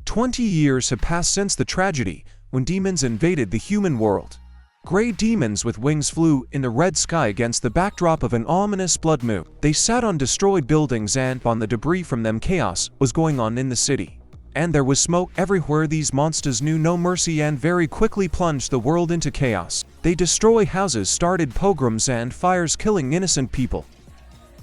20 years have passed since the tragedy when demons invaded the human world. Gray demons with wings flew in the red sky against the backdrop of an ominous blood moon. They sat on destroyed buildings, and on the debris from them chaos was going on in the city. And there was smoke everywhere. These monsters knew no mercy and very quickly plunged the world into chaos. They destroyed houses, started pogroms and fires, killing innocent people.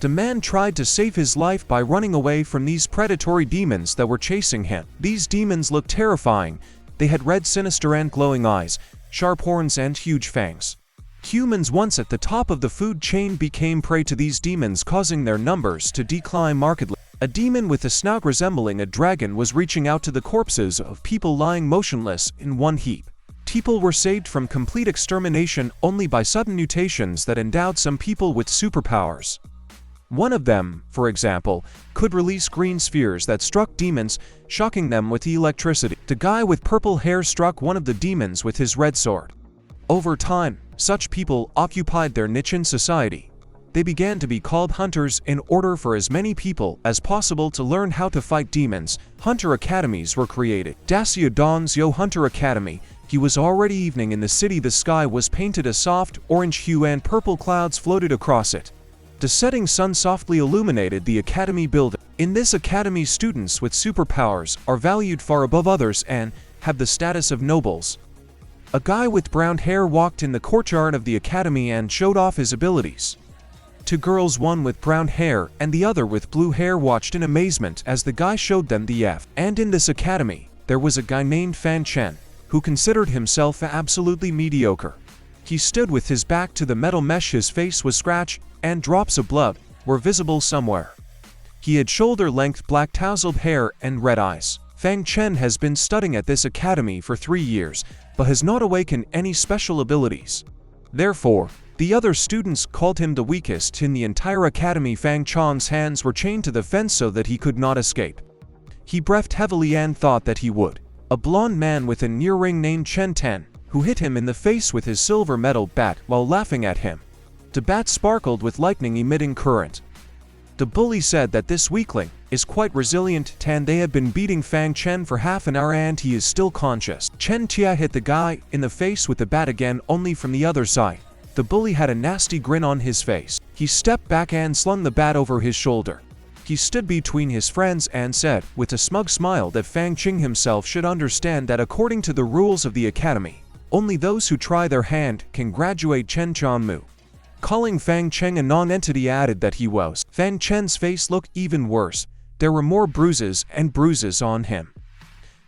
The man tried to save his life by running away from these predatory demons that were chasing him. These demons looked terrifying. They had red, sinister and glowing eyes, sharp horns and huge fangs. Humans once at the top of the food chain became prey to these demons, causing their numbers to decline markedly. A demon with a snout resembling a dragon was reaching out to the corpses of people lying motionless in one heap. People were saved from complete extermination only by sudden mutations that endowed some people with superpowers. One of them, for example, could release green spheres that struck demons, shocking them with electricity. The guy with purple hair struck one of the demons with his red sword. Over time, such people occupied their niche in society. They began to be called hunters. In order for as many people as possible to learn how to fight demons, hunter academies were created. Dacia Dawn's Yo Hunter Academy. It was already evening in the city. The sky was painted a soft orange hue and purple clouds floated across it. The setting sun softly illuminated the academy building. In this academy, students with superpowers are valued far above others and have the status of nobles. A guy with brown hair walked in the courtyard of the academy and showed off his abilities. Two girls, one with brown hair and the other with blue hair, watched in amazement as the guy showed them the F. And in this academy, there was a guy named Fang Cheng, who considered himself absolutely mediocre. He stood with his back to the metal mesh. His face was scratched, and drops of blood were visible somewhere. He had shoulder-length black tousled hair and red eyes. Fang Cheng has been studying at this academy for 3 years, but has not awakened any special abilities. Therefore, the other students called him the weakest in the entire academy. Fang Cheng's hands were chained to the fence so that he could not escape. He breathed heavily and thought that he would. A blonde man with an earring named Chen Ten, who hit him in the face with his silver metal bat while laughing at him. The bat sparkled with lightning emitting current. The bully said that this weakling is quite resilient, and they have been beating Fang Cheng for half an hour and he is still conscious. Chen Tia hit the guy in the face with the bat again, only from the other side. The bully had a nasty grin on his face. He stepped back and slung the bat over his shoulder. He stood between his friends and said, with a smug smile, that Fang Cheng himself should understand that according to the rules of the academy, only those who try their hand can graduate. Chen Chanmu, calling Fang Cheng a non-entity, added that he was. Fang Cheng's face looked even worse. There were more bruises and bruises on him.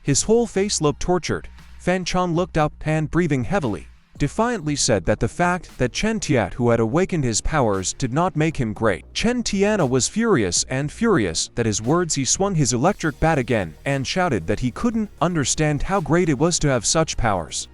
His whole face looked tortured. Fang Cheng looked up and, breathing heavily, defiantly said that the fact that Chen Tian, who had awakened his powers, did not make him great. Chen Tiana was furious at his words. He swung his electric bat again and shouted that he couldn't understand how great it was to have such powers.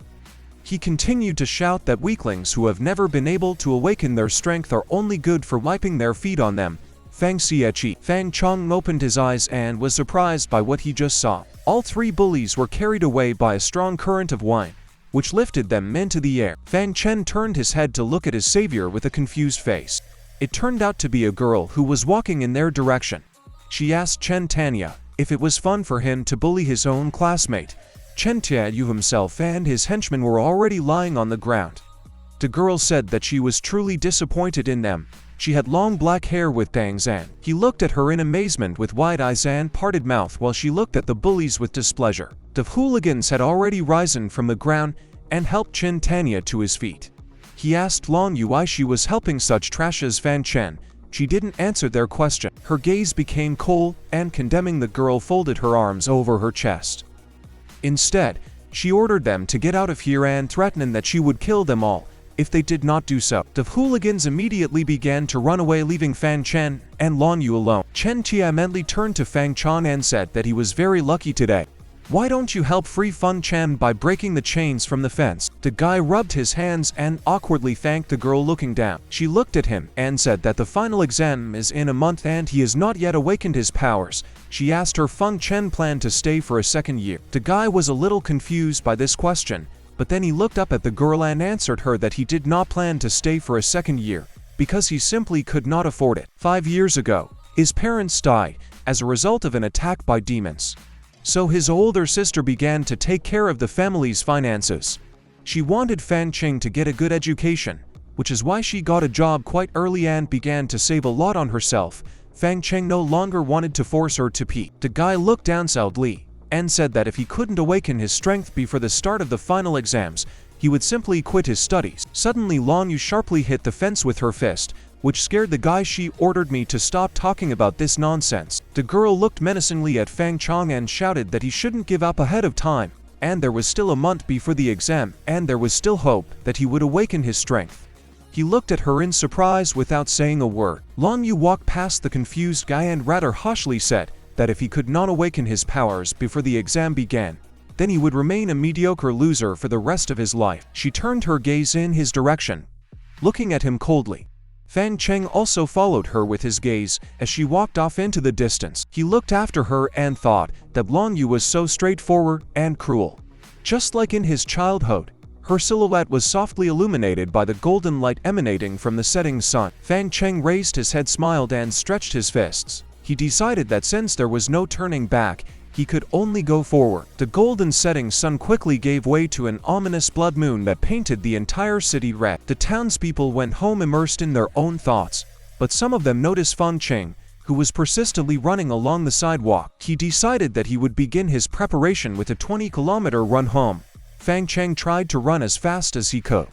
He continued to shout that weaklings who have never been able to awaken their strength are only good for wiping their feet on them. Fang Xiechi. Fang Cheng opened his eyes and was surprised by what he just saw. All three bullies were carried away by a strong current of wine, which lifted them into the air. Fang Cheng turned his head to look at his savior with a confused face. It turned out to be a girl who was walking in their direction. She asked Chen Tanya if it was fun for him to bully his own classmate. Chen Tianyu himself and his henchmen were already lying on the ground. The girl said that she was truly disappointed in them. She had long black hair with bangs and he looked at her in amazement with wide eyes and parted mouth while she looked at the bullies with displeasure. The hooligans had already risen from the ground and helped Chen Tanya to his feet. He asked Long Yu why she was helping such trash as Fan Chen. She didn't answer their question. Her gaze became cold and condemning. The girl folded her arms over her chest. Instead, she ordered them to get out of here and threatened that she would kill them all if they did not do so. The hooligans immediately began to run away, leaving Fan Chen and Lan Yu alone. Chen Tia mentally turned to Fang Cheng and said that he was very lucky today. Why don't you help free Fang Chen by breaking the chains from the fence? The guy rubbed his hands and awkwardly thanked the girl, looking down. She looked at him and said that the final exam is in a month and he has not yet awakened his powers. She asked her Fang Chen planned to stay for a second year. The guy was a little confused by this question, but then he looked up at the girl and answered her that he did not plan to stay for a second year because he simply could not afford it. 5 years ago, his parents died as a result of an attack by demons. so his older sister began to take care of the family's finances. She wanted Fang Cheng to get a good education, which is why she got a job quite early and began to save a lot on herself. Fang Cheng no longer wanted to force her to pee. The guy looked down sourly and said that if he couldn't awaken his strength before the start of the final exams, he would simply quit his studies. Suddenly Long Yu sharply hit the fence with her fist, which scared the guy. She ordered me to stop talking about this nonsense. The girl looked menacingly at Fang Cheng and shouted that he shouldn't give up ahead of time, and there was still a month before the exam, and there was still hope that he would awaken his strength. He looked at her in surprise without saying a word. Long Yu walked past the confused guy and rather harshly said that if he could not awaken his powers before the exam began, then he would remain a mediocre loser for the rest of his life. She turned her gaze in his direction, looking at him coldly. Fang Cheng also followed her with his gaze as she walked off into the distance. He looked after her and thought that Long Yu was so straightforward and cruel. Just like in his childhood, her silhouette was softly illuminated by the golden light emanating from the setting sun. Fang Cheng raised his head, smiled, and stretched his fists. He decided that since there was no turning back, he could only go forward. The golden setting sun quickly gave way to an ominous blood moon that painted the entire city red. The townspeople went home immersed in their own thoughts, but some of them noticed Fang Cheng, who was persistently running along the sidewalk. He decided that he would begin his preparation with a 20-kilometer run home. Fang Cheng tried to run as fast as he could.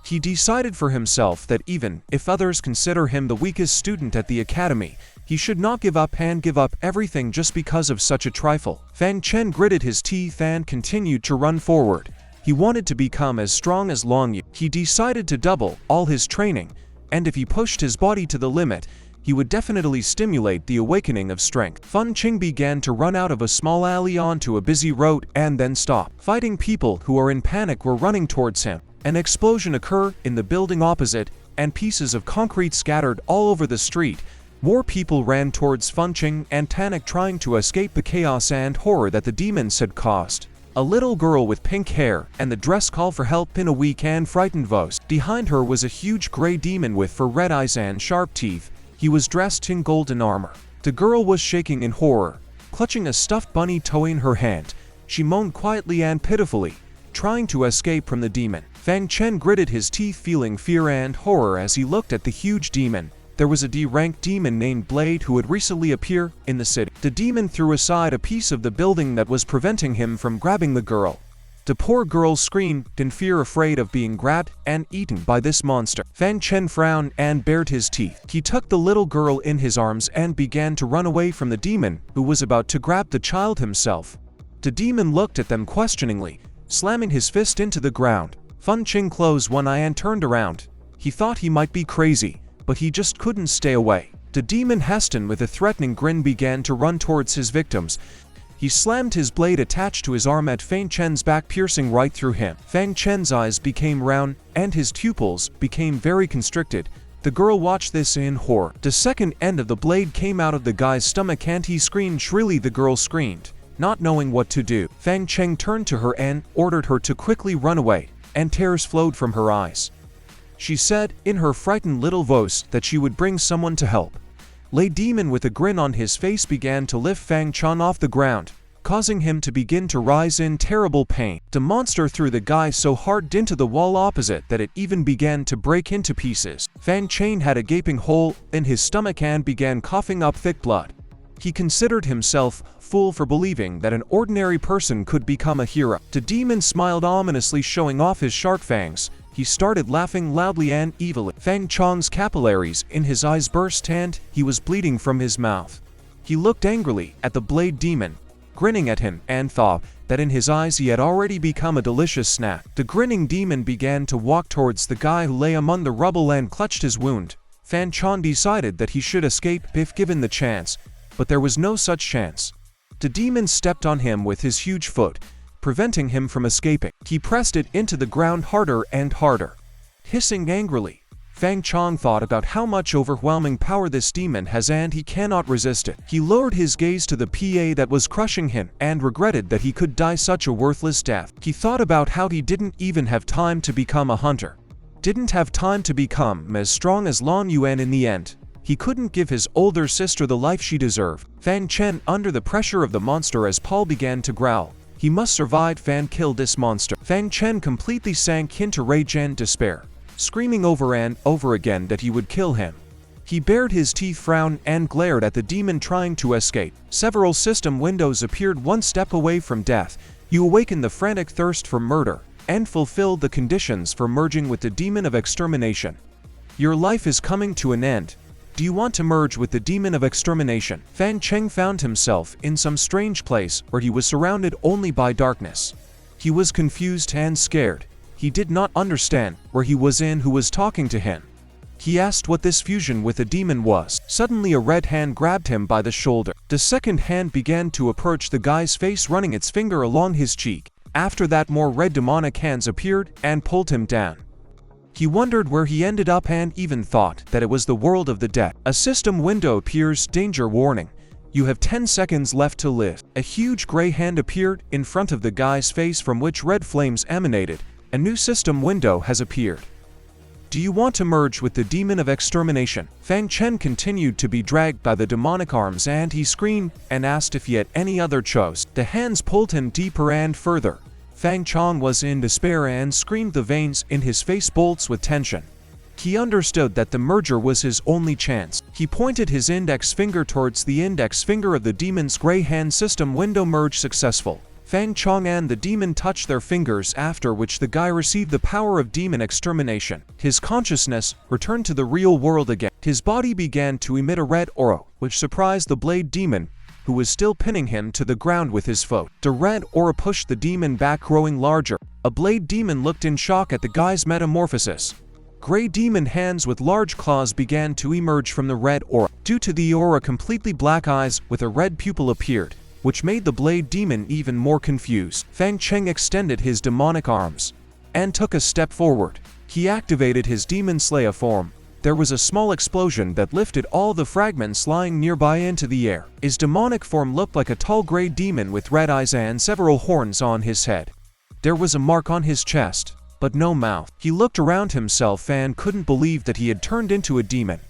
He decided for himself that even if others consider him the weakest student at the academy, he should not give up and give up everything just because of such a trifle. Fang Cheng gritted his teeth and continued to run forward. He wanted to become as strong as Long Yu. He decided to double all his training, and if he pushed his body to the limit, he would definitely stimulate the awakening of strength. Fang Cheng began to run out of a small alley onto a busy road and then stop. Fighting people who are in panic were running towards him. An explosion occurred in the building opposite, and pieces of concrete scattered all over the street. More people ran towards Fang Cheng and panic, trying to escape the chaos and horror that the demons had caused. A little girl with pink hair and the dress called for help in a weak and frightened voice. Behind her was a huge gray demon with red eyes and sharp teeth. He was dressed in golden armor. The girl was shaking in horror, clutching a stuffed bunny toy in her hand. She moaned quietly and pitifully, trying to escape from the demon. Fang Cheng gritted his teeth, feeling fear and horror as he looked at the huge demon. There was a D-ranked demon named Blade who had recently appeared in the city. The demon threw aside a piece of the building that was preventing him from grabbing the girl. The poor girl screamed in fear, afraid of being grabbed and eaten by this monster. Fang Cheng frowned and bared his teeth. He took the little girl in his arms and began to run away from the demon, who was about to grab the child himself. The demon looked at them questioningly, slamming his fist into the ground. Fang Cheng closed one eye and turned around. He thought he might be crazy, but he just couldn't stay away. The demon Heston, with a threatening grin, began to run towards his victims. He slammed his blade attached to his arm at Fang Cheng's back, piercing right through him. Fang Cheng's eyes became round, and his pupils became very constricted. The girl watched this in horror. The second end of the blade came out of the guy's stomach and he screamed shrilly. The girl screamed, not knowing what to do. Fang Cheng turned to her and ordered her to quickly run away, and tears flowed from her eyes. She said, in her frightened little voice, that she would bring someone to help. Lay Demon, with a grin on his face, began to lift Fang Cheng off the ground, causing him to begin to rise in terrible pain. The monster threw the guy so hard into the wall opposite that it even began to break into pieces. Fang Cheng had a gaping hole in his stomach and began coughing up thick blood. He considered himself fool for believing that an ordinary person could become a hero. The demon smiled ominously, showing off his sharp fangs. He started laughing loudly and evilly. Fang Cheng's capillaries in his eyes burst and he was bleeding from his mouth. He looked angrily at the blade demon, grinning at him, and thought that in his eyes he had already become a delicious snack. The grinning demon began to walk towards the guy who lay among the rubble and clutched his wound. Fang Cheng decided that he should escape if given the chance, but there was no such chance. The demon stepped on him with his huge foot, preventing him from escaping. He pressed it into the ground harder and harder. Hissing angrily, Fang Cheng thought about how much overwhelming power this demon has and he cannot resist it. He lowered his gaze to the PA that was crushing him and regretted that he could die such a worthless death. He thought about how he didn't even have time to become a hunter. Didn't have time to become as strong as Long Yuan in the end. He couldn't give his older sister the life she deserved. Fang Cheng, under the pressure of the monster as Paul began to growl, he must survive and kill this monster. Fang Cheng completely sank into rage and despair, screaming over and over again that he would kill him. He bared his teeth, frowned, and glared at the demon trying to escape. Several system windows appeared one step away from death. You awakened the frantic thirst for murder, and fulfilled the conditions for merging with the demon of extermination. Your life is coming to an end. Do you want to merge with the demon of extermination? Fang Cheng found himself in some strange place where he was surrounded only by darkness. He was confused and scared. He did not understand where he was and who was talking to him. He asked what this fusion with a demon was. Suddenly a red hand grabbed him by the shoulder. The second hand began to approach the guy's face, running its finger along his cheek. After that, more red demonic hands appeared and pulled him down. He wondered where he ended up and even thought that it was the world of the dead. A system window appears. Danger warning. You have 10 seconds left to live. A huge gray hand appeared in front of the guy's face from which red flames emanated. A new system window has appeared. Do you want to merge with the demon of extermination? Fang Cheng continued to be dragged by the demonic arms and he screamed and asked if he had any other choice. The hands pulled him deeper and further. Fang Cheng was in despair and screamed. The veins in his face bolts with tension. He understood that the merger was his only chance. He pointed his index finger towards the index finger of the demon's gray hand. System window merge successful. Fang Cheng and the demon touched their fingers, after which the guy received the power of demon extermination. His consciousness returned to the real world again. His body began to emit a red aura, which surprised the blade demon, who was still pinning him to the ground with his foot. The red aura pushed the demon back, growing larger. A blade demon looked in shock at the guy's metamorphosis. Gray demon hands with large claws began to emerge from the red aura. Due to the aura, completely black eyes with a red pupil appeared, which made the blade demon even more confused. Fang Cheng extended his demonic arms and took a step forward. He activated his demon slayer form. There was a small explosion that lifted all the fragments lying nearby into the air. His demonic form looked like a tall gray demon with red eyes and several horns on his head. There was a mark on his chest, but no mouth. He looked around himself and couldn't believe that he had turned into a demon.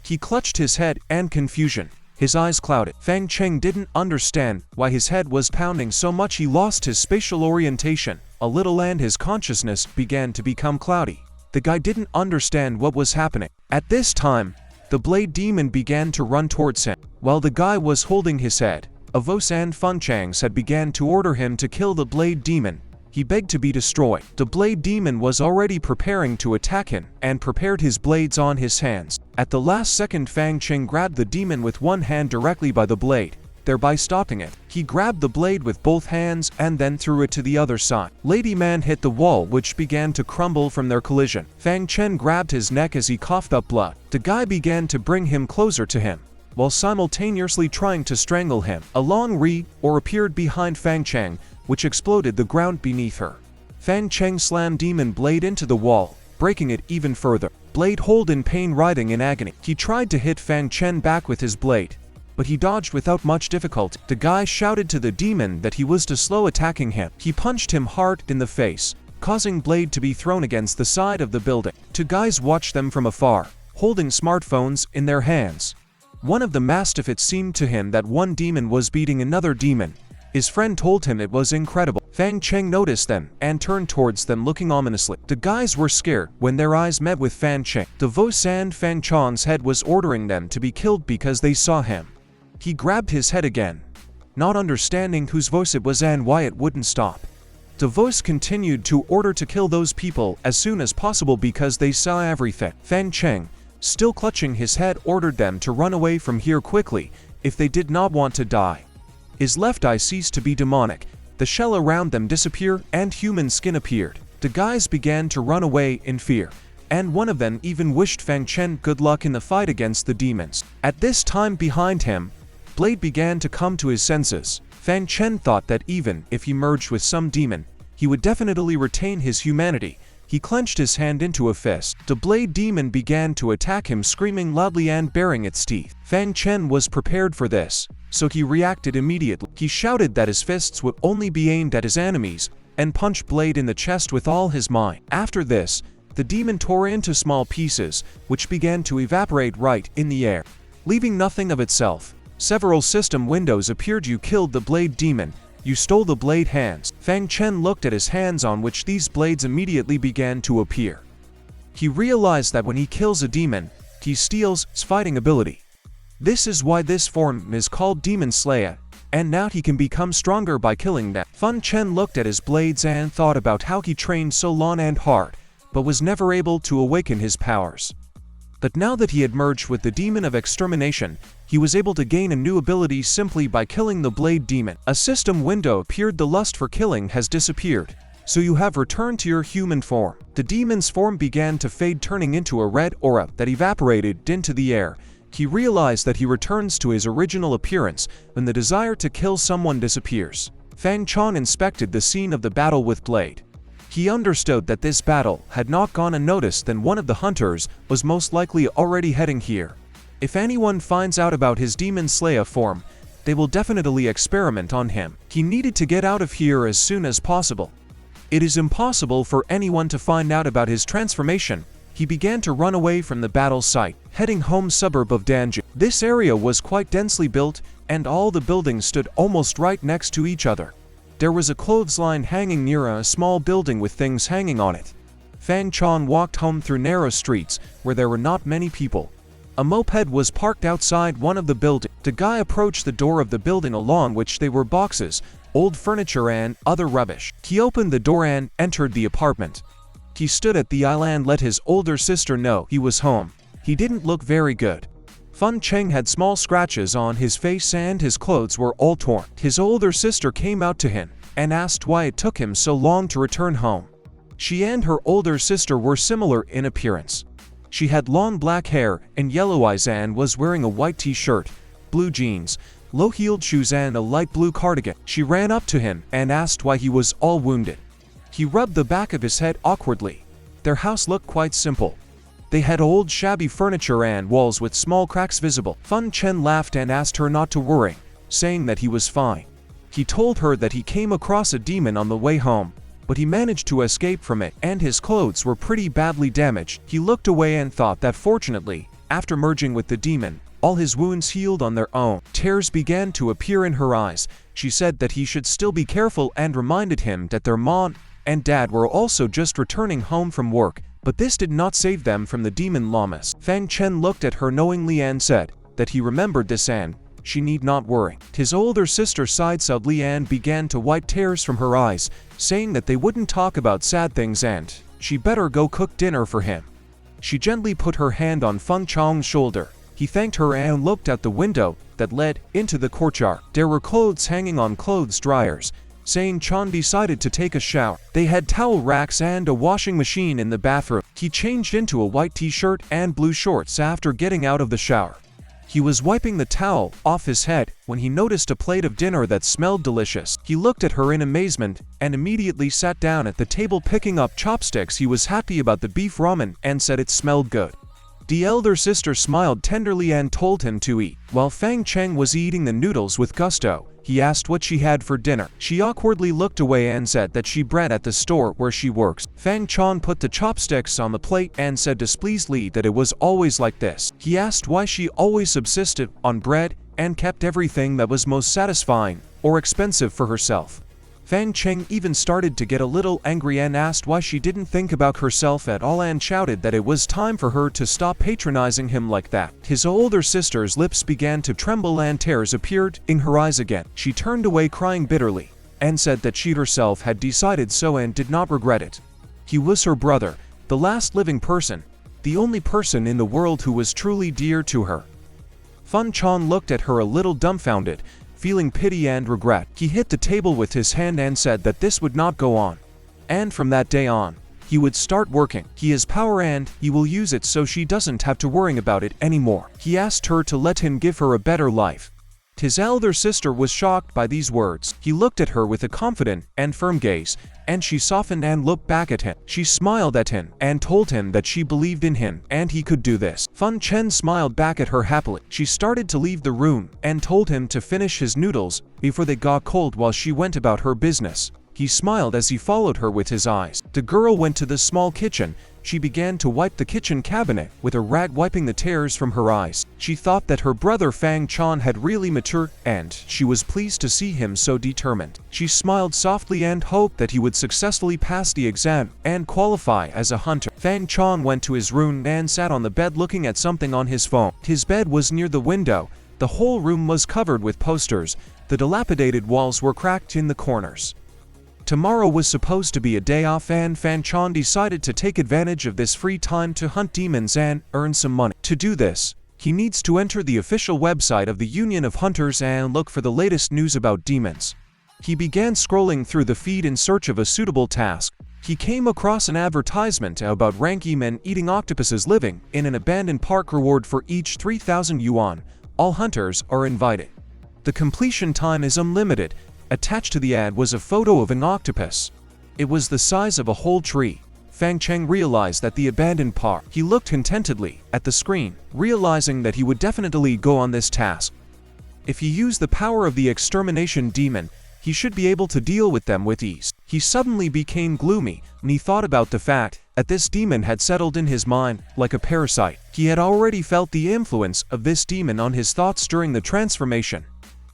He clutched his head in confusion. His eyes clouded. Fang Cheng didn't understand why his head was pounding so much. He lost his spatial orientation a little and his consciousness began to become cloudy. The guy didn't understand what was happening. At this time, the blade demon began to run towards him. While the guy was holding his head, a voice and Fang Cheng had began to order him to kill the blade demon. He begged to be destroyed. The blade demon was already preparing to attack him and prepared his blades on his hands. At the last second, Fang Cheng grabbed the demon with one hand directly by the blade, thereby stopping it. He grabbed the blade with both hands and then threw it to the other side. Lady Man hit the wall, which began to crumble from their collision. Fang Cheng grabbed his neck as he coughed up blood. The guy began to bring him closer to him, while simultaneously trying to strangle him. A long reed or appeared behind Fang Cheng, which exploded the ground beneath her. Fang Cheng slammed demon blade into the wall, breaking it even further. Blade howled in pain, writhing in agony. He tried to hit Fang Cheng back with his blade, but he dodged without much difficulty. The guy shouted to the demon that he was to slow attacking him. He punched him hard in the face, causing blade to be thrown against the side of the building. Two guys watched them from afar, holding smartphones in their hands. One of the mastiff, it seemed to him that one demon was beating another demon. His friend told him it was incredible. Fang Cheng noticed them and turned towards them, looking ominously. The guys were scared when their eyes met with Fang Cheng. The voice and Fang Cheng's head was ordering them to be killed because they saw him. He grabbed his head again, not understanding whose voice it was and why it wouldn't stop. The voice continued to order to kill those people as soon as possible because they saw everything. Fang Cheng, still clutching his head, ordered them to run away from here quickly if they did not want to die. His left eye ceased to be demonic. The shell around them disappeared and human skin appeared. The guys began to run away in fear, and one of them even wished Fang Cheng good luck in the fight against the demons. At this time, behind him, Blade began to come to his senses. Fang Cheng thought that even if he merged with some demon, he would definitely retain his humanity. He clenched his hand into a fist. The blade demon began to attack him, screaming loudly and baring its teeth. Fang Cheng was prepared for this, so he reacted immediately. He shouted that his fists would only be aimed at his enemies, and punched Blade in the chest with all his might. After this, The demon tore into small pieces, which began to evaporate right in the air, leaving nothing of itself. Several system windows appeared. You killed the blade demon. You stole the blade hands. Fang Cheng looked at his hands on which these blades immediately began to appear. He realized that when he kills a demon, he steals his fighting ability. This is why this form is called Demon Slayer, and now he can become stronger by killing them. Fang Cheng looked at his blades and thought about how he trained so long and hard, but was never able to awaken his powers. But now that he had merged with the demon of extermination, he was able to gain a new ability simply by killing the blade demon. A system window appeared. The lust for killing has disappeared, so you have returned to your human form. The demon's form began to fade, turning into a red aura that evaporated into the air. He realized that he returns to his original appearance when the desire to kill someone disappears. Fang Cheng inspected the scene of the battle with Blade. He understood that this battle had not gone unnoticed, and one of the hunters was most likely already heading here. If anyone finds out about his Demon Slayer form, they will definitely experiment on him. He needed to get out of here as soon as possible. It is impossible for anyone to find out about his transformation. He began to run away from the battle site, heading home suburb of Danju. This area was quite densely built, and all the buildings stood almost right next to each other. There was a clothesline hanging near a small building with things hanging on it. Fang Cheng walked home through narrow streets where there were not many people. A moped was parked outside one of the buildings. The guy approached the door of the building along which there were boxes, old furniture and other rubbish. He opened the door and entered the apartment. He stood at the aisle and let his older sister know he was home. He didn't look very good. Fang Cheng had small scratches on his face and his clothes were all torn. His older sister came out to him and asked why it took him so long to return home. She and her older sister were similar in appearance. She had long black hair and yellow eyes and was wearing a white t-shirt, blue jeans, low-heeled shoes and a light blue cardigan. She ran up to him and asked why he was all wounded. He rubbed the back of his head awkwardly. Their house looked quite simple. They had old shabby furniture and walls with small cracks visible. Fang Cheng laughed and asked her not to worry, saying that he was fine. He told her that he came across a demon on the way home, but he managed to escape from it and his clothes were pretty badly damaged. He looked away and thought that fortunately, after merging with the demon, all his wounds healed on their own. Tears began to appear in her eyes. She said that he should still be careful and reminded him that their mom and dad were also just returning home from work, but this did not save them from the demon llamas. Fang Cheng looked at her knowingly and said that he remembered this and she need not worry. His older sister sighed sadly and began to wipe tears from her eyes, saying that they wouldn't talk about sad things and she better go cook dinner for him. She gently put her hand on Fang Cheng's shoulder. He thanked her and looked out the window that led into the courtyard. There were clothes hanging on clothes dryers, saying Cheng decided to take a shower. They had towel racks and a washing machine in the bathroom. He changed into a white t-shirt and blue shorts after getting out of the shower. He was wiping the towel off his head when he noticed a plate of dinner that smelled delicious. He looked at her in amazement and immediately sat down at the table picking up chopsticks. He was happy about the beef ramen and said it smelled good. The elder sister smiled tenderly and told him to eat. While Fang Cheng was eating the noodles with gusto, he asked what she had for dinner. She awkwardly looked away and said that she bred at the store where she works. Fang Cheng put the chopsticks on the plate and said displeasedly that it was always like this. He asked why she always subsisted on bread and kept everything that was most satisfying or expensive for herself. Fang Cheng even started to get a little angry and asked why she didn't think about herself at all and shouted that it was time for her to stop patronizing him like that. His older sister's lips began to tremble and tears appeared in her eyes again. She turned away crying bitterly and said that she herself had decided so and did not regret it. He was her brother, the last living person, the only person in the world who was truly dear to her. Fang Cheng looked at her a little dumbfounded, feeling pity and regret. He hit the table with his hand and said that this would not go on. And from that day on, he would start working. He has power and he will use it so she doesn't have to worry about it anymore. He asked her to let him give her a better life. His elder sister was shocked by these words. He looked at her with a confident and firm gaze, and she softened and looked back at him. She smiled at him and told him that she believed in him and he could do this. Fang Cheng smiled back at her happily. She started to leave the room and told him to finish his noodles before they got cold while she went about her business. He smiled as he followed her with his eyes. The girl went to the small kitchen. She began to wipe the kitchen cabinet with a rag, wiping the tears from her eyes. She thought that her brother Fang Cheng had really matured, and she was pleased to see him so determined. She smiled softly and hoped that he would successfully pass the exam and qualify as a hunter. Fang Cheng went to his room and sat on the bed looking at something on his phone. His bed was near the window. The whole room was covered with posters. The dilapidated walls were cracked in the corners. Tomorrow was supposed to be a day off, and Fang Cheng decided to take advantage of this free time to hunt demons and earn some money. To do this, he needs to enter the official website of the Union of Hunters and look for the latest news about demons. He began scrolling through the feed in search of a suitable task. He came across an advertisement about ranky men eating octopuses living in an abandoned park. Reward for each 3,000 yuan. All hunters are invited. The completion time is unlimited. Attached to the ad was a photo of an octopus. It was the size of a whole tree. Fang Cheng realized that the abandoned park. He looked contentedly at the screen, realizing that he would definitely go on this task. If he used the power of the extermination demon, he should be able to deal with them with ease. He suddenly became gloomy when he thought about the fact that this demon had settled in his mind like a parasite. He had already felt the influence of this demon on his thoughts during the transformation.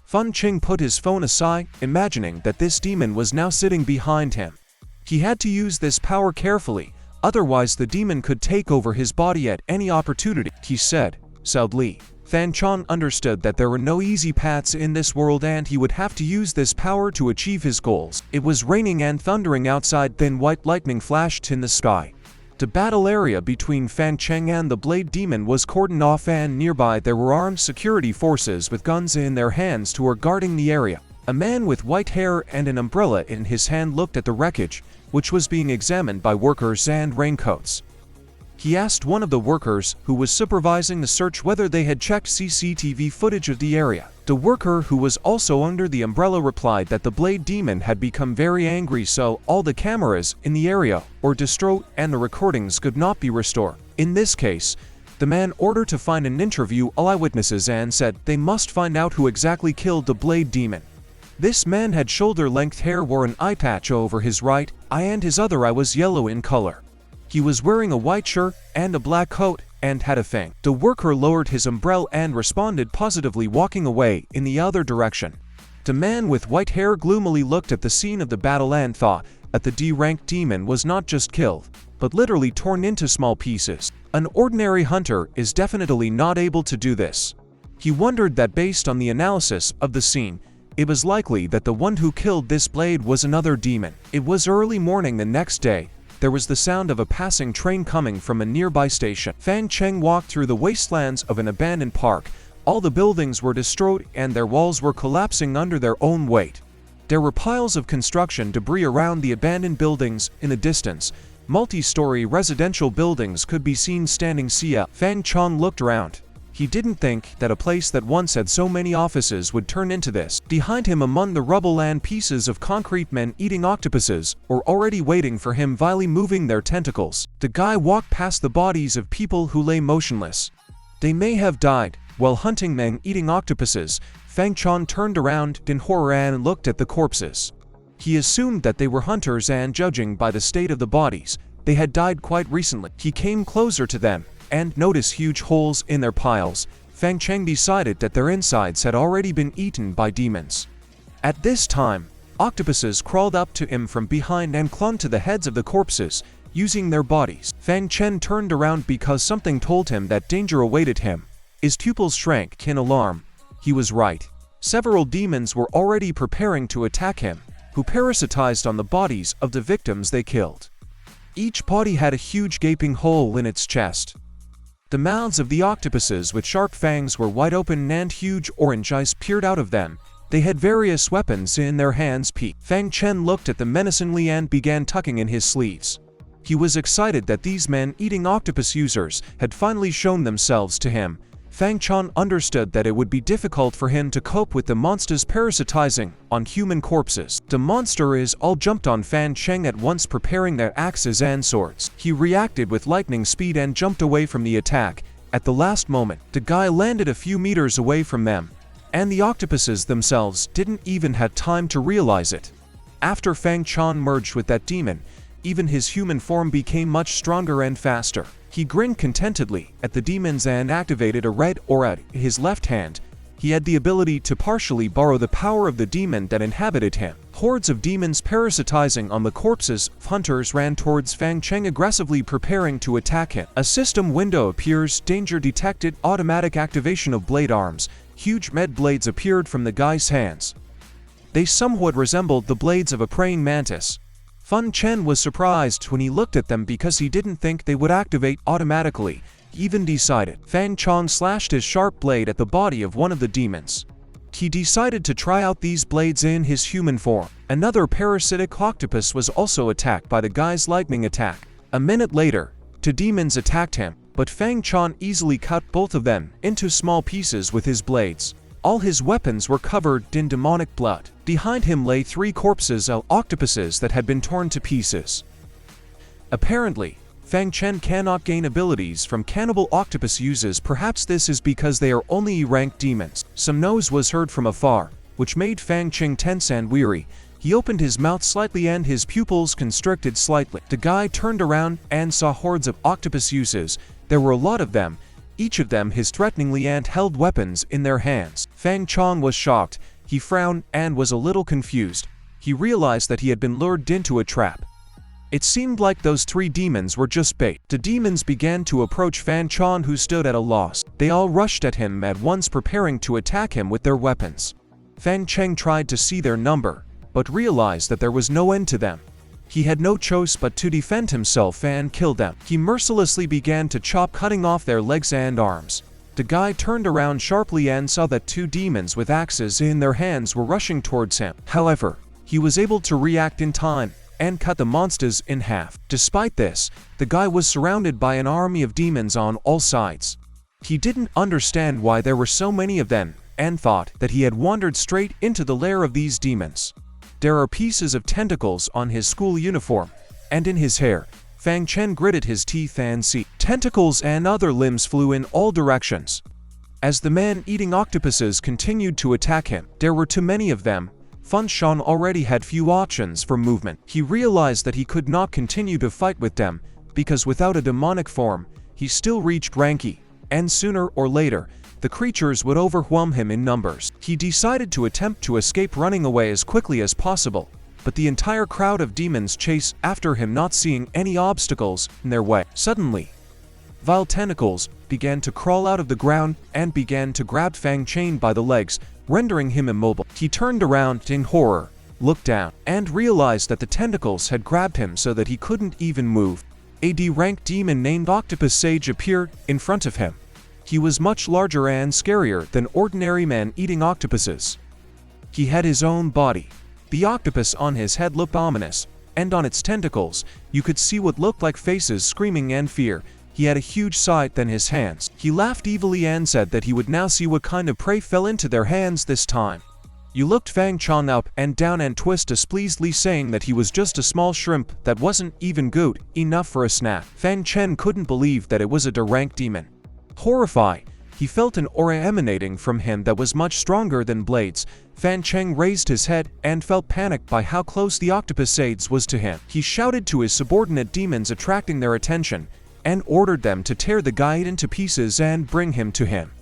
Fang Cheng put his phone aside, imagining that this demon was now sitting behind him. He had to use this power carefully, otherwise the demon could take over his body at any opportunity, he said, sadly. Fang Cheng understood that there were no easy paths in this world and he would have to use this power to achieve his goals. It was raining and thundering outside, then white lightning flashed in the sky. The battle area between Fang Cheng and the Blade Demon was cordoned off, and nearby there were armed security forces with guns in their hands who were guarding the area. A man with white hair and an umbrella in his hand looked at the wreckage, which was being examined by workers and raincoats. He asked one of the workers who was supervising the search whether they had checked CCTV footage of the area. The worker who was also under the umbrella replied that the Blade Demon had become very angry, so all the cameras in the area were destroyed and the recordings could not be restored. In this case, the man ordered to find and interview all eyewitnesses and said they must find out who exactly killed the Blade Demon. This man had shoulder-length hair, wore an eye patch over his right eye, and his other eye was yellow in color. He was wearing a white shirt and a black coat and had a fang. The worker lowered his umbrella and responded positively, walking away in the other direction. The man with white hair gloomily looked at the scene of the battle and thought that the D-ranked demon was not just killed, but literally torn into small pieces. An ordinary hunter is definitely not able to do this. He wondered that based on the analysis of the scene, it was likely that the one who killed this blade was another demon. It was early morning the next day. There was the sound of a passing train coming from a nearby station. Fang Cheng walked through the wastelands of an abandoned park. All the buildings were destroyed and their walls were collapsing under their own weight. There were piles of construction debris around the abandoned buildings. In the distance, multi-story residential buildings could be seen standing still. Fang Cheng looked around. He didn't think that a place that once had so many offices would turn into this. Behind him, among the rubble and pieces of concrete, men eating octopuses were already waiting for him, vilely moving their tentacles. The guy walked past the bodies of people who lay motionless. They may have died while hunting men eating octopuses. Fang Cheng turned around in horror and looked at the corpses. He assumed that they were hunters, and judging by the state of the bodies, they had died quite recently. He came closer to them and noticed huge holes in their piles. Fang Cheng decided that their insides had already been eaten by demons. At this time, octopuses crawled up to him from behind and clung to the heads of the corpses, using their bodies. Fang Cheng turned around because something told him that danger awaited him. His pupils shrank in alarm. He was right. Several demons were already preparing to attack him, who parasitized on the bodies of the victims they killed. Each body had a huge gaping hole in its chest. The mouths of the octopuses with sharp fangs were wide open and huge orange eyes peered out of them. They had various weapons in their hands. Fang Cheng looked at them menacingly and began tucking in his sleeves. He was excited that these men-eating octopus users had finally shown themselves to him. Fang Cheng understood that it would be difficult for him to cope with the monsters parasitizing on human corpses. The monsters all jumped on Fang Cheng at once, preparing their axes and swords. He reacted with lightning speed and jumped away from the attack. At the last moment, the guy landed a few meters away from them, and the octopuses themselves didn't even have time to realize it. After Fang Cheng merged with that demon, Even his human form became much stronger and faster. He grinned contentedly at the demons and activated a red aura in his left hand. He had the ability to partially borrow the power of the demon that inhabited him. Hordes of demons parasitizing on the corpses of hunters ran towards Fang Cheng, aggressively preparing to attack him. A system window appears, danger detected, automatic activation of blade arms. Huge med blades appeared from the guy's hands. They somewhat resembled the blades of a praying mantis. Fang Cheng was surprised when he looked at them because he didn't think they would activate automatically. He even decided. Fang Cheng slashed his sharp blade at the body of one of the demons. He decided to try out these blades in his human form. Another parasitic octopus was also attacked by the guy's lightning attack. A minute later, two demons attacked him, but Fang Cheng easily cut both of them into small pieces with his blades. All his weapons were covered in demonic blood. Behind him lay 3 corpses of octopuses that had been torn to pieces. Apparently, Fang Cheng cannot gain abilities from cannibal octopus uses. Perhaps this is because they are only E-ranked demons. Some noise was heard from afar, which made Fang Cheng tense and weary. He opened his mouth slightly and his pupils constricted slightly. The guy turned around and saw hordes of octopus uses. There were a lot of them, each of them his threateningly and held weapons in their hands. Fang Cheng was shocked. He frowned and was a little confused. He realized that he had been lured into a trap. It seemed like those 3 demons were just bait. The demons began to approach Fang Cheng, who stood at a loss. They all rushed at him at once, preparing to attack him with their weapons. Fang Cheng tried to see their number, but realized that there was no end to them. He had no choice but to defend himself and kill them. He mercilessly began to chop, cutting off their legs and arms. The guy turned around sharply and saw that 2 demons with axes in their hands were rushing towards him. However, he was able to react in time and cut the monsters in half. Despite this, the guy was surrounded by an army of demons on all sides. He didn't understand why there were so many of them, and thought that he had wandered straight into the lair of these demons. There are pieces of tentacles on his school uniform, and in his hair. Fang Cheng gritted his teeth and see tentacles and other limbs flew in all directions. As the man-eating octopuses continued to attack him, there were too many of them. Fang Cheng already had few options for movement. He realized that he could not continue to fight with them, because without a demonic form, he still reached rank E, and sooner or later, the creatures would overwhelm him in numbers. He decided to attempt to escape, running away as quickly as possible, but the entire crowd of demons chased after him, not seeing any obstacles in their way. Suddenly, vile tentacles began to crawl out of the ground and began to grab Fang Cheng by the legs, rendering him immobile. He turned around in horror, looked down, and realized that the tentacles had grabbed him so that he couldn't even move. A D-ranked demon named Octopus Sage appeared in front of him. He was much larger and scarier than ordinary man-eating octopuses. He had his own body. The octopus on his head looked ominous, and on its tentacles, you could see what looked like faces screaming and fear. He had a huge sight than his hands. He laughed evilly and said that he would now see what kind of prey fell into their hands this time. You looked Fang Cheng up and down and twisted displeasedly, saying that he was just a small shrimp that wasn't even good enough for a snack. Fang Cheng couldn't believe that it was a D-ranked demon. Horrified, he felt an aura emanating from him that was much stronger than blades. Fang Cheng raised his head and felt panicked by how close the octopus Sage was to him. He shouted to his subordinate demons, attracting their attention, and ordered them to tear the guy into pieces and bring him to him.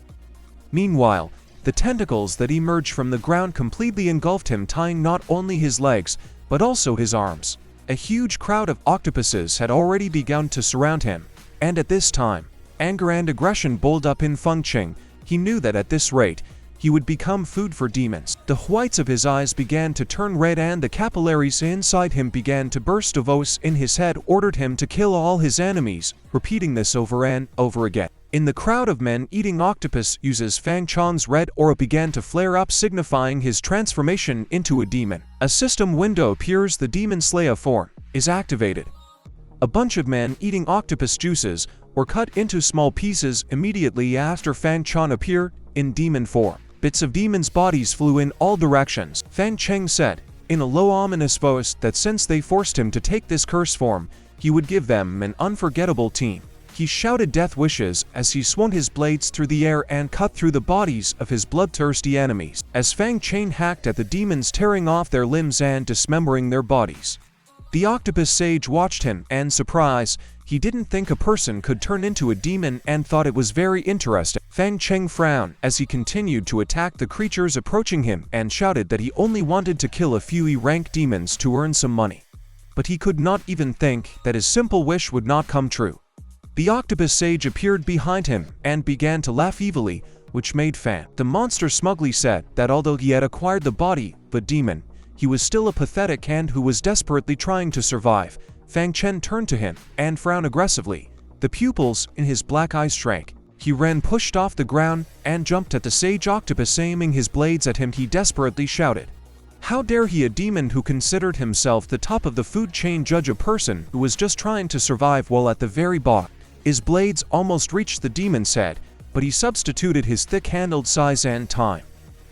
Meanwhile, the tentacles that emerged from the ground completely engulfed him, tying not only his legs, but also his arms. A huge crowd of octopuses had already begun to surround him, and at this time, anger and aggression boiled up in Fang Cheng. He knew that at this rate, he would become food for demons. The whites of his eyes began to turn red and the capillaries inside him began to burst. A voice in his head ordered him to kill all his enemies, repeating this over and over again. In the crowd of men-eating octopus uses, Fang Cheng's red aura began to flare up, signifying his transformation into a demon. A system window appears. The Demon Slayer form is activated. A bunch of men-eating octopus juices were cut into small pieces immediately after Fang Cheng appeared in demon form. Bits of demons' bodies flew in all directions. Fang Cheng said, in a low ominous voice, that since they forced him to take this curse form, he would give them an unforgettable team. He shouted death wishes as he swung his blades through the air and cut through the bodies of his bloodthirsty enemies, as Fang Cheng hacked at the demons, tearing off their limbs and dismembering their bodies. The octopus sage watched him, and surprised, he didn't think a person could turn into a demon and thought it was very interesting. Fang Cheng frowned as he continued to attack the creatures approaching him and shouted that he only wanted to kill a few E-rank demons to earn some money. But he could not even think that his simple wish would not come true. The octopus sage appeared behind him and began to laugh evilly, which made Fang. The monster smugly said that although he had acquired the body of a demon, he was still a pathetic ant who was desperately trying to survive. Fang Cheng turned to him and frowned aggressively. The pupils in his black eyes shrank. He ran, pushed off the ground, and jumped at the sage octopus, aiming his blades at him. He desperately shouted, "How dare he, a demon who considered himself the top of the food chain, judge a person who was just trying to survive while at the very bottom?" His blades almost reached the demon's head, but he substituted his thick-handled size and time.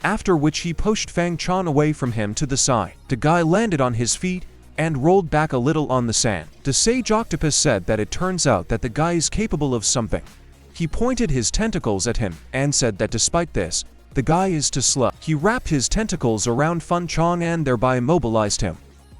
After which he pushed Fang Cheng away from him to the side. The guy landed on his feet and rolled back a little on the sand. The sage octopus said that it turns out that the guy is capable of something. He pointed his tentacles at him and said that despite this, the guy is too slow. He wrapped his tentacles around Fang Cheng and thereby immobilized him.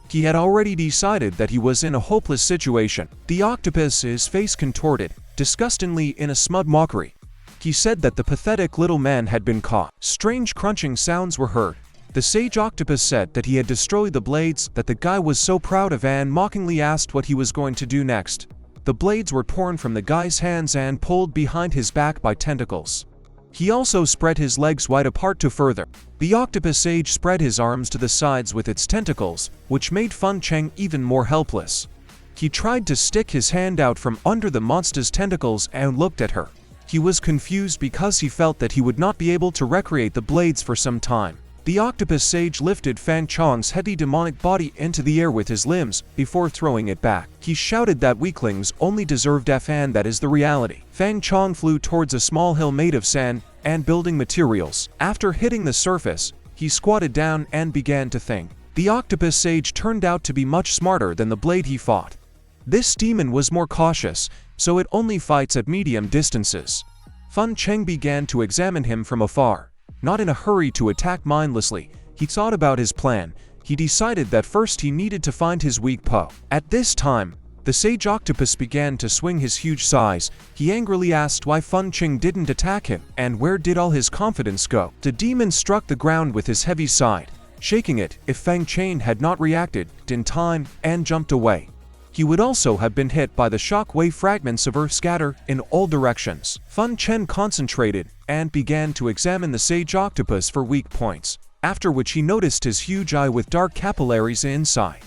He had already decided that he was in a hopeless situation. The octopus, his face contorted, disgustingly in a smug mockery. He said that the pathetic little man had been caught. Strange crunching sounds were heard. The sage octopus said that he had destroyed the blades that the guy was so proud of and mockingly asked what he was going to do next. The blades were torn from the guy's hands and pulled behind his back by tentacles. He also spread his legs wide apart to further. The octopus sage spread his arms to the sides with its tentacles, which made Fang Cheng even more helpless. He tried to stick his hand out from under the monster's tentacles and looked at her. He was confused because he felt that he would not be able to recreate the blades for some time. The octopus sage lifted Fang Cheng's heavy demonic body into the air with his limbs before throwing it back. He shouted that weaklings only deserve death, and that is the reality. Fang Cheng flew towards a small hill made of sand and building materials. After hitting the surface, he squatted down and began to think. The octopus sage turned out to be much smarter than the blade he fought. This demon was more cautious, so it only fights at medium distances. Fang Cheng began to examine him from afar. Not in a hurry to attack mindlessly, he thought about his plan. He decided that first he needed to find his weak point. At this time, the sage octopus began to swing his huge size. He angrily asked why Fang Cheng didn't attack him, and where did all his confidence go? The demon struck the ground with his heavy side, shaking it. If Fang Cheng had not reacted in time and jumped away, he would also have been hit by the shock-wave fragments of earth scattered in all directions. Fang Cheng concentrated and began to examine the sage octopus for weak points, after which he noticed his huge eye with dark capillaries inside.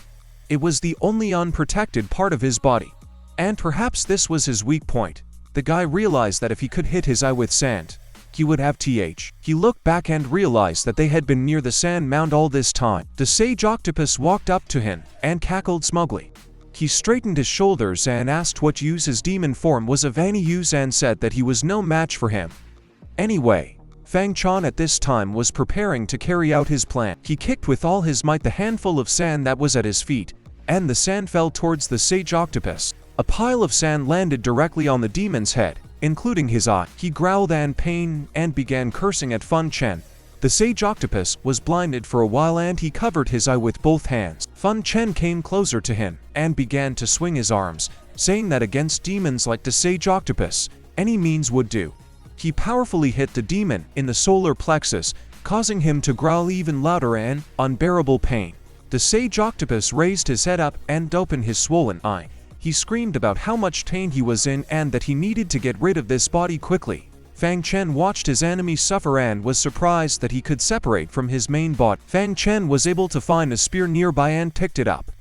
It was the only unprotected part of his body, and perhaps this was his weak point. The guy realized that if he could hit his eye with sand, he would have th. He looked back and realized that they had been near the sand mound all this time. The sage octopus walked up to him and cackled smugly. He straightened his shoulders and asked what use his demon form was of any use, and said that he was no match for him. Anyway, Fang Cheng at this time was preparing to carry out his plan. He kicked with all his might the handful of sand that was at his feet, and the sand fell towards the sage octopus. A pile of sand landed directly on the demon's head, including his eye. He growled in pain and began cursing at Fang Cheng. The sage octopus was blinded for a while and he covered his eye with both hands. Fang Cheng came closer to him and began to swing his arms, saying that against demons like the sage octopus, any means would do. He powerfully hit the demon in the solar plexus, causing him to growl even louder in unbearable pain. The sage octopus raised his head up and opened his swollen eye. He screamed about how much pain he was in and that he needed to get rid of this body quickly. Fang Cheng watched his enemy suffer and was surprised that he could separate from his main body. Fang Cheng was able to find a spear nearby and picked it up.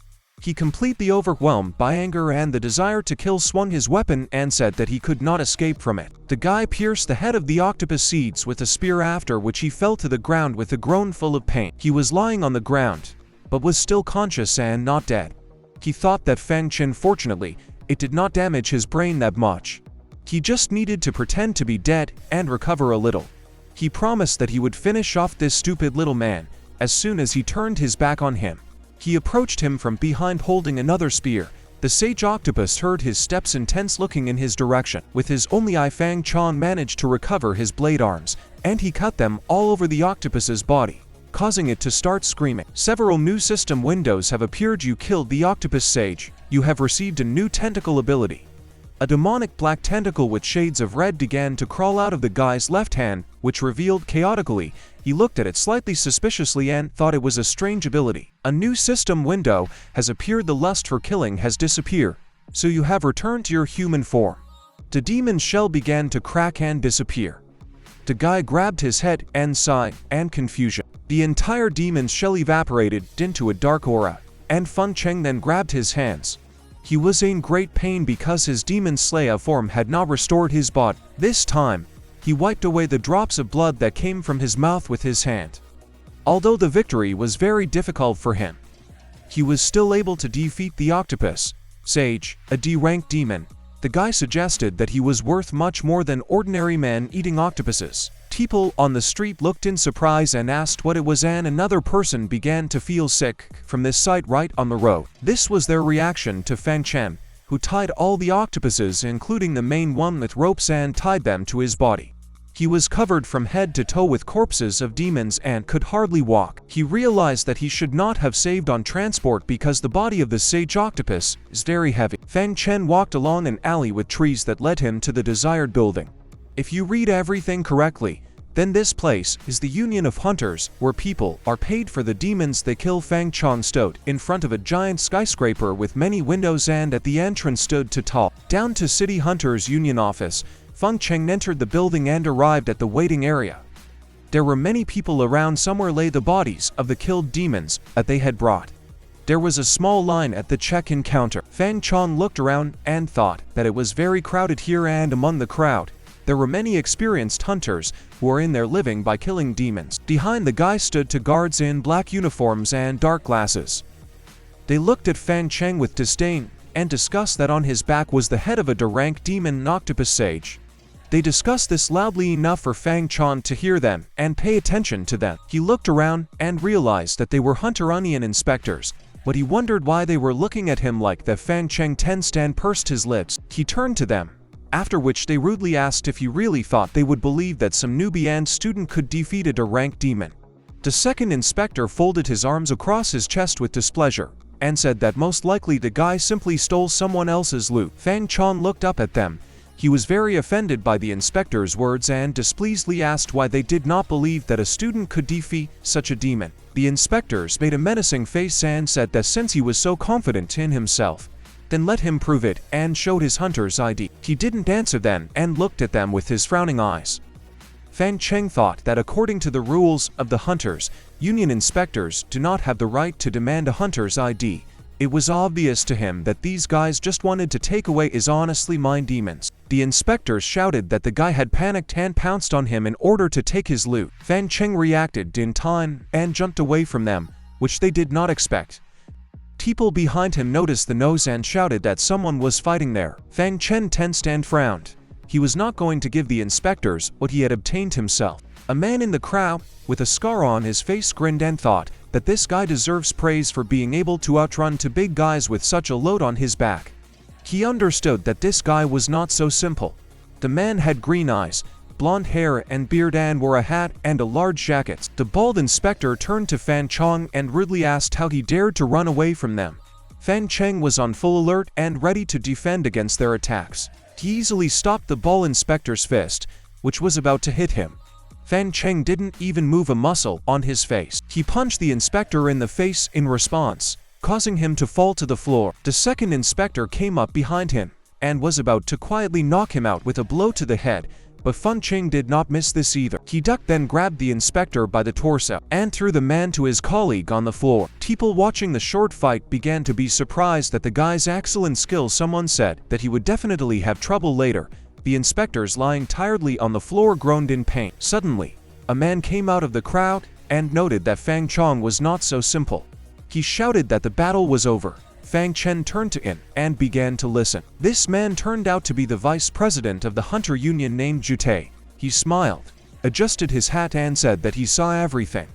He, completely overwhelmed by anger and the desire to kill, swung his weapon and said that he could not escape from it. The guy pierced the head of the octopus seeds with a spear, after which he fell to the ground with a groan full of pain. He was lying on the ground, but was still conscious and not dead. He thought that Fang Cheng, fortunately, it did not damage his brain that much. He just needed to pretend to be dead and recover a little. He promised that he would finish off this stupid little man as soon as he turned his back on him. He approached him from behind holding another spear. The sage octopus heard his steps, intense looking in his direction. With his only eye, Fang Cheng managed to recover his blade arms, and he cut them all over the octopus's body. causing it to start screaming. Several new system windows have appeared. You killed the octopus sage. You have received a new tentacle ability. A demonic black tentacle with shades of red began to crawl out of the guy's left hand, which revealed chaotically. He looked at it slightly suspiciously and thought it was a strange ability. A new system window has appeared. The lust for killing has disappeared, so you have returned to your human form. The demon's shell began to crack and disappear. The guy grabbed his head and sighed and confusion. The entire demon's shell evaporated into a dark aura, and Fang Cheng then grabbed his hands. He was in great pain because his demon slayer form had not restored his body. This time, he wiped away the drops of blood that came from his mouth with his hand. Although the victory was very difficult for him, he was still able to defeat the octopus sage, a D-ranked demon. The guy suggested that he was worth much more than ordinary men eating octopuses. People on the street looked in surprise and asked what it was, and another person began to feel sick from this sight right on the road. This was their reaction to Fang Cheng, who tied all the octopuses, including the main one, with ropes and tied them to his body. He was covered from head to toe with corpses of demons and could hardly walk. He realized that he should not have saved on transport because the body of the sage octopus is very heavy. Fang Cheng walked along an alley with trees that led him to the desired building. If you read everything correctly, then this place is the Union of Hunters, where people are paid for the demons they kill. Fang Cheng stood in front of a giant skyscraper with many windows, and at the entrance stood to talk. Down to City Hunters Union office, Fang Cheng entered the building and arrived at the waiting area. There were many people around. Somewhere lay the bodies of the killed demons that they had brought. There was a small line at the check-in counter. Fang Cheng looked around and thought that it was very crowded here, and among the crowd, there were many experienced hunters who were in there living by killing demons. Behind the guy stood two guards in black uniforms and dark glasses. They looked at Fang Cheng with disdain and discussed that on his back was the head of a D-rank demon octopus sage. They discussed this loudly enough for Fang Cheng to hear them and pay attention to them. He looked around and realized that they were Hunter Onion inspectors, but he wondered why they were looking at him like that. Fang Cheng tensed and pursed his lips. He turned to them, after which they rudely asked if he really thought they would believe that some newbie and student could defeat a D-rank demon. The second inspector folded his arms across his chest with displeasure and said that most likely the guy simply stole someone else's loot. Fang Cheng looked up at them. He was very offended by the inspector's words and displeasedly asked why they did not believe that a student could defeat such a demon. The inspectors made a menacing face and said that since he was so confident in himself, then let him prove it, and showed his hunter's ID. He didn't answer then and looked at them with his frowning eyes. Fang Cheng thought that according to the rules of the Hunters, Union inspectors do not have the right to demand a hunter's ID. It was obvious to him that these guys just wanted to take away his honestly mined demons. The inspectors shouted that the guy had panicked and pounced on him in order to take his loot. Fang Cheng reacted in time and jumped away from them, which they did not expect. People behind him noticed the noise and shouted that someone was fighting there. Fang Cheng tensed and frowned. He was not going to give the inspectors what he had obtained himself. A man in the crowd, with a scar on his face, grinned and thought that this guy deserves praise for being able to outrun two big guys with such a load on his back. He understood that this guy was not so simple. The man had green eyes, blonde hair and beard, and wore a hat and a large jacket. The bald inspector turned to Fang Cheng and rudely asked how he dared to run away from them. Fang Cheng was on full alert and ready to defend against their attacks. He easily stopped the bald inspector's fist, which was about to hit him. Fang Cheng didn't even move a muscle on his face. He punched the inspector in the face in response, causing him to fall to the floor. The second inspector came up behind him and was about to quietly knock him out with a blow to the head, but Fang Cheng did not miss this either. He ducked, then grabbed the inspector by the torso and threw the man to his colleague on the floor. People watching the short fight began to be surprised at the guy's excellent skill. Someone said that he would definitely have trouble later. The inspectors lying tiredly on the floor groaned in pain. Suddenly, a man came out of the crowd and noted that Fang Cheng was not so simple. He shouted that the battle was over. Fang Cheng turned to him and began to listen. This man turned out to be the vice president of the Hunter Union named Jute. He smiled, adjusted his hat and said that he saw everything.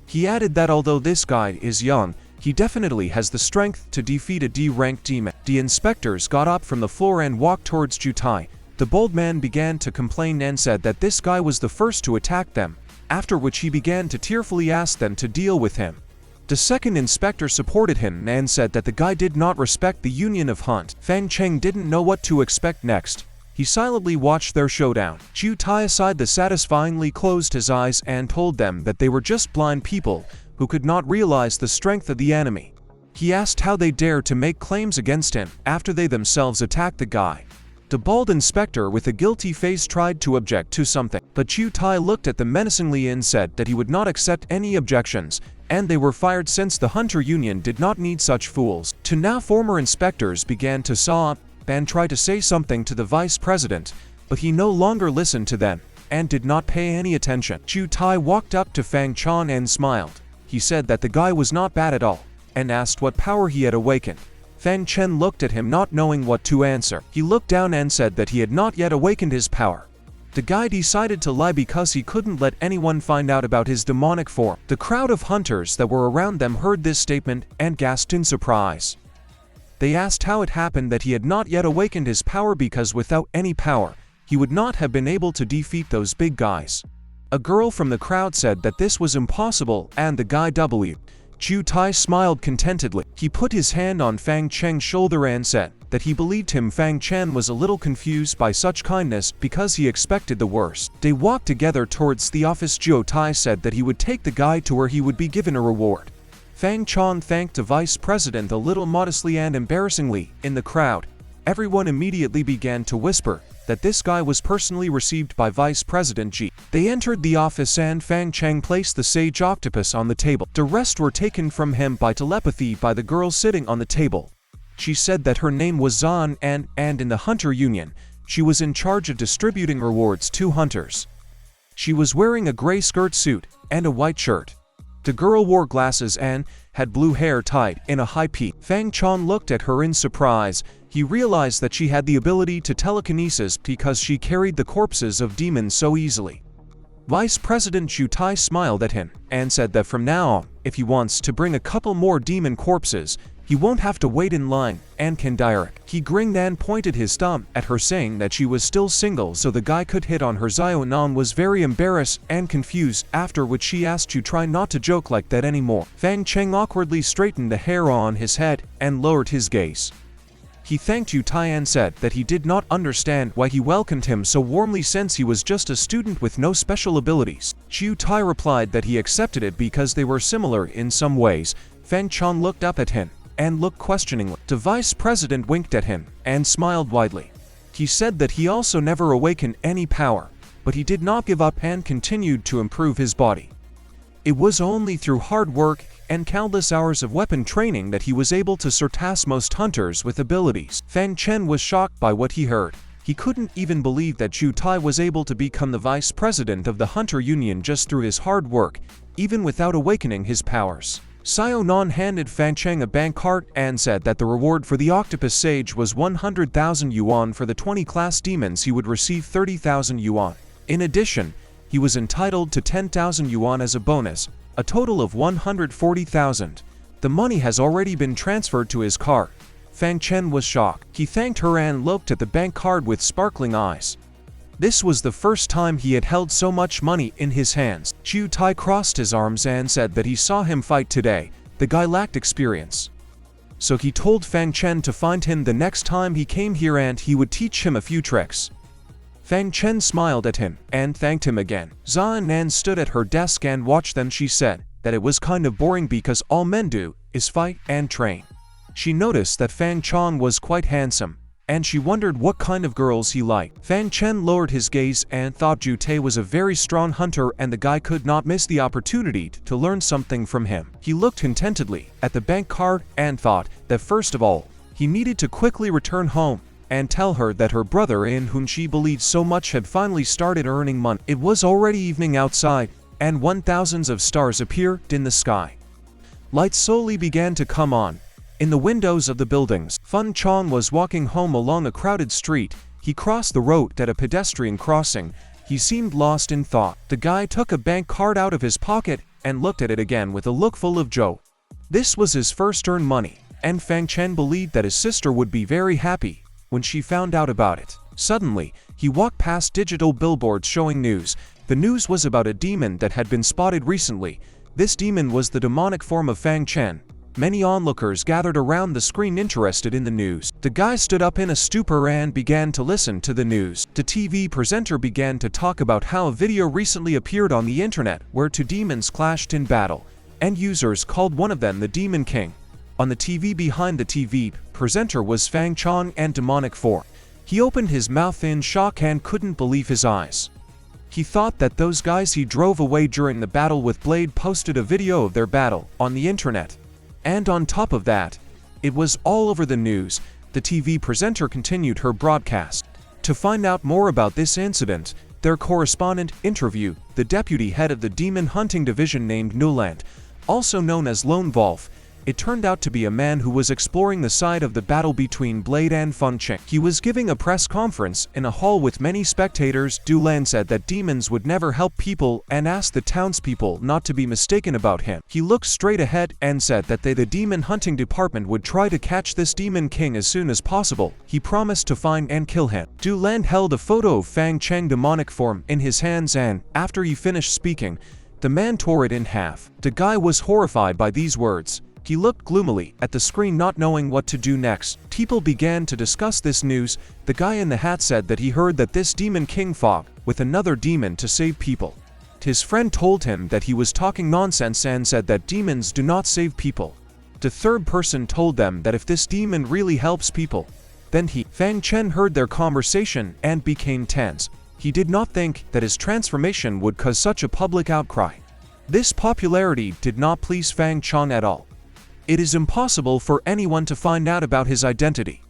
He added that although this guy is young, he definitely has the strength to defeat a D-rank demon. The inspectors got up from the floor and walked towards Jute. The bold man began to complain and said that this guy was the first to attack them. after which he began to tearfully ask them to deal with him. The second inspector supported him and said that the guy did not respect the Union of Hunt. Fang Cheng didn't know what to expect next. He silently watched their showdown. Chu Tai aside the satisfyingly closed his eyes and told them that they were just blind people who could not realize the strength of the enemy. He asked how they dared to make claims against him after they themselves attacked the guy. The bald inspector with a guilty face tried to object to something, but Chu Tai looked at them menacingly and said that he would not accept any objections, and they were fired since the Hunter Union did not need such fools. Two now former inspectors began to saw up and try to say something to the vice president, but he no longer listened to them and did not pay any attention. Chu Tai walked up to Fang Cheng and smiled. He said that the guy was not bad at all, and asked what power he had awakened. Fang Cheng looked at him not knowing what to answer. He looked down and said that he had not yet awakened his power. The guy decided to lie because he couldn't let anyone find out about his demonic form. The crowd of hunters that were around them heard this statement and gasped in surprise. They asked how it happened that he had not yet awakened his power, because without any power, he would not have been able to defeat those big guys. A girl from the crowd said that this was impossible, and the guy W. Chu Tai smiled contentedly. He put his hand on Fang Cheng's shoulder and said that he believed him. Fang Cheng was a little confused by such kindness because he expected the worst. They walked together towards the office. Chu Tai said that he would take the guy to where he would be given a reward. Fang Cheng thanked the vice president a little modestly and embarrassingly. In the crowd, everyone immediately began to whisper that this guy was personally received by Vice President Ji. They entered the office and Fang Cheng placed the sage octopus on the table. The rest were taken from him by telepathy by the girl sitting on the table. She said that her name was Zan and in the Hunter Union, she was in charge of distributing rewards to hunters. She was wearing a gray skirt suit and a white shirt. The girl wore glasses and had blue hair tied in a high peak. Fang Cheng looked at her in surprise. He realized that she had the ability to telekinesis because she carried the corpses of demons so easily. Vice President Chu Tai smiled at him and said that from now on, if he wants to bring a couple more demon corpses, he won't have to wait in line and can direct. He grinned and pointed his thumb at her, saying that she was still single so the guy could hit on her. Zionan was very embarrassed and confused, after which she asked to try not to joke like that anymore. Fang Cheng awkwardly straightened the hair on his head and lowered his gaze. He thanked Chu Tai and said that he did not understand why he welcomed him so warmly since he was just a student with no special abilities. Chu Tai replied that he accepted it because they were similar in some ways. Fang Cheng looked up at him and looked questioningly. The vice president winked at him and smiled widely. He said that he also never awakened any power, but he did not give up and continued to improve his body. It was only through hard work and countless hours of weapon training that he was able to surpass most hunters with abilities. Fang Cheng was shocked by what he heard. He couldn't even believe that Chu Tai was able to become the vice president of the Hunter Union just through his hard work, even without awakening his powers. Sionan handed Fang Cheng a bank card and said that the reward for the octopus sage was 100,000 yuan. For the 20 class demons he would receive 30,000 yuan. In addition, he was entitled to 10,000 yuan as a bonus, a total of 140,000. The money has already been transferred to his card. Fang Cheng was shocked. He thanked her and looked at the bank card with sparkling eyes. This was the first time he had held so much money in his hands. Chu Tai crossed his arms and said that he saw him fight today. The guy lacked experience. So he told Fang Cheng to find him the next time he came here and he would teach him a few tricks. Fang Cheng smiled at him and thanked him again. Zan stood at her desk and watched them. She said that it was kind of boring because all men do is fight and train. She noticed that Fang Cheng was quite handsome, and she wondered what kind of girls he liked. Fang Cheng lowered his gaze and thought Chu Tai was a very strong hunter and the guy could not miss the opportunity to learn something from him. He looked contentedly at the bank card and thought that first of all, he needed to quickly return home and tell her that her brother, in whom she believed so much, had finally started earning money. It was already evening outside, and thousands of stars appeared in the sky. Lights slowly began to come on in the windows of the buildings. Fang Cheng was walking home along a crowded street. He crossed the road at a pedestrian crossing. He seemed lost in thought. The guy took a bank card out of his pocket and looked at it again with a look full of joy. This was his first earned money, and Fang Cheng believed that his sister would be very happy when she found out about it. Suddenly, he walked past digital billboards showing news. The news was about a demon that had been spotted recently. This demon was the demonic form of Fang Cheng. Many onlookers gathered around the screen interested in the news. The guy stood up in a stupor and began to listen to the news. The TV presenter began to talk about how a video recently appeared on the internet where two demons clashed in battle, and users called one of them the Demon King. On the TV behind the TV presenter was Fang Cheng and demonic form. He opened his mouth in shock and couldn't believe his eyes. He thought that those guys he drove away during the battle with Blade posted a video of their battle on the internet. And on top of that, it was all over the news. The TV presenter continued her broadcast. To find out more about this incident, their correspondent interviewed the deputy head of the demon hunting division named Mutant, also known as Lone Wolf. It turned out to be a man who was exploring the side of the battle between Blade and Fang Cheng. He was giving a press conference in a hall with many spectators. Dulan said that demons would never help people and asked the townspeople not to be mistaken about him. He looked straight ahead and said that the demon hunting department would try to catch this demon king as soon as possible. He promised to find and kill him. Dulan held a photo of Fang Cheng demonic form in his hands and, after he finished speaking, the man tore it in half. The guy was horrified by these words. He looked gloomily at the screen, not knowing what to do next. People began to discuss this news. The guy in the hat said that he heard that this demon king fought with another demon to save people. His friend told him that he was talking nonsense and said that demons do not save people. The third person told them that if this demon really helps people, then Fang Cheng heard their conversation and became tense. He did not think that his transformation would cause such a public outcry. This popularity did not please Fang Cheng at all. It is impossible for anyone to find out about his identity.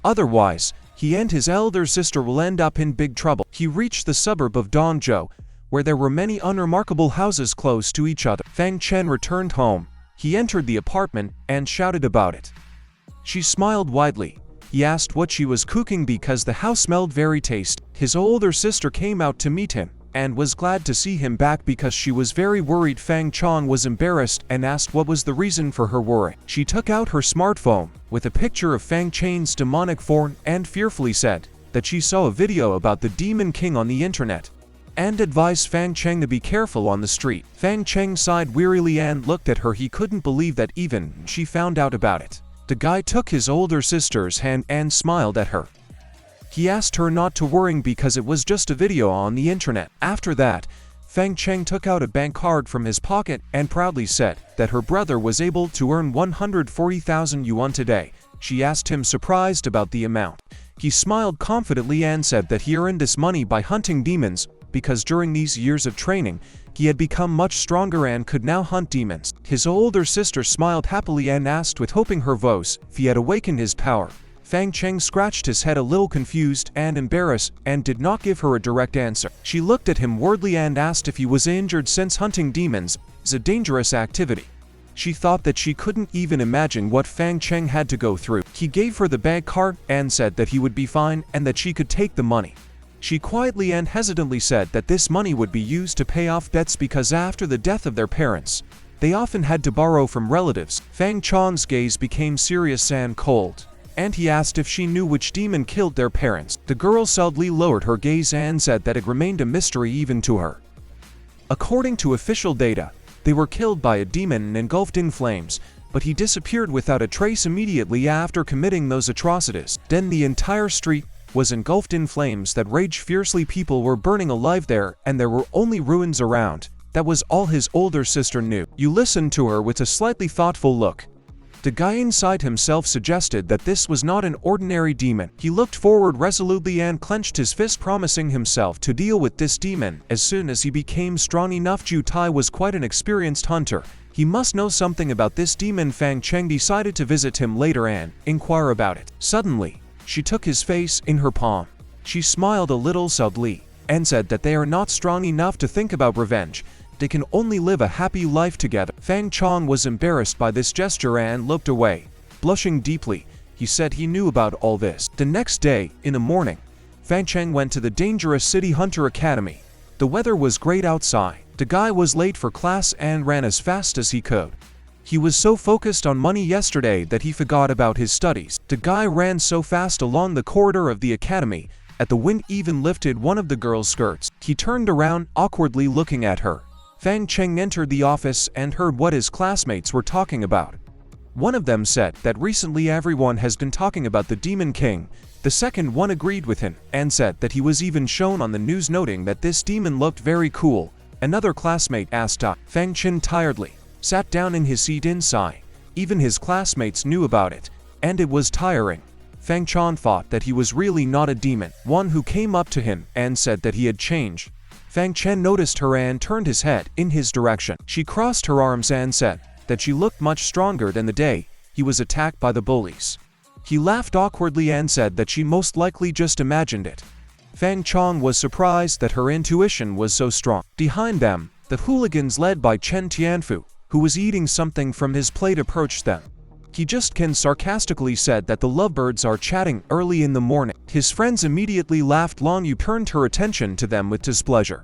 Otherwise, he and his elder sister will end up in big trouble. He reached the suburb of Dongzhou, where there were many unremarkable houses close to each other. Fang Cheng returned home. He entered the apartment and shouted about it. She smiled widely. He asked what she was cooking because the house smelled very tasty. His older sister came out to meet him and was glad to see him back because she was very worried. Fang Cheng was embarrassed and asked what was the reason for her worry. She took out her smartphone with a picture of Fang Cheng's demonic form and fearfully said that she saw a video about the Demon King on the internet and advised Fang Cheng to be careful on the street. Fang Cheng sighed wearily and looked at her. He couldn't believe that even she found out about it. The guy took his older sister's hand and smiled at her. He asked her not to worry because it was just a video on the internet. After that, Fang Cheng took out a bank card from his pocket and proudly said that her brother was able to earn 140,000 yuan today. She asked him, surprised about the amount. He smiled confidently and said that he earned this money by hunting demons because during these years of training, he had become much stronger and could now hunt demons. His older sister smiled happily and asked with hoping her voice if he had awakened his power. Fang Cheng scratched his head, a little confused and embarrassed, and did not give her a direct answer. She looked at him weirdly and asked if he was injured since hunting demons is a dangerous activity. She thought that she couldn't even imagine what Fang Cheng had to go through. He gave her the bank card and said that he would be fine and that she could take the money. She quietly and hesitantly said that this money would be used to pay off debts because after the death of their parents, they often had to borrow from relatives. Fang Cheng's gaze became serious and cold, and he asked if she knew which demon killed their parents. The girl sadly lowered her gaze and said that it remained a mystery even to her. According to official data, they were killed by a demon and engulfed in flames, but he disappeared without a trace immediately after committing those atrocities. Then the entire street was engulfed in flames that raged fiercely. People were burning alive there, and there were only ruins around. That was all his older sister knew. You listened to her with a slightly thoughtful look. The guy inside himself suggested that this was not an ordinary demon. He looked forward resolutely and clenched his fist, promising himself to deal with this demon as soon as he became strong enough. Ju Tai was quite an experienced hunter. He must know something about this demon. Fang Cheng decided to visit him later and inquire about it. Suddenly, she took his face in her palm. She smiled a little sadly and said that they are not strong enough to think about revenge. They can only live a happy life together. Fang Cheng was embarrassed by this gesture and looked away. Blushing deeply, he said he knew about all this. The next day, in the morning, Fang Cheng went to the dangerous City Hunter Academy. The weather was great outside. The guy was late for class and ran as fast as he could. He was so focused on money yesterday that he forgot about his studies. The guy ran so fast along the corridor of the academy At the wind even lifted one of the girl's skirts. He turned around, awkwardly looking at her. Fang Cheng entered the office and heard what his classmates were talking about. One of them said that recently everyone has been talking about the Demon King. The second one agreed with him and said that he was even shown on the news, noting that this demon looked very cool. Another classmate asked. Fang Cheng tiredly sat down in his seat inside. Even his classmates knew about it, and it was tiring. Fang Cheng thought that he was really not a demon. One who came up to him and said that he had changed. Fang Cheng noticed her and turned his head in his direction. She crossed her arms and said that she looked much stronger than the day he was attacked by the bullies. He laughed awkwardly and said that she most likely just imagined it. Fang Cheng was surprised that her intuition was so strong. Behind them, the hooligans led by Chen Tianfu, who was eating something from his plate, approached them. He just sarcastically said that the lovebirds are chatting early in the morning. His friends immediately laughed. Long Yu turned her attention to them with displeasure.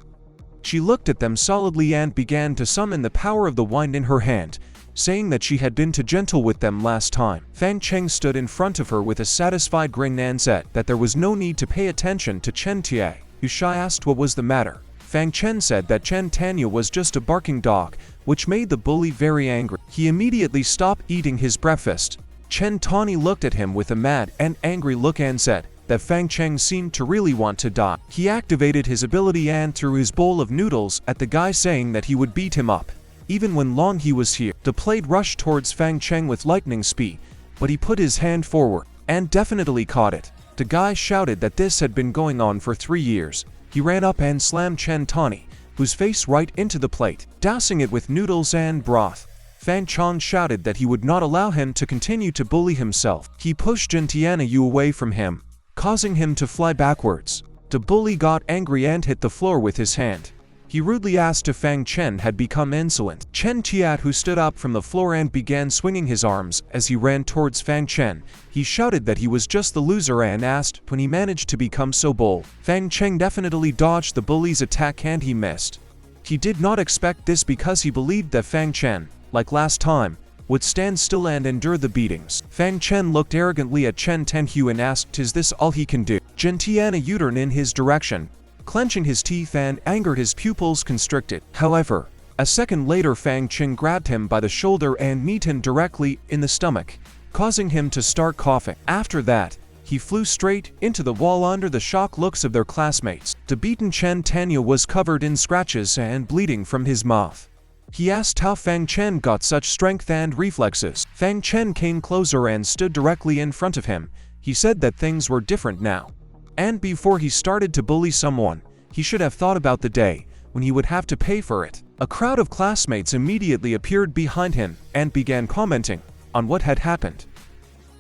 She looked at them solidly and began to summon the power of the wine in her hand, saying that she had been too gentle with them last time. Fang Cheng stood in front of her with a satisfied grin and said that there was no need to pay attention to Chen Tie. Yu asked what was the matter. Fang Cheng said that Chen Tanya was just a barking dog, which made the bully very angry. He immediately stopped eating his breakfast. Chen Tani looked at him with a mad and angry look and said that Fang Cheng seemed to really want to die. He activated his ability and threw his bowl of noodles at the guy, saying that he would beat him up. Even when Long He was here, the blade rushed towards Fang Cheng with lightning speed, but he put his hand forward and definitely caught it. The guy shouted that this had been going on for 3 years. He ran up and slammed Chen Tani, whose face, right into the plate, dousing it with noodles and broth. Fang Cheng shouted that he would not allow him to continue to bully himself. He pushed Jin Tianyu away from him, causing him to fly backwards. The bully got angry and hit the floor with his hand. He rudely asked if Fang Cheng had become insolent. Chen Tiat, who stood up from the floor and began swinging his arms as he ran towards Fang Cheng. He shouted that he was just the loser and asked when he managed to become so bold. Fang Cheng definitely dodged the bully's attack and he missed. He did not expect this because he believed that Fang Cheng, like last time, would stand still and endure the beatings. Fang Cheng looked arrogantly at Chen Tenhu and asked, "Is this all he can do?" Jin Tiana U-turned in his direction, clenching his teeth and angered, his pupils constricted. However, a second later Fang Cheng grabbed him by the shoulder and kneed him directly in the stomach, causing him to start coughing. After that, he flew straight into the wall under the shocked looks of their classmates. The beaten Chen Tanya was covered in scratches and bleeding from his mouth. He asked how Fang Cheng got such strength and reflexes. Fang Cheng came closer and stood directly in front of him. He said that things were different now. And before he started to bully someone, he should have thought about the day when he would have to pay for it. A crowd of classmates immediately appeared behind him and began commenting on what had happened.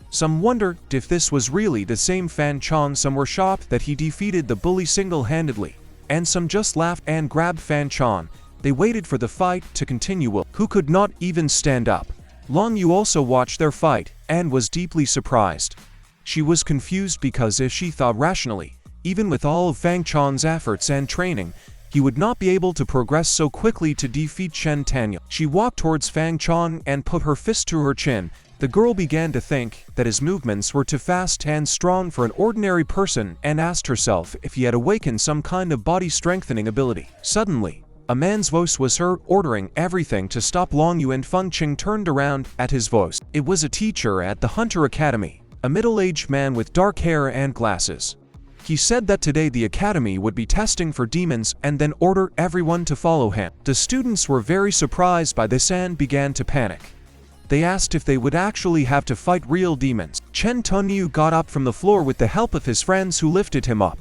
Some wondered if this was really the same Fang Cheng. Some were shocked that he defeated the bully single-handedly, and some just laughed and grabbed Fang Cheng. They waited for the fight to continue. Who could not even stand up. Long Yu also watched their fight and was deeply surprised. She was confused because if she thought rationally, even with all of Fang Cheng's efforts and training, he would not be able to progress so quickly to defeat Chen Tanya. She walked towards Fang Cheng and put her fist to her chin. The girl began to think that his movements were too fast and strong for an ordinary person and asked herself if he had awakened some kind of body-strengthening ability. Suddenly, a man's voice was heard ordering everything to stop. Long Yu and Feng Cheng turned around at his voice. It was a teacher at the Hunter Academy, a middle-aged man with dark hair and glasses. He said that today the academy would be testing for demons and then order everyone to follow him. The students were very surprised by this and began to panic. They asked if they would actually have to fight real demons. Chen Tunyu got up from the floor with the help of his friends who lifted him up.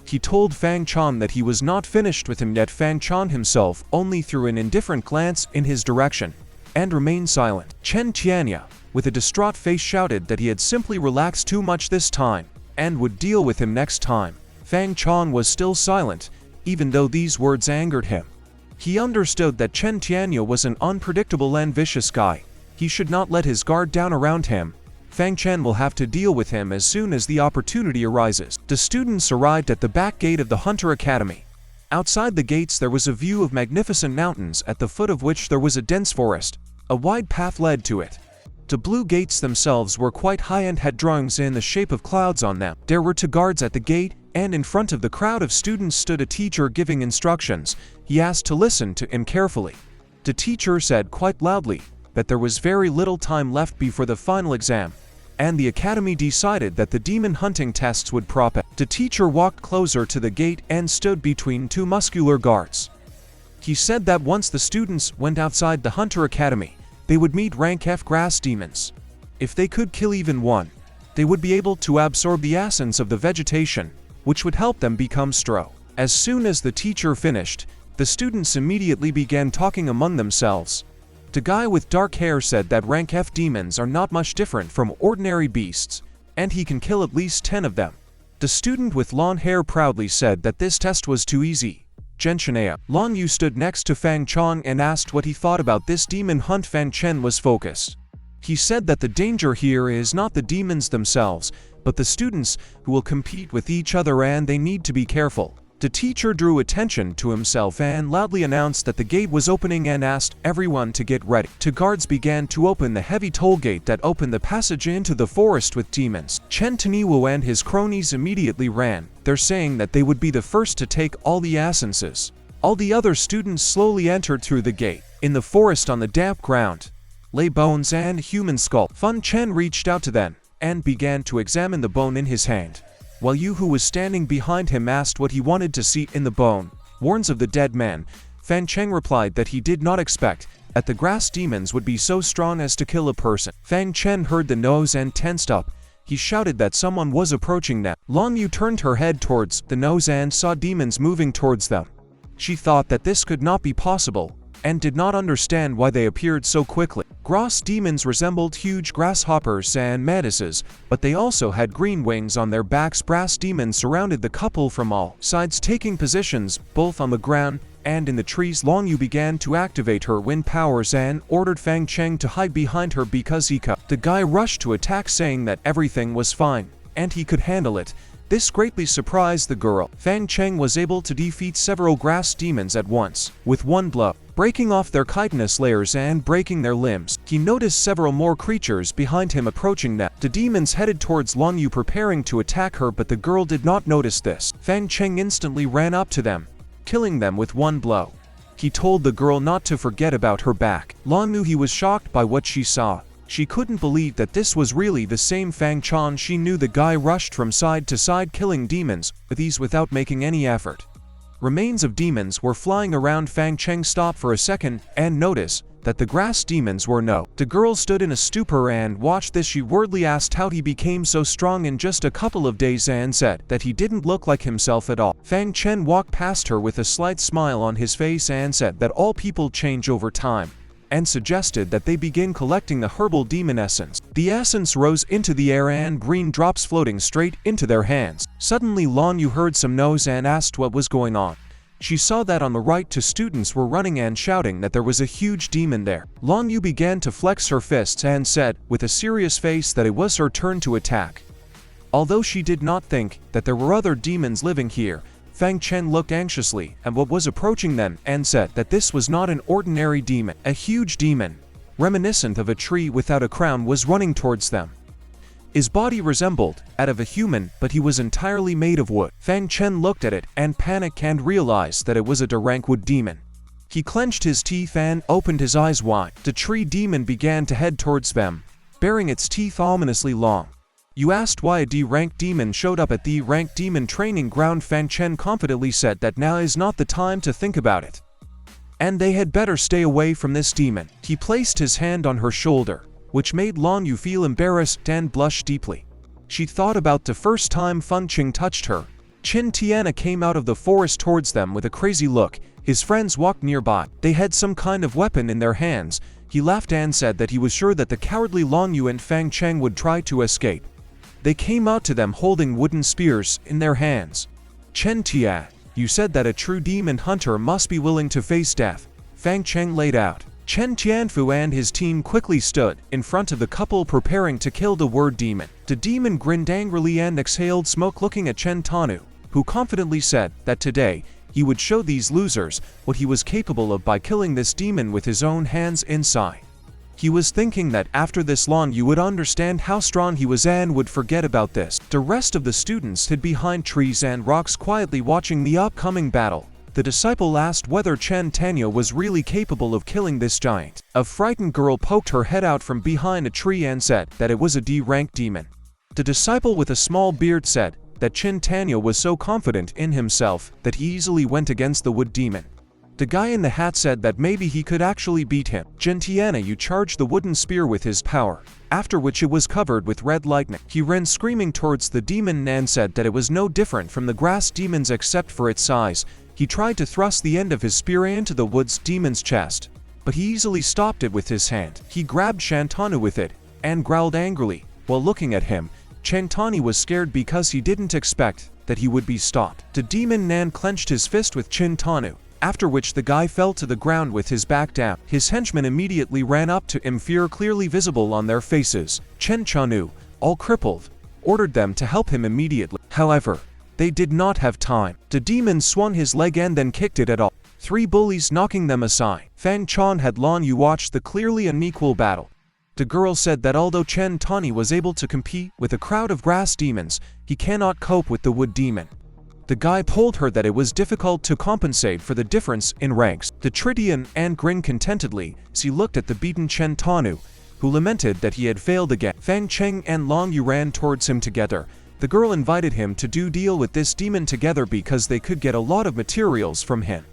He told Fang Cheng that he was not finished with him yet. Fang Cheng himself only threw an indifferent glance in his direction and remained silent. Chen Tianya, with a distraught face, shouted that he had simply relaxed too much this time and would deal with him next time. Fang Cheng was still silent, even though these words angered him. He understood that Chen Tianya was an unpredictable and vicious guy. He should not let his guard down around him. Fang Cheng will have to deal with him as soon as the opportunity arises. The students arrived at the back gate of the Hunter Academy. Outside the gates there was a view of magnificent mountains, at the foot of which there was a dense forest. A wide path led to it. The blue gates themselves were quite high and had drawings in the shape of clouds on them. There were 2 guards at the gate, and in front of the crowd of students stood a teacher giving instructions. He asked to listen to him carefully. The teacher said quite loudly that there was very little time left before the final exam, and the academy decided that the demon hunting tests would prop it. The teacher walked closer to the gate and stood between two muscular guards. He said that once the students went outside the Hunter Academy, they would meet rank F grass demons. If they could kill even one, they would be able to absorb the essence of the vegetation, which would help them become strong. As soon as the teacher finished, the students immediately began talking among themselves. The guy with dark hair said that rank F demons are not much different from ordinary beasts, and he can kill at least 10 of them. The student with long hair proudly said that this test was too easy. Genshinea. Long Yu stood next to Fang Cheng and asked what he thought about this demon hunt. Fang Cheng was focused. He said that the danger here is not the demons themselves, but the students who will compete with each other, and they need to be careful. The teacher drew attention to himself and loudly announced that the gate was opening and asked everyone to get ready. Two guards began to open the heavy toll gate that opened the passage into the forest with demons. Chen Taniwu and his cronies immediately ran. They're saying that they would be the first to take all the essences. All the other students slowly entered through the gate. In the forest on the damp ground lay bones and a human skull. Fang Cheng reached out to them and began to examine the bone in his hand, while Yu, who was standing behind him, asked what he wanted to see in the bone. Warns of the dead man. Fang Cheng replied that he did not expect that the grass demons would be so strong as to kill a person. Fang Cheng heard the nose and tensed up. He shouted that someone was approaching them. Long Yu turned her head towards the nose and saw demons moving towards them. She thought that this could not be possible, and did not understand why they appeared so quickly. Grass demons resembled huge grasshoppers and mantises, but they also had green wings on their backs. Brass demons surrounded the couple from all sides, taking positions both on the ground and in the trees. Long Yu began to activate her wind powers and ordered Fang Cheng to hide behind her because he could. The guy rushed to attack, saying that everything was fine and he could handle it. This greatly surprised the girl. Fang Cheng was able to defeat several grass demons at once, with one blow, breaking off their chitinous layers and breaking their limbs. He noticed several more creatures behind him approaching them. The demons headed towards Long Yu, preparing to attack her, but the girl did not notice this. Fang Cheng instantly ran up to them, killing them with one blow. He told the girl not to forget about her back. Long Yu was shocked by what she saw. She couldn't believe that this was really the same Fang Cheng she knew. The guy rushed from side to side, killing demons with ease without making any effort. Remains of demons were flying around. Fang Cheng stopped for a second and noticed that the grass demons were no. The girl stood in a stupor and watched this. She worriedly asked how he became so strong in just a couple of days and said that he didn't look like himself at all. Fang Cheng walked past her with a slight smile on his face and said that all people change over time, and suggested that they begin collecting the herbal demon essence. The essence rose into the air and green drops floating straight into their hands. Suddenly Long Yu heard some noise and asked what was going on. She saw that on the right two students were running and shouting that there was a huge demon there. Long Yu began to flex her fists and said with a serious face that it was her turn to attack. Although she did not think that there were other demons living here, Fang Cheng looked anxiously at what was approaching them and said that this was not an ordinary demon. A huge demon, reminiscent of a tree without a crown, was running towards them. His body resembled that of a human, but he was entirely made of wood. Fang Cheng looked at it and panicked and realized that it was a rank wood demon. He clenched his teeth and opened his eyes wide. The tree demon began to head towards them, baring its teeth ominously long. You asked why a D-rank demon showed up at the rank demon training ground. Fang Cheng confidently said that now is not the time to think about it, and they had better stay away from this demon. He placed his hand on her shoulder, which made Long Yu feel embarrassed and blush deeply. She thought about the first time Fang Cheng touched her. Qin Tiana came out of the forest towards them with a crazy look. His friends walked nearby. They had some kind of weapon in their hands. He laughed and said that he was sure that the cowardly Long Yu and Fang Cheng would try to escape. They came out to them holding wooden spears in their hands. Chen Tia, you said that a true demon hunter must be willing to face death. Fang Cheng laid out. Chen Tianfu and his team quickly stood in front of the couple, preparing to kill the word demon. The demon grinned angrily and exhaled smoke, looking at Chen Tanu, who confidently said that today he would show these losers what he was capable of by killing this demon with his own hands inside. He was thinking that after this long you would understand how strong he was and would forget about this. The rest of the students hid behind trees and rocks quietly watching the upcoming battle. The disciple asked whether Chen Tanya was really capable of killing this giant. A frightened girl poked her head out from behind a tree and said that it was a D-rank demon. The disciple with a small beard said that Chen Tanya was so confident in himself that he easily went against the wood demon. The guy in the hat said that maybe he could actually beat him. Chen Tiana Yu charged the wooden spear with his power, after which it was covered with red lightning. He ran screaming towards the demon and said that it was no different from the grass demons except for its size. He tried to thrust the end of his spear into the woods demon's chest, but he easily stopped it with his hand. He grabbed Shantanu with it and growled angrily. While looking at him, Chantani was scared because he didn't expect that he would be stopped. The demon Nan clenched his fist with Chintanu, after which the guy fell to the ground with his back down. His henchmen immediately ran up to him, fear clearly visible on their faces. Chen Chanu, all crippled, ordered them to help him immediately. However, they did not have time. The demon swung his leg and then kicked it at all three bullies, knocking them aside. Fang Cheng had Lan Yu watched the clearly unequal battle. The girl said that although Chen Tani was able to compete with a crowd of grass demons, he cannot cope with the wood demon. The guy told her that it was difficult to compensate for the difference in ranks. The Tritian and grinned contentedly as he looked at the beaten Chen Tanu, who lamented that he had failed again. Fang Cheng and Long Yu ran towards him together. The girl invited him to deal with this demon together because they could get a lot of materials from him.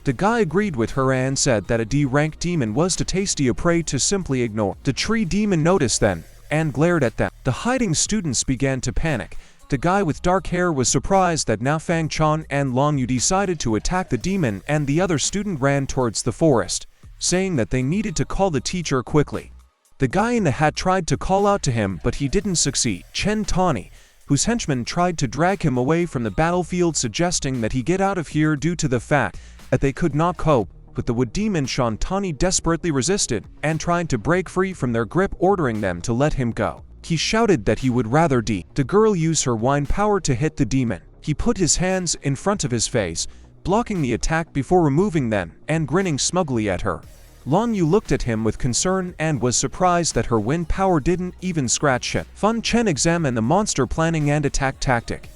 The guy agreed with her and said that a D-rank demon was too tasty a prey to simply ignore. The tree demon noticed then and glared at them. The hiding students began to panic. The guy with dark hair was surprised that now Fang Cheng and Long Yu decided to attack the demon, and the other student ran towards the forest, saying that they needed to call the teacher quickly. The guy in the hat tried to call out to him, but he didn't succeed. Chen Tani, whose henchmen tried to drag him away from the battlefield, suggesting that he get out of here due to the fact that they could not cope with the wood demon. Shantani desperately resisted and tried to break free from their grip, ordering them to let him go. He shouted that he would rather the girl use her wine power to hit the demon. He put his hands in front of his face, blocking the attack before removing them and grinning smugly at her. Long Yu looked at him with concern and was surprised that her wind power didn't even scratch him. Fang Cheng examined the monster planning and attack tactic.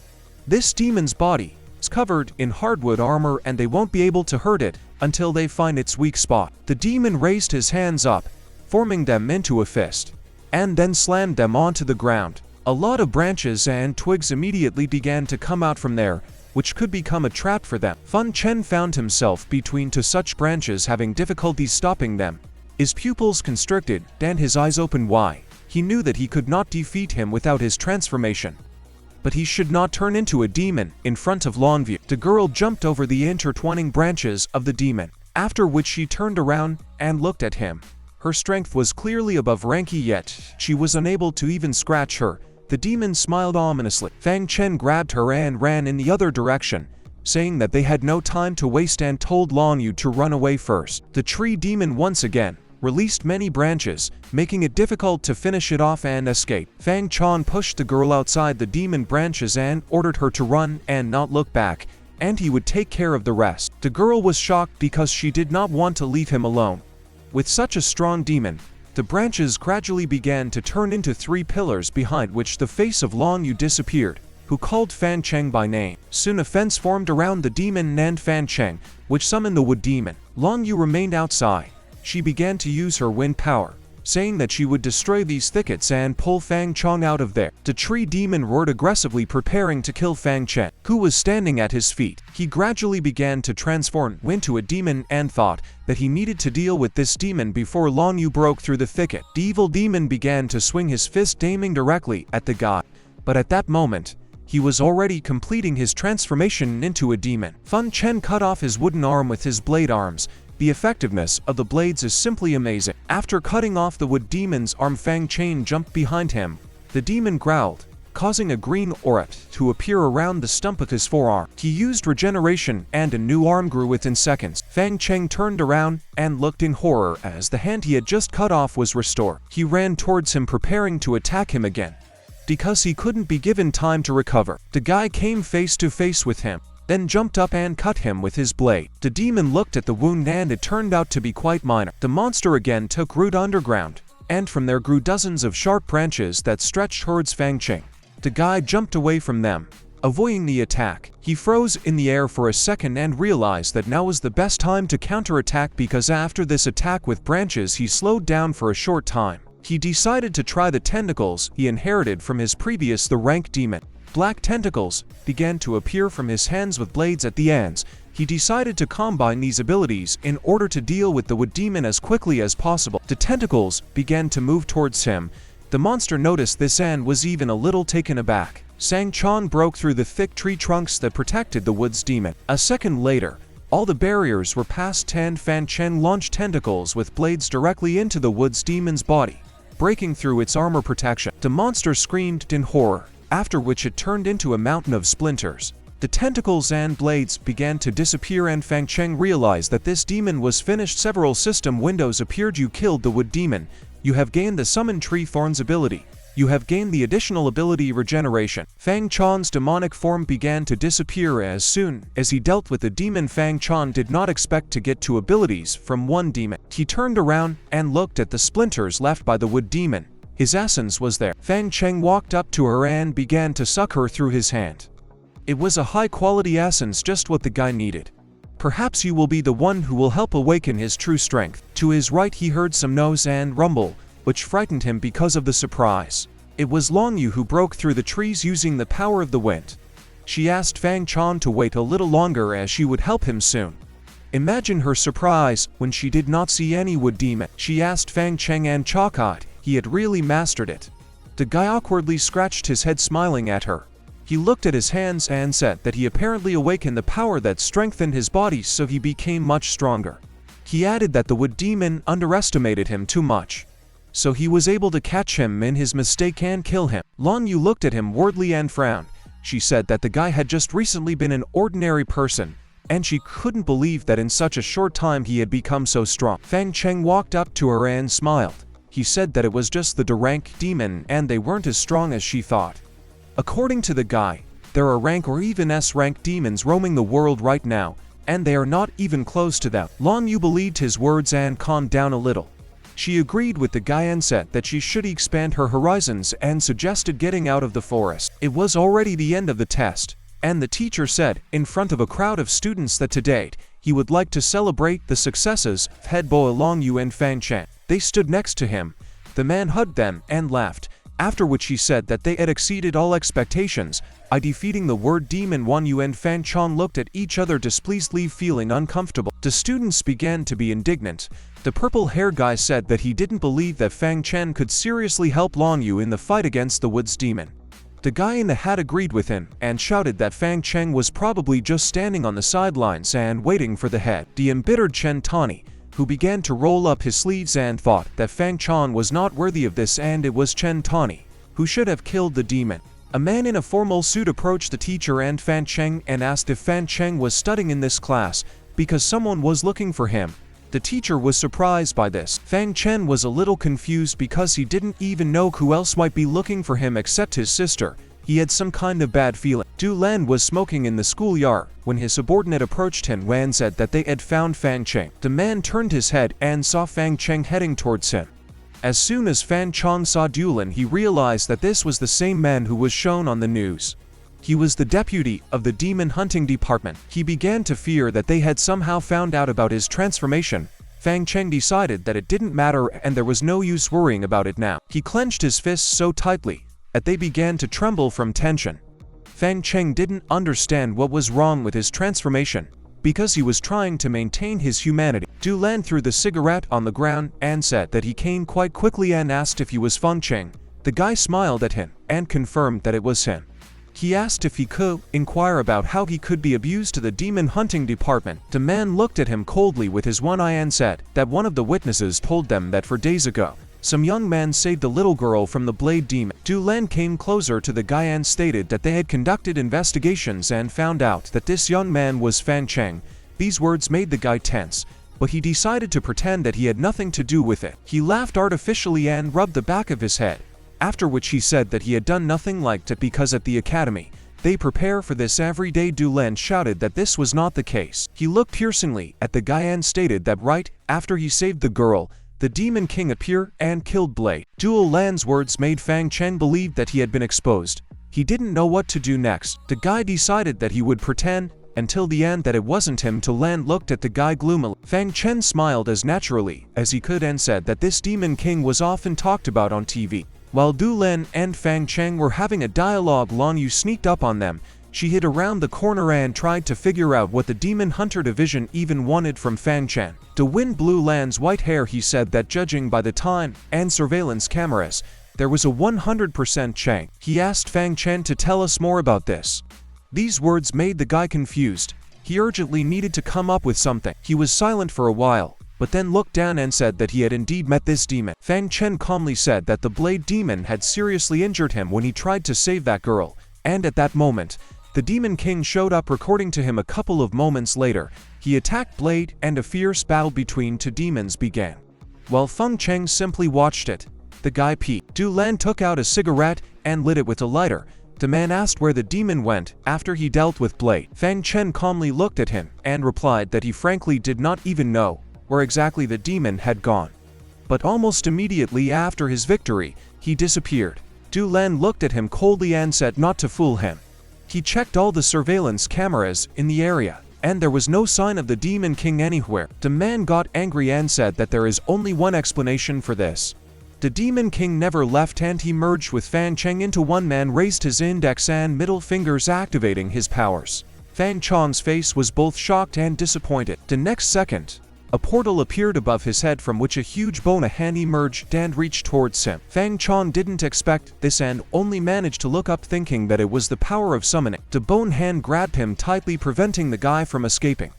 This demon's body is covered in hardwood armor and they won't be able to hurt it until they find its weak spot. The demon raised his hands up, forming them into a fist, and then slammed them onto the ground. A lot of branches and twigs immediately began to come out from there, which could become a trap for them. Fang Cheng found himself between two such branches, having difficulty stopping them. His pupils constricted and his eyes opened wide. He knew that he could not defeat him without his transformation, but he should not turn into a demon in front of Longview. The girl jumped over the intertwining branches of the demon, after which she turned around and looked at him. Her strength was clearly above Ranky, yet she was unable to even scratch her. The demon smiled ominously. Fang Cheng grabbed her and ran in the other direction, saying that they had no time to waste and told Long Yu to run away first. The tree demon once again released many branches, making it difficult to finish it off and escape. Fang Cheng pushed the girl outside the demon branches and ordered her to run and not look back, and he would take care of the rest. The girl was shocked because she did not want to leave him alone. With such a strong demon, the branches gradually began to turn into three pillars, behind which the face of Long Yu disappeared, who called Fang Cheng by name. Soon a fence formed around the demon and Fang Cheng, which summoned the wood demon. Long Yu remained outside. She began to use her wind power, saying that she would destroy these thickets and pull Fang Cheng out of there. The tree demon roared aggressively, preparing to kill Fang Cheng, who was standing at his feet. He gradually began to transform into a demon and thought that he needed to deal with this demon before Long Yu broke through the thicket. The evil demon began to swing his fist, aiming directly at the guy, but at that moment, he was already completing his transformation into a demon. Fang Cheng cut off his wooden arm with his blade arms. The effectiveness of the blades is simply amazing. After cutting off the wood demon's arm, Fang Cheng jumped behind him. The demon growled, causing a green aura to appear around the stump of his forearm. He used regeneration and a new arm grew within seconds. Fang Cheng turned around and looked in horror as the hand he had just cut off was restored. He ran towards him, preparing to attack him again, because he couldn't be given time to recover. The guy came face to face with him. then jumped up and cut him with his blade. The demon looked at the wound and it turned out to be quite minor. The monster again took root underground, and from there grew dozens of sharp branches that stretched towards Fang Cheng. The guy jumped away from them, avoiding the attack. He froze in the air for a second and realized that now was the best time to counterattack, because after this attack with branches he slowed down for a short time. He decided to try the tentacles he inherited from his previous the rank demon. Black tentacles began to appear from his hands with blades at the ends. He decided to combine these abilities in order to deal with the wood demon as quickly as possible. The tentacles began to move towards him. The monster noticed this and was even a little taken aback. Fang Cheng broke through the thick tree trunks that protected the wood's demon. A second later, all the barriers were passed and Fang Cheng launched tentacles with blades directly into the wood's demon's body, breaking through its armor protection. The monster screamed in horror, after which it turned into a mountain of splinters. The tentacles and blades began to disappear and Fang Cheng realized that this demon was finished. Several system windows appeared. You killed the wood demon. You have gained the Summon Tree Thorns ability. You have gained the additional ability Regeneration. Fang Cheng's demonic form began to disappear as soon as he dealt with the demon. Fang Cheng did not expect to get two abilities from one demon. He turned around and looked at the splinters left by the wood demon. His essence was there. Fang Cheng walked up to her and began to suck her through his hand. It was a high-quality essence, just what the guy needed. Perhaps you will be the one who will help awaken his true strength. To his right he heard some noise and rumble, which frightened him because of the surprise. It was Long Yu who broke through the trees using the power of the wind. She asked Fang Cheng to wait a little longer as she would help him soon. Imagine her surprise when she did not see any wood demon. She asked Fang Cheng and Chakot. He had really mastered it. The guy awkwardly scratched his head, smiling at her. He looked at his hands and said that he apparently awakened the power that strengthened his body, so he became much stronger. He added that the wood demon underestimated him too much, so he was able to catch him in his mistake and kill him. Long Yu looked at him weirdly and frowned. She said that the guy had just recently been an ordinary person, and she couldn't believe that in such a short time he had become so strong. Fang Cheng walked up to her and smiled. He said that it was just the rank demon and they weren't as strong as she thought. According to the guy, there are rank or even S-rank demons roaming the world right now, and they are not even close to them. Long Yu believed his words and calmed down a little. She agreed with the guy and said that she should expand her horizons and suggested getting out of the forest. It was already the end of the test, and the teacher said, in front of a crowd of students, that to date, he would like to celebrate the successes of head boy Long Yu and Fang Cheng. They stood next to him. The man hugged them and laughed, after which he said that they had exceeded all expectations by defeating the word demon. Long Yu and Fang Cheng looked at each other displeasedly, feeling uncomfortable. The students began to be indignant. The purple-haired guy said that he didn't believe that Fang Cheng could seriously help Long Yu in the fight against the woods demon. The guy in the hat agreed with him and shouted that Fang Cheng was probably just standing on the sidelines and waiting for the head. The embittered Chen Tani, who began to roll up his sleeves and thought that Fang Cheng was not worthy of this, and it was Chen Tani who should have killed the demon. A man in a formal suit approached the teacher and Fang Cheng and asked if Fang Cheng was studying in this class because someone was looking for him. The teacher was surprised by this. Fang Cheng was a little confused because he didn't even know who else might be looking for him except his sister. He had some kind of bad feeling. Du Len was smoking in the schoolyard when his subordinate approached him and said that they had found Fang Cheng. The man turned his head and saw Fang Cheng heading towards him. As soon as Fang Cheng saw Du Len, he realized that this was the same man who was shown on the news. He was the deputy of the demon hunting department. He began to fear that they had somehow found out about his transformation. Fang Cheng decided that it didn't matter and there was no use worrying about it now. He clenched his fists so tightly that they began to tremble from tension. Fang Cheng didn't understand what was wrong with his transformation, because he was trying to maintain his humanity. Du Len threw the cigarette on the ground and said that he came quite quickly and asked if he was Fang Cheng. The guy smiled at him and confirmed that it was him. He asked if he could inquire about how he could be abused to the demon hunting department. The man looked at him coldly with his one eye and said that one of the witnesses told them that 4 days ago, some young man saved a little girl from the blade demon. Du Len came closer to the guy and stated that they had conducted investigations and found out that this young man was Fang Cheng. These words made the guy tense, but he decided to pretend that he had nothing to do with it. He laughed artificially and rubbed the back of his head, after which he said that he had done nothing like that because at the academy, They prepare for this every day. Du Lan shouted that this was not the case. He looked piercingly at the guy and stated that right after he saved the girl, the Demon King appeared and killed Blade. Du Lan's words made Fang Cheng believe that he had been exposed. He didn't know what to do next. The guy decided that he would pretend until the end that it wasn't him. Du Lan looked at the guy gloomily. Fang Cheng smiled as naturally as he could and said that this Demon King was often talked about on TV. While Du Lan and Fang Cheng were having a dialogue, Lan Yu sneaked up on them. She hid around the corner and tried to figure out what the Demon Hunter Division even wanted from Fang Cheng. To win Blue Lan's white hair, he said that judging by the time and surveillance cameras, there was a 100% chance. He asked Fang Cheng to tell us more about this. These words made the guy confused. He urgently needed to come up with something. He was silent for a while, but then looked down and said that he had indeed met this demon. Fang Cheng calmly said that the Blade Demon had seriously injured him when he tried to save that girl, and at that moment, the Demon King showed up. According to him, a couple of moments later, he attacked Blade and a fierce battle between two demons began. While Fang Cheng simply watched it, the guy peeked. Du Lan took out a cigarette and lit it with a lighter. The man asked where the demon went after he dealt with Blade. Fang Cheng calmly looked at him and replied that he frankly did not even know where exactly the demon had gone. But almost immediately after his victory, he disappeared. Du Lan looked at him coldly and said not to fool him. He checked all the surveillance cameras in the area, and there was no sign of the Demon King anywhere. The man got angry and said that there is only one explanation for this. The Demon King never left, and he merged with Fang Cheng into one man, raised his index and middle fingers, activating his powers. Fang Cheng's face was both shocked and disappointed. The next second, a portal appeared above his head from which a huge bone hand emerged and reached towards him. Fang Cheng didn't expect this and only managed to look up, thinking that it was the power of summoning. The bone hand grabbed him tightly, preventing the guy from escaping.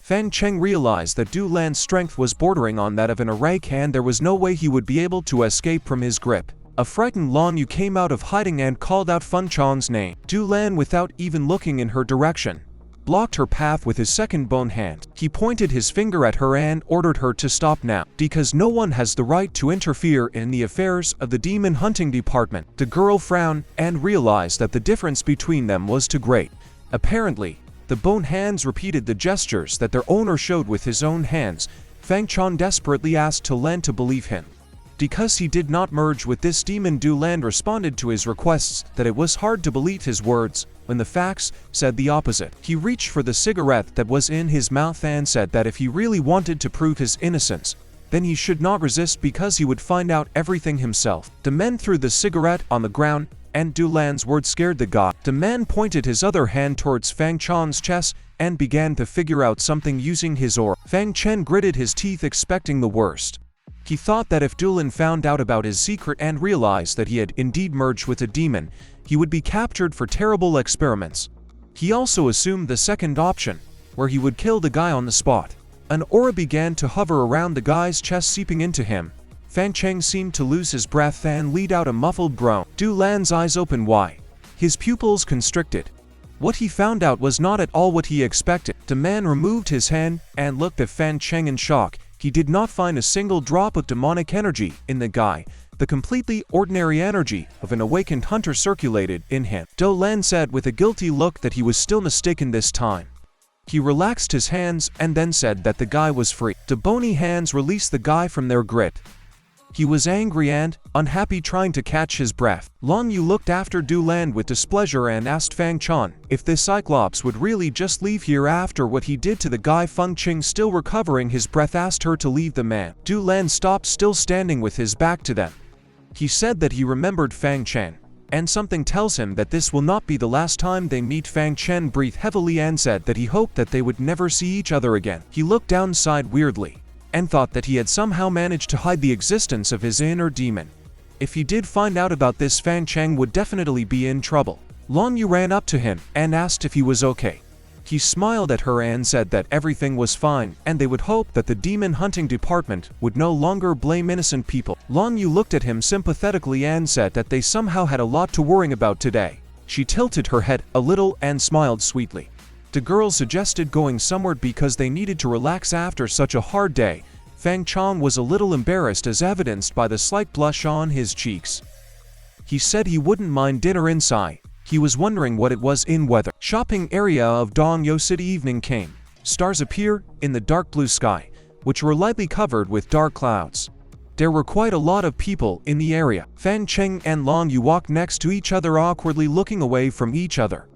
Fang Cheng realized that Du Lan's strength was bordering on that of an Arake, and there was no way he would be able to escape from his grip. A frightened Lan Yu came out of hiding and called out Fang Cheng's name. Du Lan, without even looking in her direction, blocked her path with his second bone hand. He pointed his finger at her and ordered her to stop now, because no one has the right to interfere in the affairs of the demon hunting department. The girl frowned and realized that the difference between them was too great. Apparently, the bone hands repeated the gestures that their owner showed with his own hands. Fang Cheng desperately asked Du Lan to believe him. Because he did not merge with this demon, Du Lan responded to his requests that it was hard to believe his words when the facts said the opposite. He reached for the cigarette that was in his mouth and said that if he really wanted to prove his innocence, then he should not resist, because he would find out everything himself. The man threw the cigarette on the ground, and Du Lan's words scared the guy. The man pointed his other hand towards Fang Cheng's chest and began to figure out something using his aura. Fang Cheng gritted his teeth, expecting the worst. He thought that if Du Lan found out about his secret and realized that he had indeed merged with a demon, he would be captured for terrible experiments. He also assumed the second option, where he would kill the guy on the spot. An aura began to hover around the guy's chest, seeping into him. Fang Cheng seemed to lose his breath and let out a muffled groan. Du Lan's eyes opened wide. His pupils constricted. What he found out was not at all what he expected. The man removed his hand and looked at Fang Cheng in shock. He did not find a single drop of demonic energy in the guy. The completely ordinary energy of an awakened hunter circulated in him. Du Lan said with a guilty look that he was still mistaken this time. He relaxed his hands and then said that the guy was free. The bony hands released the guy from their grip. He was angry and unhappy, trying to catch his breath. Lan Yu looked after Du Lan with displeasure and asked Fang Cheng if the Cyclops would really just leave here after what he did to the guy. Fang Cheng, still recovering his breath, asked her to leave the man. Du Lan stopped, still standing with his back to them. He said that he remembered Fang Cheng, and something tells him that this will not be the last time they meet. Fang Cheng breathed heavily and said that he hoped that they would never see each other again. He looked downside weirdly and thought that he had somehow managed to hide the existence of his inner demon. If he did find out about this, Fang Cheng would definitely be in trouble. Lan Yu ran up to him and asked if he was okay. He smiled at her and said that everything was fine, and they would hope that the demon hunting department would no longer blame innocent people. Lan Yu looked at him sympathetically and said that they somehow had a lot to worry about today. She tilted her head a little and smiled sweetly. The girl suggested going somewhere because they needed to relax after such a hard day. Fang Cheng was a little embarrassed, as evidenced by the slight blush on his cheeks. He said he wouldn't mind dinner inside, He was wondering what it was in weather. Shopping area of Dongyo City. Evening came. Stars appear in the dark blue sky, which were lightly covered with dark clouds. There were quite a lot of people in the area. Fang Cheng and Long Yu walked next to each other, awkwardly looking away from each other.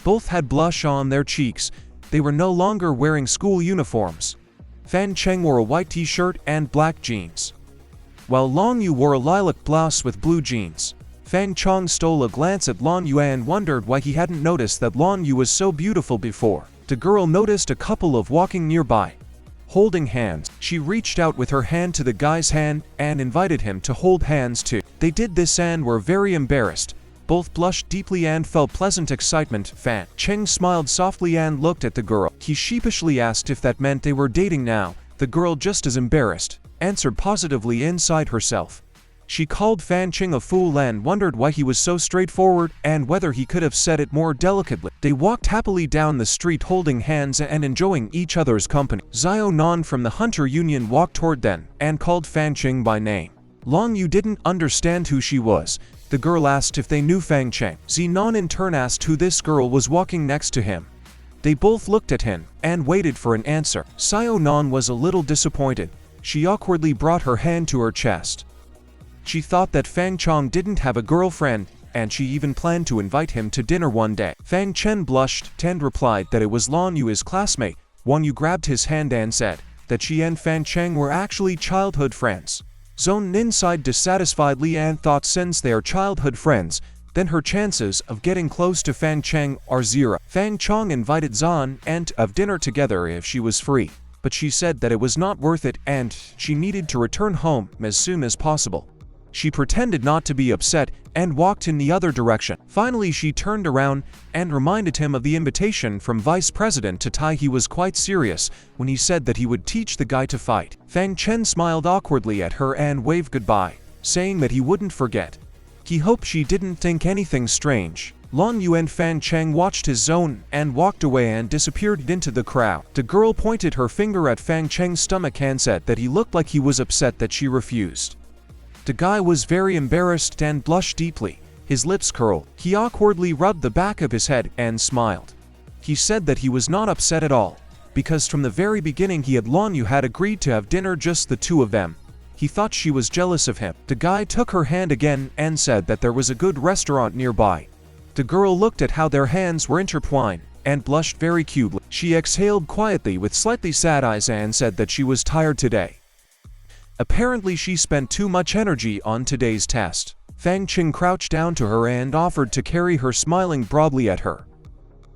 Both had blush on their cheeks. They were no longer wearing school uniforms. Fang Cheng wore a white t-shirt and black jeans, while Long Yu wore a lilac blouse with blue jeans. Fang Cheng stole a glance at Long Yu and wondered why he hadn't noticed that Long Yu was so beautiful before. The girl noticed a couple of walking nearby, holding hands. She reached out with her hand to the guy's hand and invited him to hold hands too. They did this and were very embarrassed. Both blushed deeply and felt pleasant excitement. Fang Cheng smiled softly and looked at the girl. He sheepishly asked if that meant they were dating now. The girl, just as embarrassed, answered positively inside herself. She called Fang Cheng a fool and wondered why he was so straightforward and whether he could have said it more delicately. They walked happily down the street holding hands and enjoying each other's company. Xiao Nan from the Hunter Union walked toward them and called Fang Cheng by name. Long Yu didn't understand who she was. The girl asked if they knew Fang Cheng. Zinan in turn asked who this girl was walking next to him. They both looked at him and waited for an answer. Xiao Nan was a little disappointed. She awkwardly brought her hand to her chest. She thought that Fang Cheng didn't have a girlfriend, and she even planned to invite him to dinner one day. Fang Chen blushed and replied that it was Long Yu, his classmate. Long Yu grabbed his hand and said that she and Fang Cheng were actually childhood friends. Zhong Nin sighed dissatisfiedly and thought since they are childhood friends, then her chances of getting close to Fang Cheng are zero. Fang Cheng invited Zhan and of dinner together if she was free, but she said that it was not worth it and she needed to return home as soon as possible. She pretended not to be upset and walked in the other direction. Finally, she turned around and reminded him of the invitation from Vice President to Tai. He was quite serious when he said that he would teach the guy to fight. Fang Chen smiled awkwardly at her and waved goodbye, saying that he wouldn't forget. He hoped she didn't think anything strange. Long Yu and Fang Cheng watched his zone and walked away and disappeared into the crowd. The girl pointed her finger at Fang Cheng's stomach and said that he looked like he was upset that she refused. The guy was very embarrassed and blushed deeply. His lips curled. He awkwardly rubbed the back of his head and smiled. He said that he was not upset at all, because from the very beginning he and Long Yu had agreed to have dinner, just the two of them. He thought she was jealous of him. The guy took her hand again and said that there was a good restaurant nearby. The girl looked at how their hands were intertwined and blushed very cutely. She exhaled quietly with slightly sad eyes and said that she was tired today. Apparently she spent too much energy on today's test. Fang Cheng crouched down to her and offered to carry her, smiling broadly at her.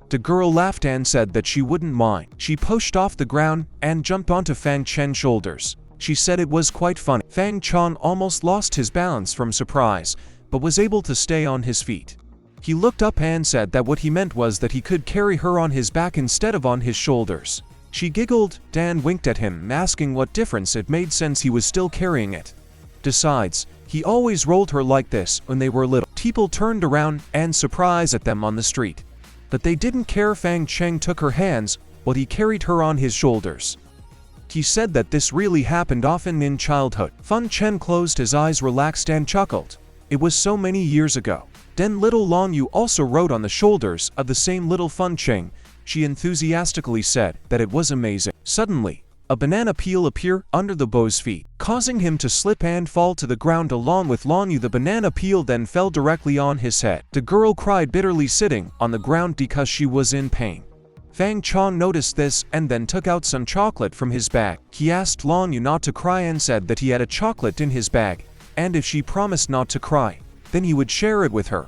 The girl laughed and said that she wouldn't mind. She pushed off the ground and jumped onto Fang Chen's shoulders. She said it was quite funny. Fang Cheng almost lost his balance from surprise, but was able to stay on his feet. He looked up and said that what he meant was that he could carry her on his back instead of on his shoulders. She giggled and winked at him, asking what difference it made since he was still carrying it. Besides, he always rolled her like this when they were little. People turned around and surprised at them on the street, but they didn't care. Fang Cheng took her hands while he carried her on his shoulders. He said that this really happened often in childhood. Fang Chen closed his eyes, relaxed and chuckled. It was so many years ago. Then little Long Yu also rode on the shoulders of the same little Fang Cheng. She enthusiastically said that it was amazing. Suddenly, a banana peel appeared under the boy's feet, causing him to slip and fall to the ground along with Long Yu. The banana peel then fell directly on his head. The girl cried bitterly, sitting on the ground because she was in pain. Fang Cheng noticed this and then took out some chocolate from his bag. He asked Long Yu not to cry and said that he had a chocolate in his bag, and if she promised not to cry, then he would share it with her.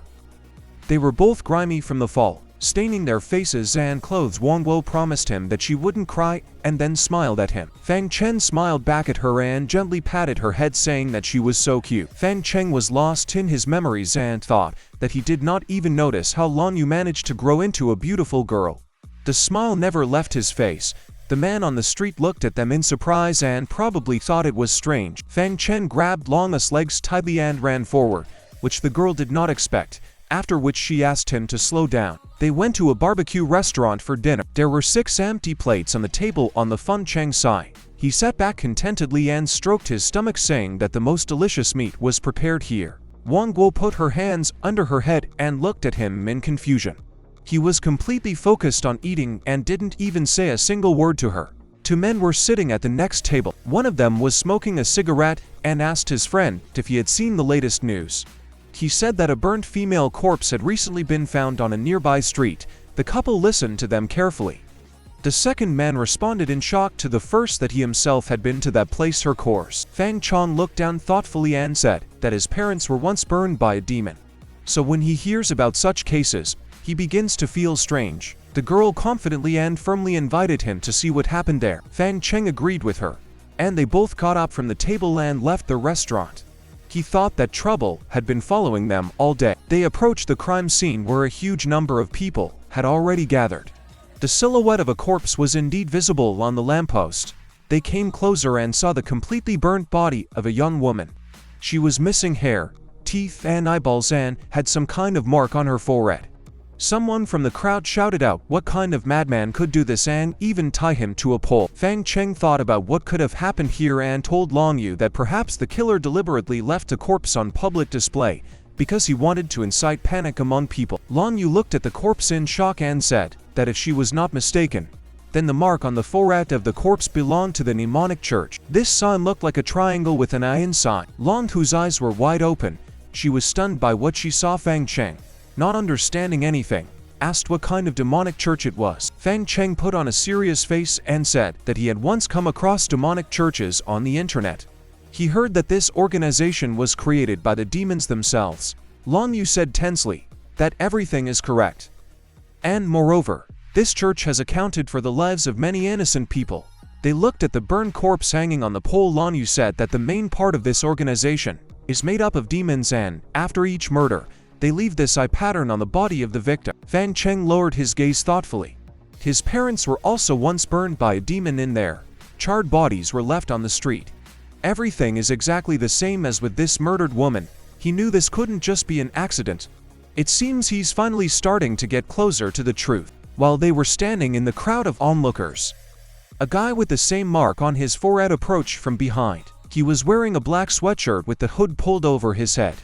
They were both grimy from the fall, staining their faces and clothes. Wang Wo promised him that she wouldn't cry and then smiled at him. Fang Chen smiled back at her and gently patted her head, saying that she was so cute. Fang Cheng was lost in his memories and thought that he did not even notice how Long Yu managed to grow into a beautiful girl. The smile never left his face. The man on the street looked at them in surprise and probably thought it was strange. Fang Chen grabbed Long Yu's legs tightly and ran forward, which the girl did not expect, after which she asked him to slow down. They went to a barbecue restaurant for dinner. There were 6 empty plates on the table on the Fang Cheng side. He sat back contentedly and stroked his stomach, saying that the most delicious meat was prepared here. Wang Guo put her hands under her head and looked at him in confusion. He was completely focused on eating and didn't even say a single word to her. Two men were sitting at the next table. One of them was smoking a cigarette and asked his friend if he had seen the latest news. He said that a burnt female corpse had recently been found on a nearby street. The couple listened to them carefully. The second man responded in shock to the first that he himself had been to that place. Her course. Fang Cheng looked down thoughtfully and said that his parents were once burned by a demon. So when he hears about such cases, he begins to feel strange. The girl confidently and firmly invited him to see what happened there. Fang Cheng agreed with her, and they both got up from the table and left the restaurant. He thought that trouble had been following them all day. They approached the crime scene where a huge number of people had already gathered. The silhouette of a corpse was indeed visible on the lamppost. They came closer and saw the completely burnt body of a young woman. She was missing hair, teeth and eyeballs and had some kind of mark on her forehead. Someone from the crowd shouted out what kind of madman could do this and even tie him to a pole. Fang Cheng thought about what could have happened here and told Long Yu that perhaps the killer deliberately left a corpse on public display because he wanted to incite panic among people. Long Yu looked at the corpse in shock and said that if she was not mistaken, then the mark on the forehead of the corpse belonged to the mnemonic church. This sign looked like a triangle with an eye inside. Long Yu's eyes were wide open. She was stunned by what she saw. Fang Cheng, not understanding anything, asked what kind of demonic church it was. Fang Cheng put on a serious face and said that he had once come across demonic churches on the internet. He heard that this organization was created by the demons themselves. Long Yu said tensely that everything is correct. And moreover, this church has accounted for the lives of many innocent people. They looked at the burned corpse hanging on the pole. Long Yu said that the main part of this organization is made up of demons and, after each murder, they leave this eye pattern on the body of the victim. Fang Cheng lowered his gaze thoughtfully. His parents were also once burned by a demon in there. Charred bodies were left on the street. Everything is exactly the same as with this murdered woman. He knew this couldn't just be an accident. It seems he's finally starting to get closer to the truth. While they were standing in the crowd of onlookers, a guy with the same mark on his forehead approached from behind. He was wearing a black sweatshirt with the hood pulled over his head.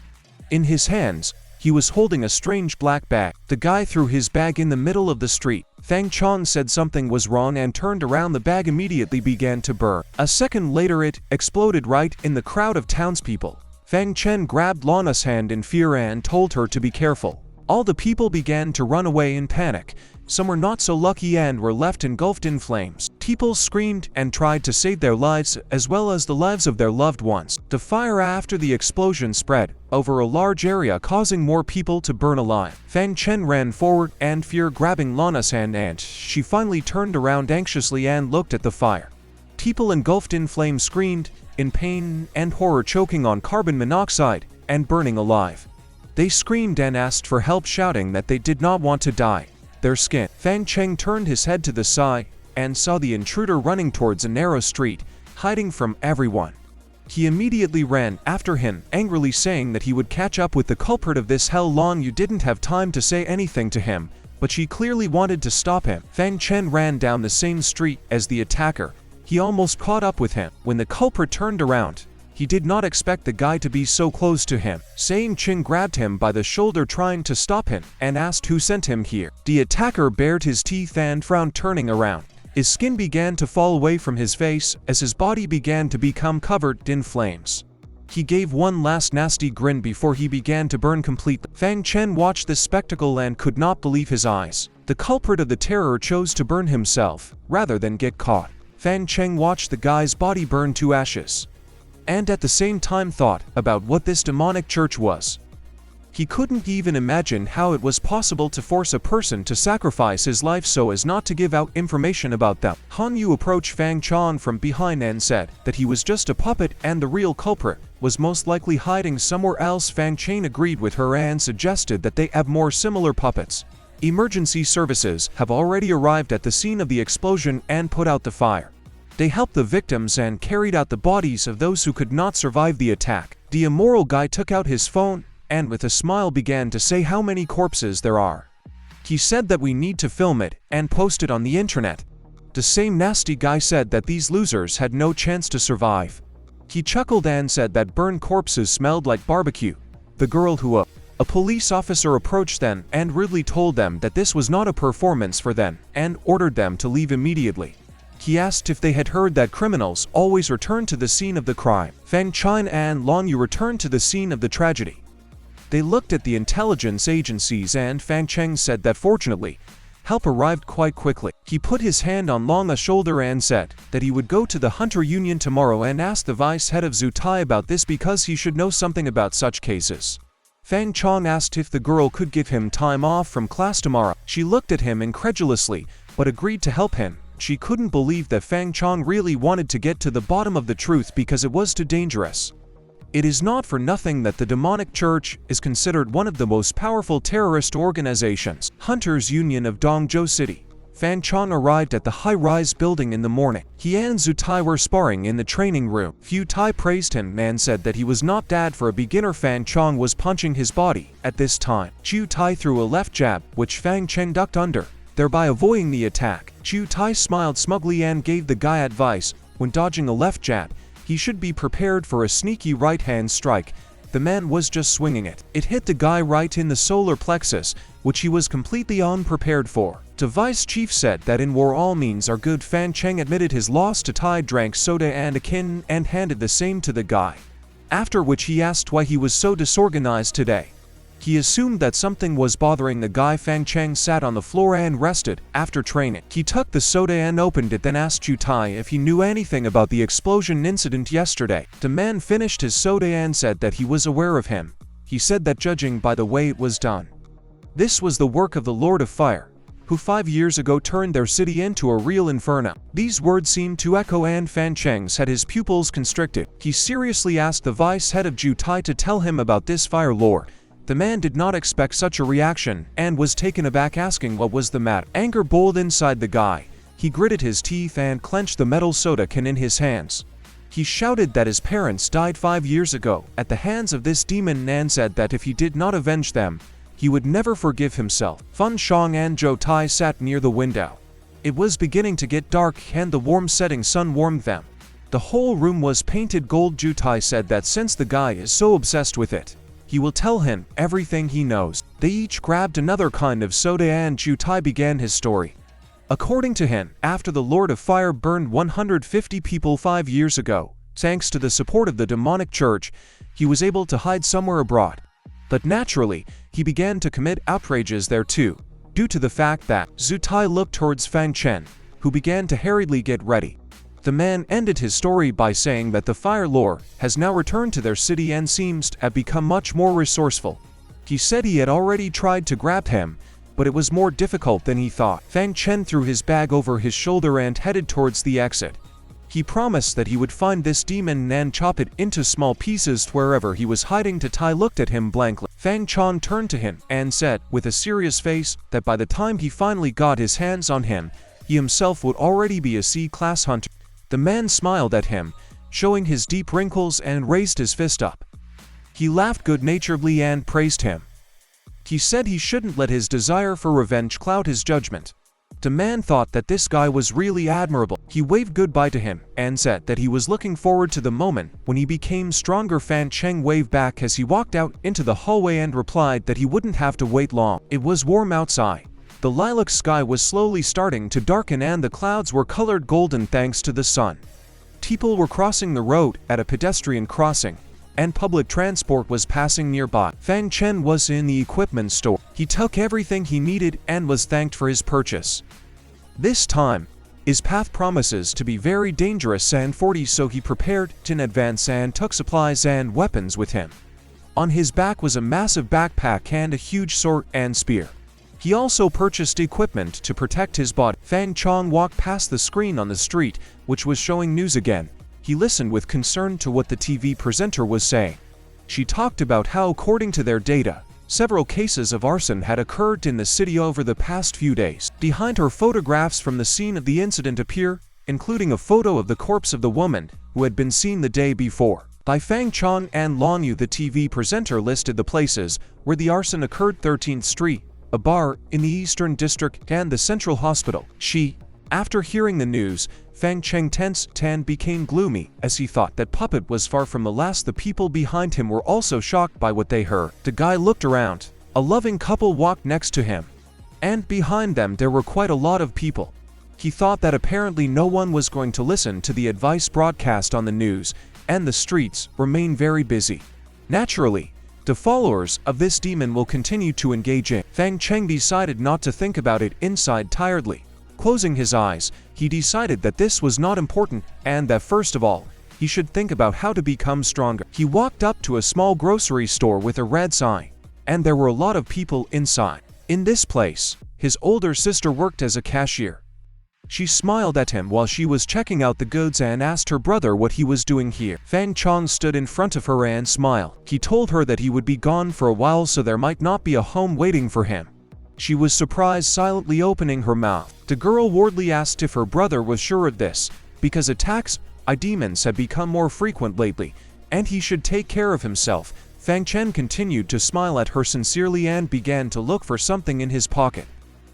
In his hands, he was holding a strange black bag. The guy threw his bag in the middle of the street. Fang Cheng said something was wrong and turned around. The bag immediately began to burn. A second later it exploded right in the crowd of townspeople. Fang Cheng grabbed Lana's hand in fear and told her to be careful. All the people began to run away in panic. Some were not so lucky and were left engulfed in flames. People screamed and tried to save their lives as well as the lives of their loved ones. The fire after the explosion spread over a large area, causing more people to burn alive. Fang Cheng ran forward and fear grabbing Lana's hand, and she finally turned around anxiously and looked at the fire. People engulfed in flames screamed in pain and horror, choking on carbon monoxide and burning alive. They screamed and asked for help, shouting that they did not want to die. Their skin. Fang Cheng turned his head to the side and saw the intruder running towards a narrow street, hiding from everyone. He immediately ran after him, angrily saying that he would catch up with the culprit of this hell. Long Yu didn't have time to say anything to him, but she clearly wanted to stop him. Fang Cheng ran down the same street as the attacker. He almost caught up with him. When the culprit turned around, he did not expect the guy to be so close to him. Saying Cheng grabbed him by the shoulder, trying to stop him, and asked who sent him here. The attacker bared his teeth and frowned, turning around. His skin began to fall away from his face as his body began to become covered in flames. He gave one last nasty grin before he began to burn completely. Fang Cheng watched this spectacle and could not believe his eyes. The culprit of the terror chose to burn himself rather than get caught. Fang Cheng watched the guy's body burn to ashes, and at the same time thought about what this demonic church was. He couldn't even imagine how it was possible to force a person to sacrifice his life so as not to give out information about them. Han Yu approached Fang Cheng from behind and said that he was just a puppet and the real culprit was most likely hiding somewhere else. Fang Cheng agreed with her and suggested that they have more similar puppets. Emergency services have already arrived at the scene of the explosion and put out the fire. They helped the victims and carried out the bodies of those who could not survive the attack. The immoral guy took out his phone and with a smile began to say how many corpses there are. He said that we need to film it and post it on the internet. The same nasty guy said that these losers had no chance to survive. He chuckled and said that burned corpses smelled like barbecue. the girl who a police officer approached them and rudely told them that this was not a performance for them and ordered them to leave immediately. He asked if they had heard that criminals always return to the scene of the crime. Fang Cheng and Long Yu returned to the scene of the tragedy. They looked at the intelligence agencies and Fang Cheng said that fortunately, help arrived quite quickly. He put his hand on Long's shoulder and said that he would go to the Hunter Union tomorrow and ask the vice head of Zutai about this because he should know something about such cases. Fang Cheng asked if the girl could give him time off from class tomorrow. She looked at him incredulously, but agreed to help him. She couldn't believe that Fang Cheng really wanted to get to the bottom of the truth because it was too dangerous. It is not for nothing that the demonic church is considered one of the most powerful terrorist organizations. Hunters Union of Dongzhou City. Fang Cheng arrived at the high-rise building in the morning. He and Zutai were sparring in the training room. Fu Tai praised him and said that he was not bad for a beginner. Fang Cheng was punching his body. At this time, Fu Tai threw a left jab, which Fang Cheng ducked under, thereby avoiding the attack. Fu Tai smiled smugly and gave the guy advice, when dodging a left jab, he should be prepared for a sneaky right-hand strike. The man was just swinging it. It hit the guy right in the solar plexus, which he was completely unprepared for. The vice chief said that in war all means are good. Fang Cheng admitted his loss to Tai, drank soda and awaken, and handed the same to the guy. After which he asked why he was so disorganized today. He assumed that something was bothering the guy. Fang Cheng sat on the floor and rested. After training, he took the soda and opened it, then asked Fu Tai if he knew anything about the explosion incident yesterday. The man finished his soda and said that he was aware of him. He said that judging by the way it was done, this was the work of the Lord of Fire, who 5 years ago turned their city into a real inferno. These words seemed to echo and Fang Cheng's had his pupils constricted. He seriously asked the vice head of Zutai to tell him about this fire lore. The man did not expect such a reaction and was taken aback, asking what was the matter. Anger boiled inside the guy. He gritted his teeth and clenched the metal soda can in his hands. He shouted that his parents died 5 years ago at the hands of this demon and said that if he did not avenge them, he would never forgive himself. Fun Shang and Zhou Tai sat near the window. It was beginning to get dark and the warm setting sun warmed them. The whole room was painted gold. Zhou Tai said that since the guy is so obsessed with it, he will tell him everything he knows. They each grabbed another kind of soda and Zhou Tai began his story. According to him, after the Lord of Fire burned 150 people 5 years ago, thanks to the support of the demonic church, he was able to hide somewhere abroad. But naturally, he began to commit outrages there too, due to the fact that Zutai looked towards Fang Cheng, who began to hurriedly get ready. The man ended his story by saying that the fire lore has now returned to their city and seems to have become much more resourceful. He said he had already tried to grab him, but it was more difficult than he thought. Fang Cheng threw his bag over his shoulder and headed towards the exit. He promised that he would find this demon and chop it into small pieces wherever he was hiding. Tai looked at him blankly. Fang Cheng turned to him and said, with a serious face, that by the time he finally got his hands on him, he himself would already be a C-class hunter. The man smiled at him, showing his deep wrinkles, and raised his fist up. He laughed good-naturedly and praised him. He said he shouldn't let his desire for revenge cloud his judgment. The man thought that this guy was really admirable. He waved goodbye to him and said that he was looking forward to the moment when he became stronger. Fang Cheng waved back as he walked out into the hallway and replied that he wouldn't have to wait long. It was warm outside. The lilac sky was slowly starting to darken and the clouds were colored golden thanks to the sun. People were crossing the road at a pedestrian crossing, and public transport was passing nearby. Fang Cheng was in the equipment store. He took everything he needed and was thanked for his purchase. This time, his path promises to be very dangerous and 40, so he prepared in advance and took supplies and weapons with him. On his back was a massive backpack and a huge sword and spear. He also purchased equipment to protect his body. Fang Cheng walked past the screen on the street, which was showing news again. He listened with concern to what the TV presenter was saying. She talked about how, according to their data, several cases of arson had occurred in the city over the past few days. Behind her, photographs from the scene of the incident appear, including a photo of the corpse of the woman who had been seen the day before. By Fang Cheng and Long Yu, the TV presenter listed the places where the arson occurred: 13th Street, a bar in the Eastern District, and the Central Hospital. She After hearing the news, Fang Cheng tensed and became gloomy, as he thought that Puppet was far from the last. The people behind him were also shocked by what they heard. The guy looked around. A loving couple walked next to him. And behind them there were quite a lot of people. He thought that apparently no one was going to listen to the advice broadcast on the news, and the streets remain very busy. Naturally, the followers of this demon will continue to engage in. Fang Cheng decided not to think about it inside tiredly. Closing his eyes, he decided that this was not important and that first of all, he should think about how to become stronger. He walked up to a small grocery store with a red sign, and there were a lot of people inside. In this place, his older sister worked as a cashier. She smiled at him while she was checking out the goods and asked her brother what he was doing here. Fang Cheng stood in front of her and smiled. He told her that he would be gone for a while, so there might not be a home waiting for him. She was surprised, silently opening her mouth. The girl worriedly asked if her brother was sure of this, because attacks by demons had become more frequent lately, and he should take care of himself. Fang Cheng continued to smile at her sincerely and began to look for something in his pocket.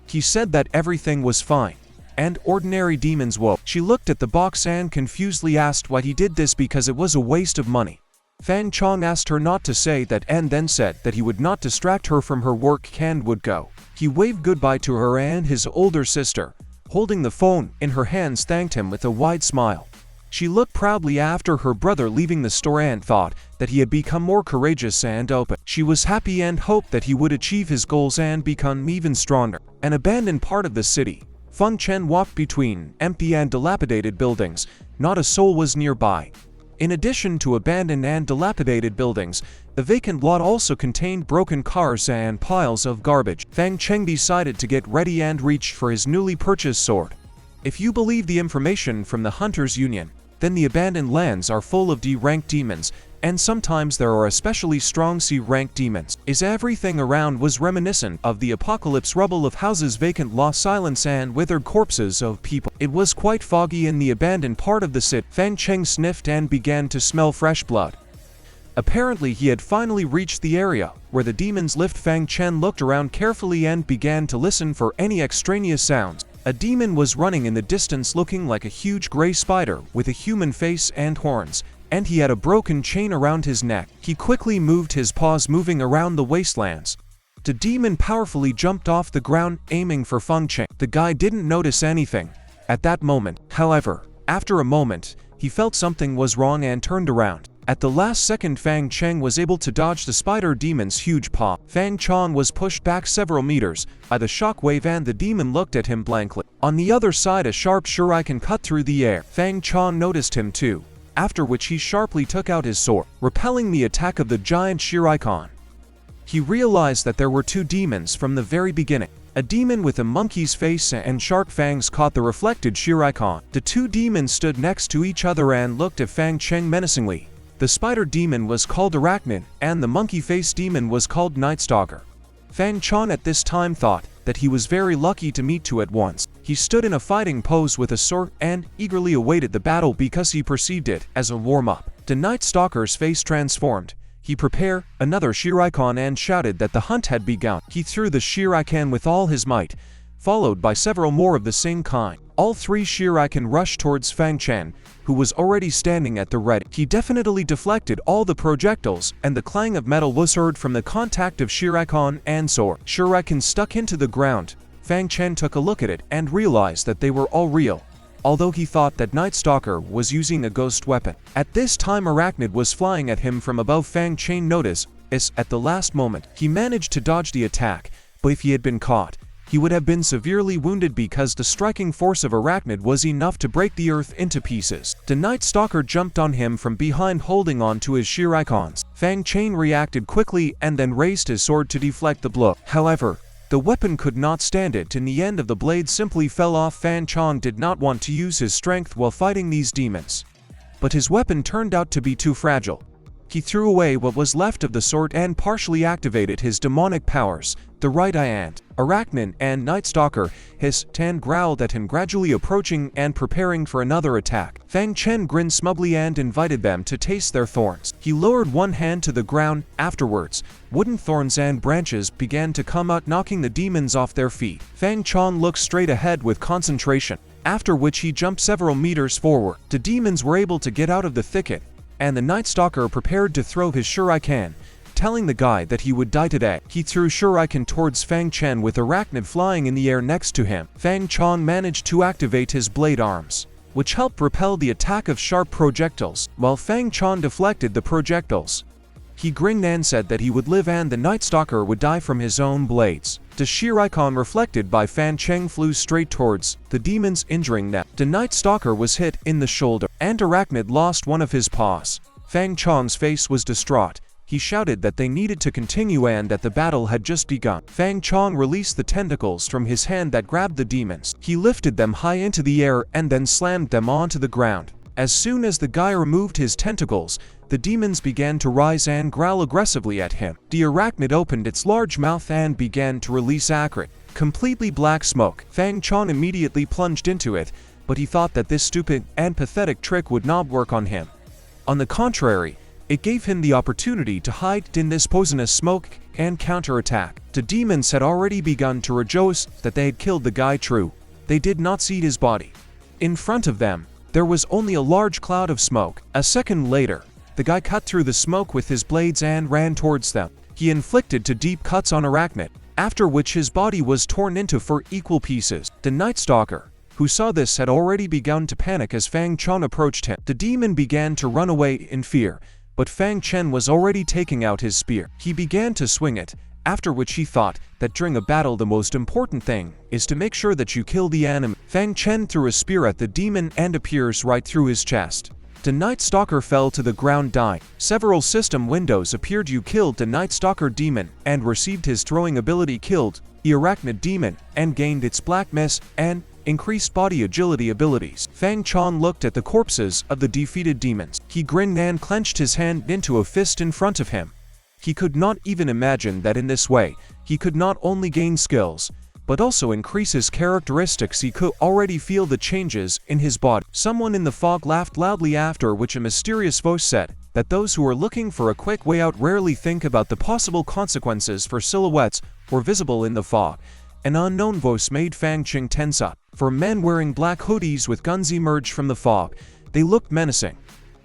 He said that everything was fine, and ordinary demons woke. She looked at the box and confusedly asked why he did this, because it was a waste of money. Fang Cheng asked her not to say that and then said that he would not distract her from her work and would go. He waved goodbye to her, and his older sister, holding the phone in her hands, thanked him with a wide smile. She looked proudly after her brother leaving the store and thought that he had become more courageous and open. She was happy and hoped that he would achieve his goals and become even stronger. An abandoned part of the city. Fang Cheng walked between empty and dilapidated buildings. Not a soul was nearby. In addition to abandoned and dilapidated buildings, the vacant lot also contained broken cars and piles of garbage. Fang Cheng decided to get ready and reached for his newly purchased sword. If you believe the information from the Hunters Union, then the abandoned lands are full of D-ranked demons, and sometimes there are especially strong C-ranked demons. Everything around was reminiscent of the apocalypse, rubble of houses, vacant lost silence, and withered corpses of people. It was quite foggy in the abandoned part of the city. Fang Cheng sniffed and began to smell fresh blood. Apparently he had finally reached the area where the demons lived. Fang Cheng looked around carefully and began to listen for any extraneous sounds. A demon was running in the distance, looking like a huge gray spider with a human face and horns, and he had a broken chain around his neck. He quickly moved his paws, moving around the wastelands. The demon powerfully jumped off the ground, aiming for Fang Cheng. The guy didn't notice anything at that moment. However, after a moment, he felt something was wrong and turned around. At the last second, Fang Cheng was able to dodge the spider demon's huge paw. Fang Cheng was pushed back several meters by the shockwave, and the demon looked at him blankly. On the other side, a sharp shuriken cut through the air. Fang Cheng noticed him too, after which he sharply took out his sword, repelling the attack of the giant shuriken. He realized that there were two demons from the very beginning. A demon with a monkey's face and sharp fangs caught the reflected shuriken. The two demons stood next to each other and looked at Fang Cheng menacingly. The spider demon was called Awaken, and the monkey-faced demon was called Night Stalker. Fang Cheng at this time thought that he was very lucky to meet two at once. He stood in a fighting pose with a sword and eagerly awaited the battle because he perceived it as a warm-up. The Night Stalker's face transformed. He prepared another shuriken and shouted that the hunt had begun. He threw the shuriken with all his might, followed by several more of the same kind. All three shuriken rushed towards Fang Cheng, who was already standing at the ready. He definitely deflected all the projectiles, and the clang of metal was heard from the contact of shuriken and sword. Shuriken stuck into the ground. Fang Cheng took a look at it and realized that they were all real, although he thought that Night Stalker was using a ghost weapon. At this time, Arachnid was flying at him from above. Fang Cheng noticed this at the last moment. He managed to dodge the attack, but if he had been caught, he would have been severely wounded because the striking force of Arachnid was enough to break the earth into pieces. The Night Stalker jumped on him from behind, holding on to his shurikens. Fang Cheng reacted quickly and then raised his sword to deflect the blow. However, the weapon could not stand it, and the end of the blade simply fell off. Fang Cheng did not want to use his strength while fighting these demons, but his weapon turned out to be too fragile. He threw away what was left of the sword and partially activated his demonic powers. The right eye Arachnid and Night Stalker hissed and growled at him, gradually approaching and preparing for another attack. Fang Cheng grinned smugly and invited them to taste their thorns. He lowered one hand to the ground. Afterwards, wooden thorns and branches began to come out, knocking the demons off their feet. Fang Cheng looked straight ahead with concentration. after which he jumped several meters forward. The demons were able to get out of the thicket, and the Night Stalker prepared to throw his shuriken, telling the guy that he would die today. He threw shuriken towards Fang Cheng with arachnid flying in the air next to him. Fang Cheng managed to activate his blade arms, which helped repel the attack of sharp projectiles, while Fang Cheng deflected the projectiles. He grinned and said that he would live and the Night Stalker would die from his own blades. The shuriken reflected by Fang Cheng flew straight towards the demons, injuring them. The Night Stalker was hit in the shoulder, and arachnid lost one of his paws. Fang Cheng's face was distraught. He shouted that they needed to continue and that the battle had just begun. Fang Cheng released the tentacles from his hand that grabbed the demons. He lifted them high into the air and then slammed them onto the ground. As soon as the guy removed his tentacles, the demons began to rise and growl aggressively at him. The arachnid opened its large mouth and began to release acrid, completely black smoke. Fang Cheng immediately plunged into it, but he thought that this stupid and pathetic trick would not work on him. On the contrary, it gave him the opportunity to hide in this poisonous smoke and counterattack. The demons had already begun to rejoice that they had killed the guy. True, they did not see his body. In front of them, there was only a large cloud of smoke. A second later, the guy cut through the smoke with his blades and ran towards them. He inflicted 2 deep cuts on arachnid, after which his body was torn into 4 equal pieces. The Night Stalker, who saw this, had already begun to panic as Fang Cheng approached him. The demon began to run away in fear, but Fang Cheng was already taking out his spear. He began to swing it, after which he thought that during a battle the most important thing is to make sure that you kill the enemy. Fang Cheng threw a spear at the demon and appears right through his chest. The Night Stalker fell to the ground dying. Several system windows appeared. You killed the Night Stalker demon and received his throwing ability, killed the arachnid demon and gained its black mist and increased body agility abilities. Fang Cheng looked at the corpses of the defeated demons. He grinned and clenched his hand into a fist in front of him. He could not even imagine that in this way, he could not only gain skills, but also increase his characteristics. He could already feel the changes in his body. Someone in the fog laughed loudly, after which a mysterious voice said that those who are looking for a quick way out rarely think about the possible consequences for silhouettes were visible in the fog. An unknown voice made Fang Cheng tense up. 4 men wearing black hoodies with guns emerged from the fog. They looked menacing.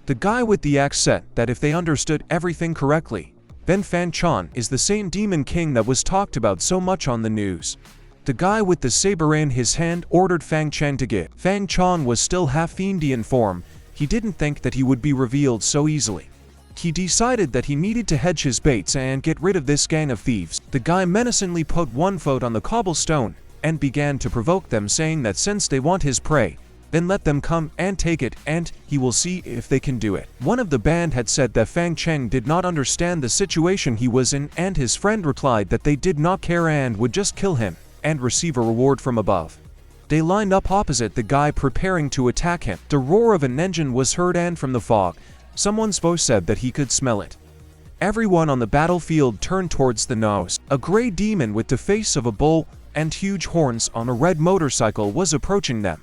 The guy with the axe said that if they understood everything correctly, then Fang Cheng is the same demon king that was talked about so much on the news. The guy with the saber in his hand ordered Fang Cheng to give. Fang Cheng was still half fiendian form. He didn't think that he would be revealed so easily. He decided that he needed to hedge his baits and get rid of this gang of thieves. The guy menacingly put 1 foot on the cobblestone and began to provoke them, saying that since they want his prey, then let them come and take it, and he will see if they can do it. One of the band had said that Fang Cheng did not understand the situation he was in, and his friend replied that they did not care and would just kill him and receive a reward from above. They lined up opposite the guy preparing to attack him. The roar of an engine was heard, and from the fog, someone's voice said that he could smell it. Everyone on the battlefield turned towards the nose. A gray demon with the face of a bull and huge horns on a red motorcycle was approaching them.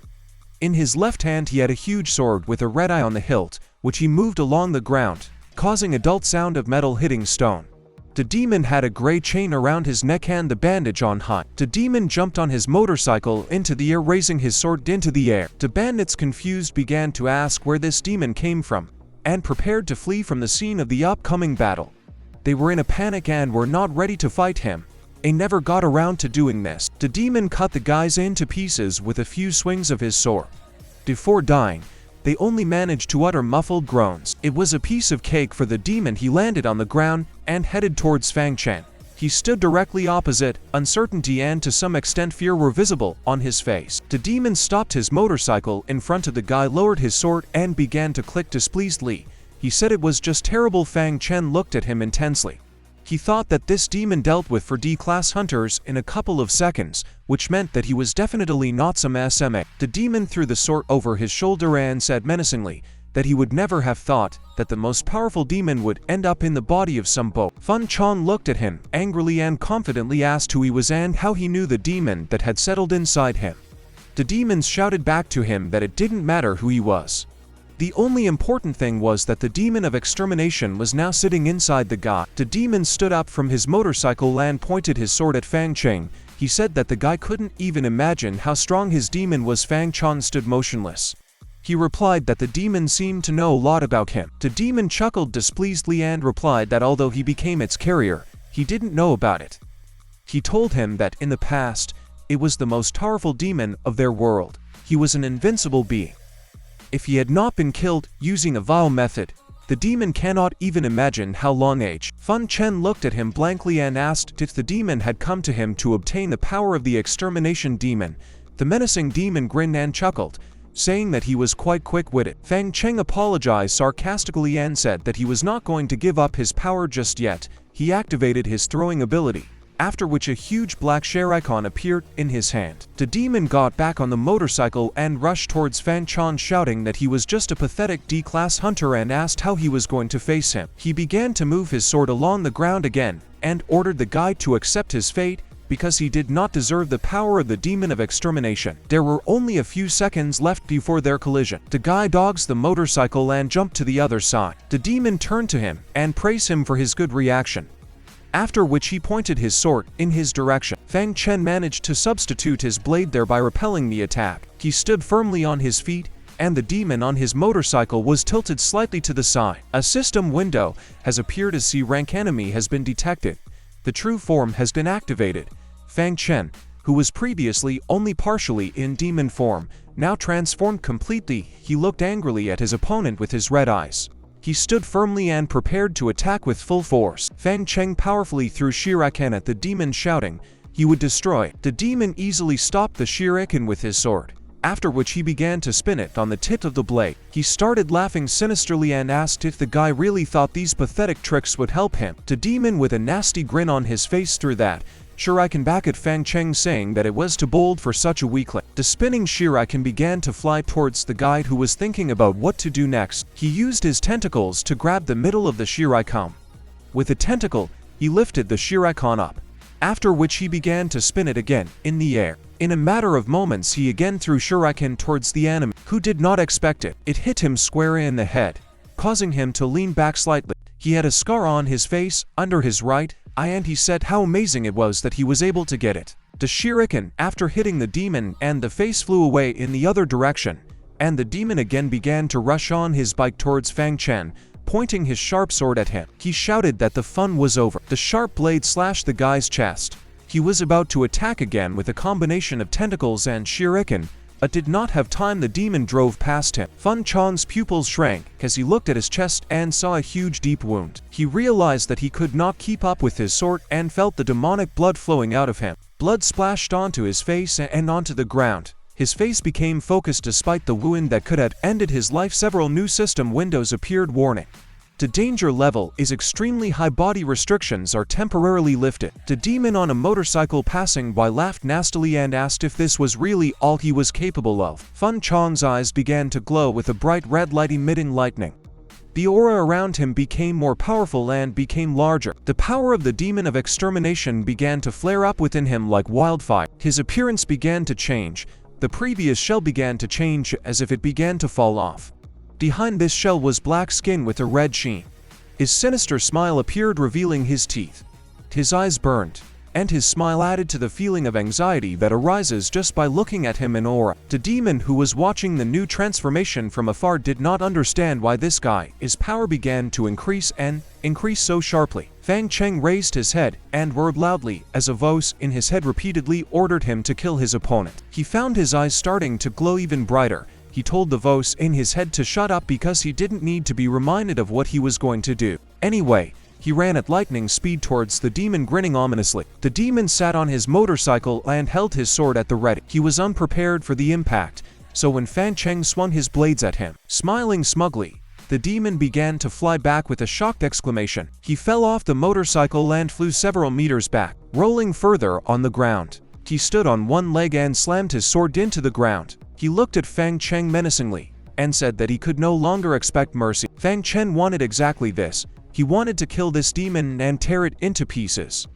In his left hand he had a huge sword with a red eye on the hilt, which he moved along the ground, causing a dull sound of metal hitting stone. The demon had a gray chain around his neck and the bandage on high. The demon jumped on his motorcycle into the air, raising his sword into the air. The bandits, confused, began to ask where this demon came from and prepared to flee from the scene of the upcoming battle. They were in a panic and were not ready to fight him. They never got around to doing this. The demon cut the guys into pieces with a few swings of his sword. Before dying, they only managed to utter muffled groans. It was a piece of cake for the demon. He landed on the ground and headed towards Fang Cheng. He stood directly opposite. Uncertainty and to some extent fear were visible on his face. The demon stopped his motorcycle in front of the guy, lowered his sword, and began to click displeasedly. He said it was just terrible. Fang Cheng looked at him intensely. He thought that this demon dealt with 4D-class hunters in a couple of seconds, which meant that he was definitely not some SMA. The demon threw the sword over his shoulder and said menacingly that he would never have thought that the most powerful demon would end up in the body of some boat. Fang Cheng looked at him angrily and confidently asked who he was and how he knew the demon that had settled inside him. The demons shouted back to him that it didn't matter who he was. The only important thing was that the demon of extermination was now sitting inside the guy. The demon stood up from his motorcycle and pointed his sword at Fang Cheng. He said that the guy couldn't even imagine how strong his demon was. Fang Cheng stood motionless. He replied that the demon seemed to know a lot about him. The demon chuckled displeasedly and replied that although he became its carrier, he didn't know about it. He told him that in the past, it was the most powerful demon of their world. He was an invincible being. If he had not been killed using a vile method, the demon cannot even imagine how long age. Fang Cheng looked at him blankly and asked if the demon had come to him to obtain the power of the extermination demon. The menacing demon grinned and chuckled, saying that he was quite quick-witted. Fang Cheng apologized sarcastically and said that he was not going to give up his power just yet. He activated his throwing ability, after which a huge black shuriken appeared in his hand. The demon got back on the motorcycle and rushed towards Fang Cheng, shouting that he was just a pathetic D-class hunter and asked how he was going to face him. He began to move his sword along the ground again and ordered the guy to accept his fate because he did not deserve the power of the demon of extermination. There were only a few seconds left before their collision. The guy dogs the motorcycle and jumped to the other side. The demon turned to him and praised him for his good reaction, after which he pointed his sword in his direction. Fang Cheng managed to substitute his blade there by repelling the attack. He stood firmly on his feet, and the demon on his motorcycle was tilted slightly to the side. A system window has appeared as C-rank enemy has been detected. The true form has been activated. Fang Cheng, who was previously only partially in demon form, now transformed completely. He looked angrily at his opponent with his red eyes. He stood firmly and prepared to attack with full force. Fang Cheng powerfully threw shuriken at the demon, shouting he would destroy it. The demon easily stopped the shuriken with his sword, after which he began to spin it on the tip of the blade. He started laughing sinisterly and asked if the guy really thought these pathetic tricks would help him. The demon, with a nasty grin on his face, threw that shuriken back at Fang Cheng, saying that it was too bold for such a weakling. The spinning shuriken began to fly towards the guide, who was thinking about what to do next. He used his tentacles to grab the middle of the shuriken. With a tentacle, he lifted the shuriken up, after which he began to spin it again in the air. In a matter of moments, he again threw shuriken towards the enemy, who did not expect it. It hit him square in the head, causing him to lean back slightly. He had a scar on his face under his right eye, and he said how amazing it was that he was able to get it. The shuriken, after hitting the demon, and the face flew away in the other direction, and the demon again began to rush on his bike towards Fang Cheng, pointing his sharp sword at him. He shouted that the fun was over. The sharp blade slashed the guy's chest. He was about to attack again with a combination of tentacles and shuriken, but did not have time. The demon drove past him. Fang Cheng's pupils shrank as he looked at his chest and saw a huge deep wound. He realized that he could not keep up with his sword and felt the demonic blood flowing out of him. Blood splashed onto his face and onto the ground. His face became focused despite the wound that could have ended his life. Several new system windows appeared, warning the danger level is extremely high. Body restrictions are temporarily lifted. The demon on a motorcycle passing by laughed nastily and asked if this was really all he was capable of. Fang Cheng's eyes began to glow with a bright red light emitting lightning. The aura around him became more powerful and became larger. The power of the demon of extermination began to flare up within him like wildfire. His appearance began to change. The previous shell began to change as if it began to fall off. Behind this shell was black skin with a red sheen. His sinister smile appeared, revealing his teeth. His eyes burned, and his smile added to the feeling of anxiety that arises just by looking at him in aura. The demon, who was watching the new transformation from afar, did not understand why this guy's power began to increase so sharply. Fang Cheng raised his head and roared loudly as a voice in his head repeatedly ordered him to kill his opponent. He found his eyes starting to glow even brighter. He told the voice in his head to shut up because he didn't need to be reminded of what he was going to do. Anyway, he ran at lightning speed towards the demon, grinning ominously. The demon sat on his motorcycle and held his sword at the ready. He was unprepared for the impact, so when Fang Cheng swung his blades at him, smiling smugly, the demon began to fly back with a shocked exclamation. He fell off the motorcycle and flew several meters back, rolling further on the ground. He stood on one leg and slammed his sword into the ground. He looked at Fang Cheng menacingly and said that he could no longer expect mercy. Fang Cheng wanted exactly this. He wanted to kill this demon and tear it into pieces.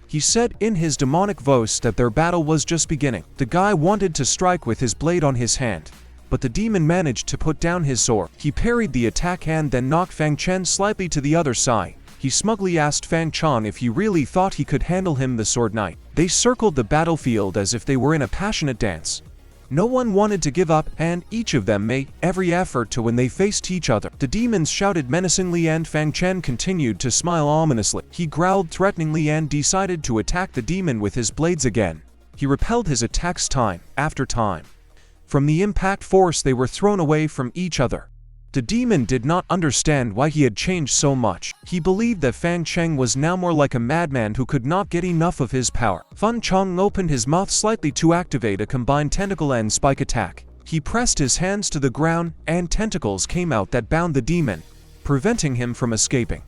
He said in his demonic voice that their battle was just beginning. The guy wanted to strike with his blade on his hand, but the demon managed to put down his sword. He parried the attack and then knocked Fang Cheng slightly to the other side. He smugly asked Fang Cheng if he really thought he could handle him, the sword knight. They circled the battlefield as if they were in a passionate dance. No one wanted to give up, and each of them made every effort to when they faced each other. The demons shouted menacingly and Fang Cheng continued to smile ominously. He growled threateningly and decided to attack the demon with his blades again. He repelled his attacks time after time. From the impact force they were thrown away from each other. The demon did not understand why he had changed so much. He believed that Fang Cheng was now more like a madman who could not get enough of his power. Fang Cheng opened his mouth slightly to activate a combined tentacle and spike attack. He pressed his hands to the ground, and tentacles came out that bound the demon, preventing him from escaping.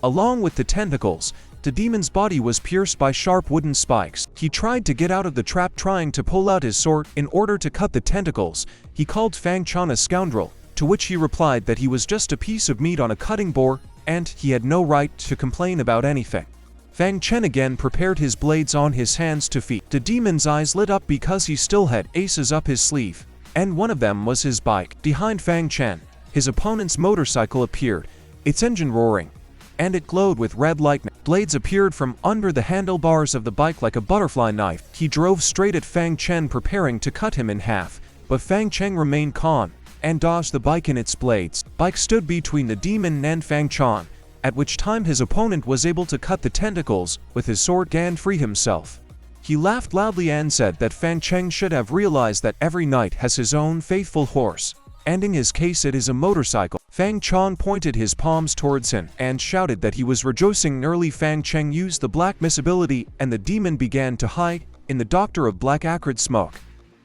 Along with the tentacles, the demon's body was pierced by sharp wooden spikes. He tried to get out of the trap, trying to pull out his sword in order to cut the tentacles. He called Fang Cheng a scoundrel, to which he replied that he was just a piece of meat on a cutting board, and he had no right to complain about anything. Fang Cheng again prepared his blades on his hands to feet. The demon's eyes lit up because he still had aces up his sleeve, and one of them was his bike. Behind Fang Cheng, his opponent's motorcycle appeared, its engine roaring, and it glowed with red lightning. Blades appeared from under the handlebars of the bike like a butterfly knife. He drove straight at Fang Cheng, preparing to cut him in half, but Fang Cheng remained calm and dodged the bike in its blades. Bike stood between the demon and Fang Cheng, at which time his opponent was able to cut the tentacles with his sword and free himself. He laughed loudly and said that Fang Cheng should have realized that every knight has his own faithful horse, and in his case it is a motorcycle. Fang Cheng pointed his palms towards him and shouted that he was rejoicing. Early Fang Cheng used the black mist ability, and the demon began to hide in the doctor of black acrid smoke.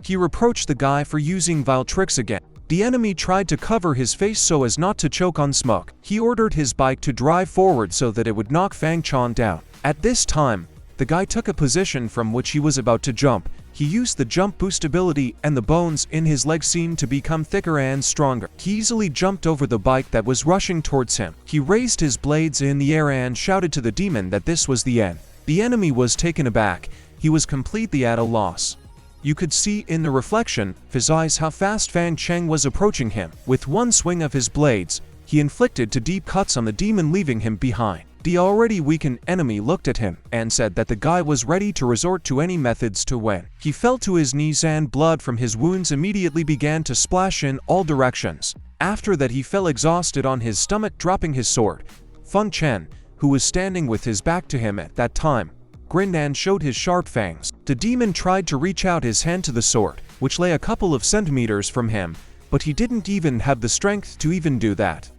He reproached the guy for using vile tricks again. The enemy tried to cover his face so as not to choke on smoke. He ordered his bike to drive forward so that it would knock Fang Cheng down. At this time, the guy took a position from which he was about to jump. He used the jump boost ability, and the bones in his legs seemed to become thicker and stronger. He easily jumped over the bike that was rushing towards him. He raised his blades in the air and shouted to the demon that this was the end. The enemy was taken aback. He was completely at a loss. You could see in the reflection of his eyes how fast Fang Cheng was approaching him. With one swing of his blades, he inflicted two deep cuts on the demon, leaving him behind. The already weakened enemy looked at him and said that the guy was ready to resort to any methods to win. He fell to his knees and blood from his wounds immediately began to splash in all directions. After that he fell exhausted on his stomach, dropping his sword. Fang Cheng, who was standing with his back to him at that time, grinned and showed his sharp fangs. The demon tried to reach out his hand to the sword, which lay a couple of centimeters from him, but he didn't even have the strength to even do that.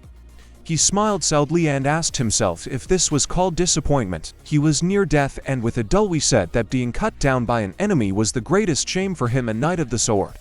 He smiled sadly and asked himself if this was called disappointment. He was near death, and with a dully said that being cut down by an enemy was the greatest shame for him, a knight of the sword.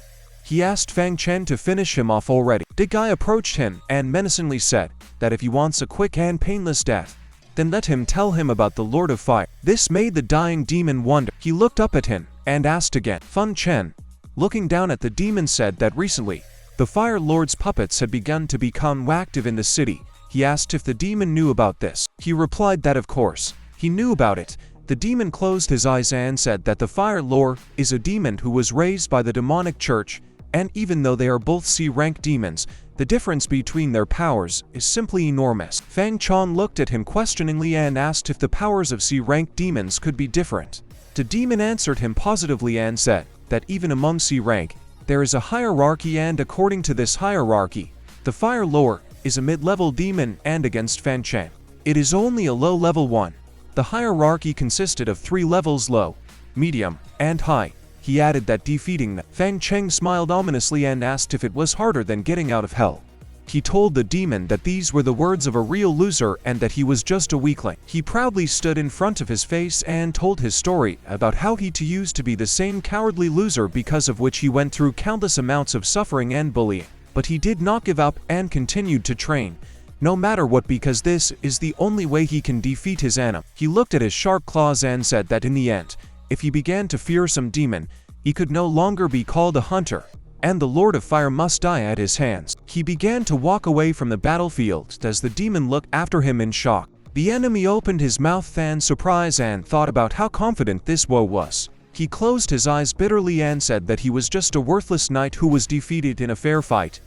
He asked Fang Cheng to finish him off already. The guy approached him and menacingly said that if he wants a quick and painless death, then let him tell him about the Lord of Fire. This made the dying demon wonder. He looked up at him and asked again. Fang Cheng, looking down at the demon, said that recently, the Fire Lord's puppets had begun to become active in the city. He asked if the demon knew about this. He replied that of course, he knew about it. The demon closed his eyes and said that the Fire Lord is a demon who was raised by the demonic church, and even though they are both C-rank demons, the difference between their powers is simply enormous. Fang Cheng looked at him questioningly and asked if the powers of C-rank demons could be different. The demon answered him positively and said that even among C-rank, there is a hierarchy, and according to this hierarchy, the Fire Lord is a mid-level demon, and against Fang Cheng, it is only a low-level one. The hierarchy consisted of 3 levels: low, medium, and high. He added that defeating them. Fang Cheng smiled ominously and asked if it was harder than getting out of hell. He told the demon that these were the words of a real loser and that he was just a weakling. He proudly stood in front of his face and told his story about how he too used to be the same cowardly loser, because of which he went through countless amounts of suffering and bullying. But he did not give up and continued to train, no matter what, because this is the only way he can defeat his enemy. He looked at his sharp claws and said that in the end, if he began to fear some demon, he could no longer be called a hunter, and the Lord of Fire must die at his hands. He began to walk away from the battlefield as the demon looked after him in shock. The enemy opened his mouth in surprise and thought about how confident this woe was. He closed his eyes bitterly and said that he was just a worthless knight who was defeated in a fair fight.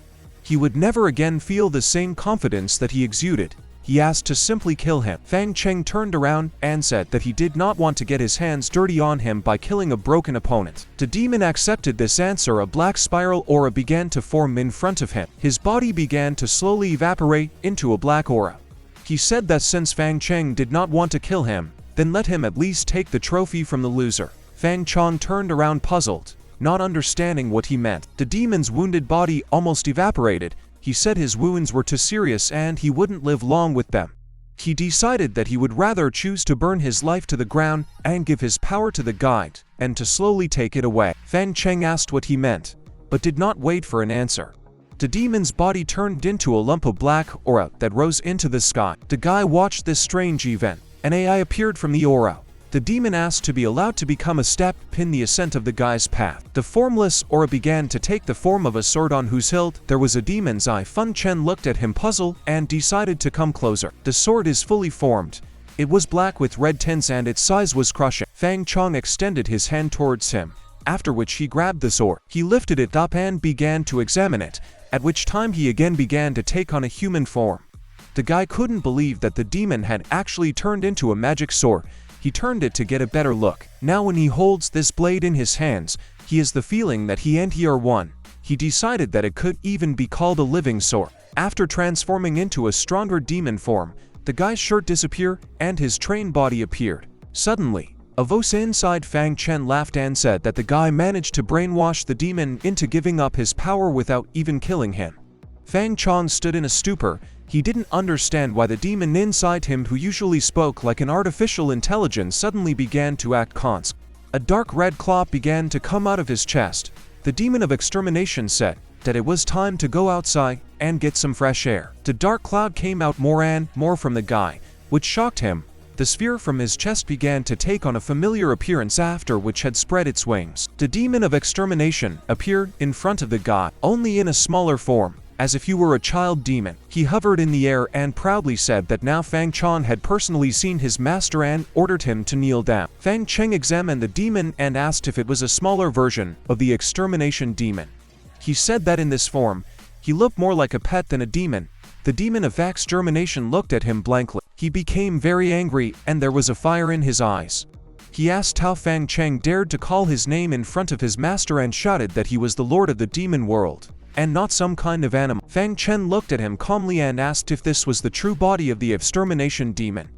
He would never again feel the same confidence that he exuded. he asked to simply kill him. Fang Cheng turned around and said that he did not want to get his hands dirty on him by killing a broken opponent. The demon accepted this answer. A black spiral aura began to form in front of him. His body began to slowly evaporate into a black aura. He said that since Fang Cheng did not want to kill him, then let him at least take the trophy from the loser. Fang Cheng turned around puzzled, not understanding what he meant. The demon's wounded body almost evaporated. He said his wounds were too serious and he wouldn't live long with them. He decided that he would rather choose to burn his life to the ground and give his power to the guide, and to slowly take it away. Fang Cheng asked what he meant, but did not wait for an answer. The demon's body turned into a lump of black aura that rose into the sky. The guy watched this strange event. An AI appeared from the aura. The demon asked to be allowed to become a step in the ascent of the guy's path. The formless aura began to take the form of a sword on whose hilt there was a demon's eye. Fang Cheng looked at him puzzled and decided to come closer. The sword is fully formed. It was black with red tints and its size was crushing. Fang Cheng extended his hand towards him, after which he grabbed the sword. He lifted it up and began to examine it, at which time he again began to take on a human form. The guy couldn't believe that the demon had actually turned into a magic sword. He turned it to get a better look. Now when he holds this blade in his hands, he has the feeling that he and he are one. He decided that it could even be called a living sword. After transforming into a stronger demon form, the guy's shirt disappeared and his trained body appeared. Suddenly, a voice inside Fang Cheng laughed and said that the guy managed to brainwash the demon into giving up his power without even killing him. Fang Cheng stood in a stupor. He didn't understand why the demon inside him, who usually spoke like an artificial intelligence, suddenly began to act cons. A dark red claw began to come out of his chest. The demon of extermination said that it was time to go outside and get some fresh air. The dark cloud came out more and more from the guy, which shocked him. The sphere from his chest began to take on a familiar appearance, after which had spread its wings. The demon of extermination appeared in front of the guy, only in a smaller form, as if you were a child demon. He hovered in the air and proudly said that now Fang Cheng had personally seen his master and ordered him to kneel down. Fang Cheng examined the demon and asked if it was a smaller version of the extermination demon. He said that in this form, he looked more like a pet than a demon. The demon of extermination looked at him blankly. He became very angry and there was a fire in his eyes. He asked how Fang Cheng dared to call his name in front of his master and shouted that he was the lord of the demon world, and not some kind of animal. Fang Cheng looked at him calmly and asked if this was the true body of the extermination demon.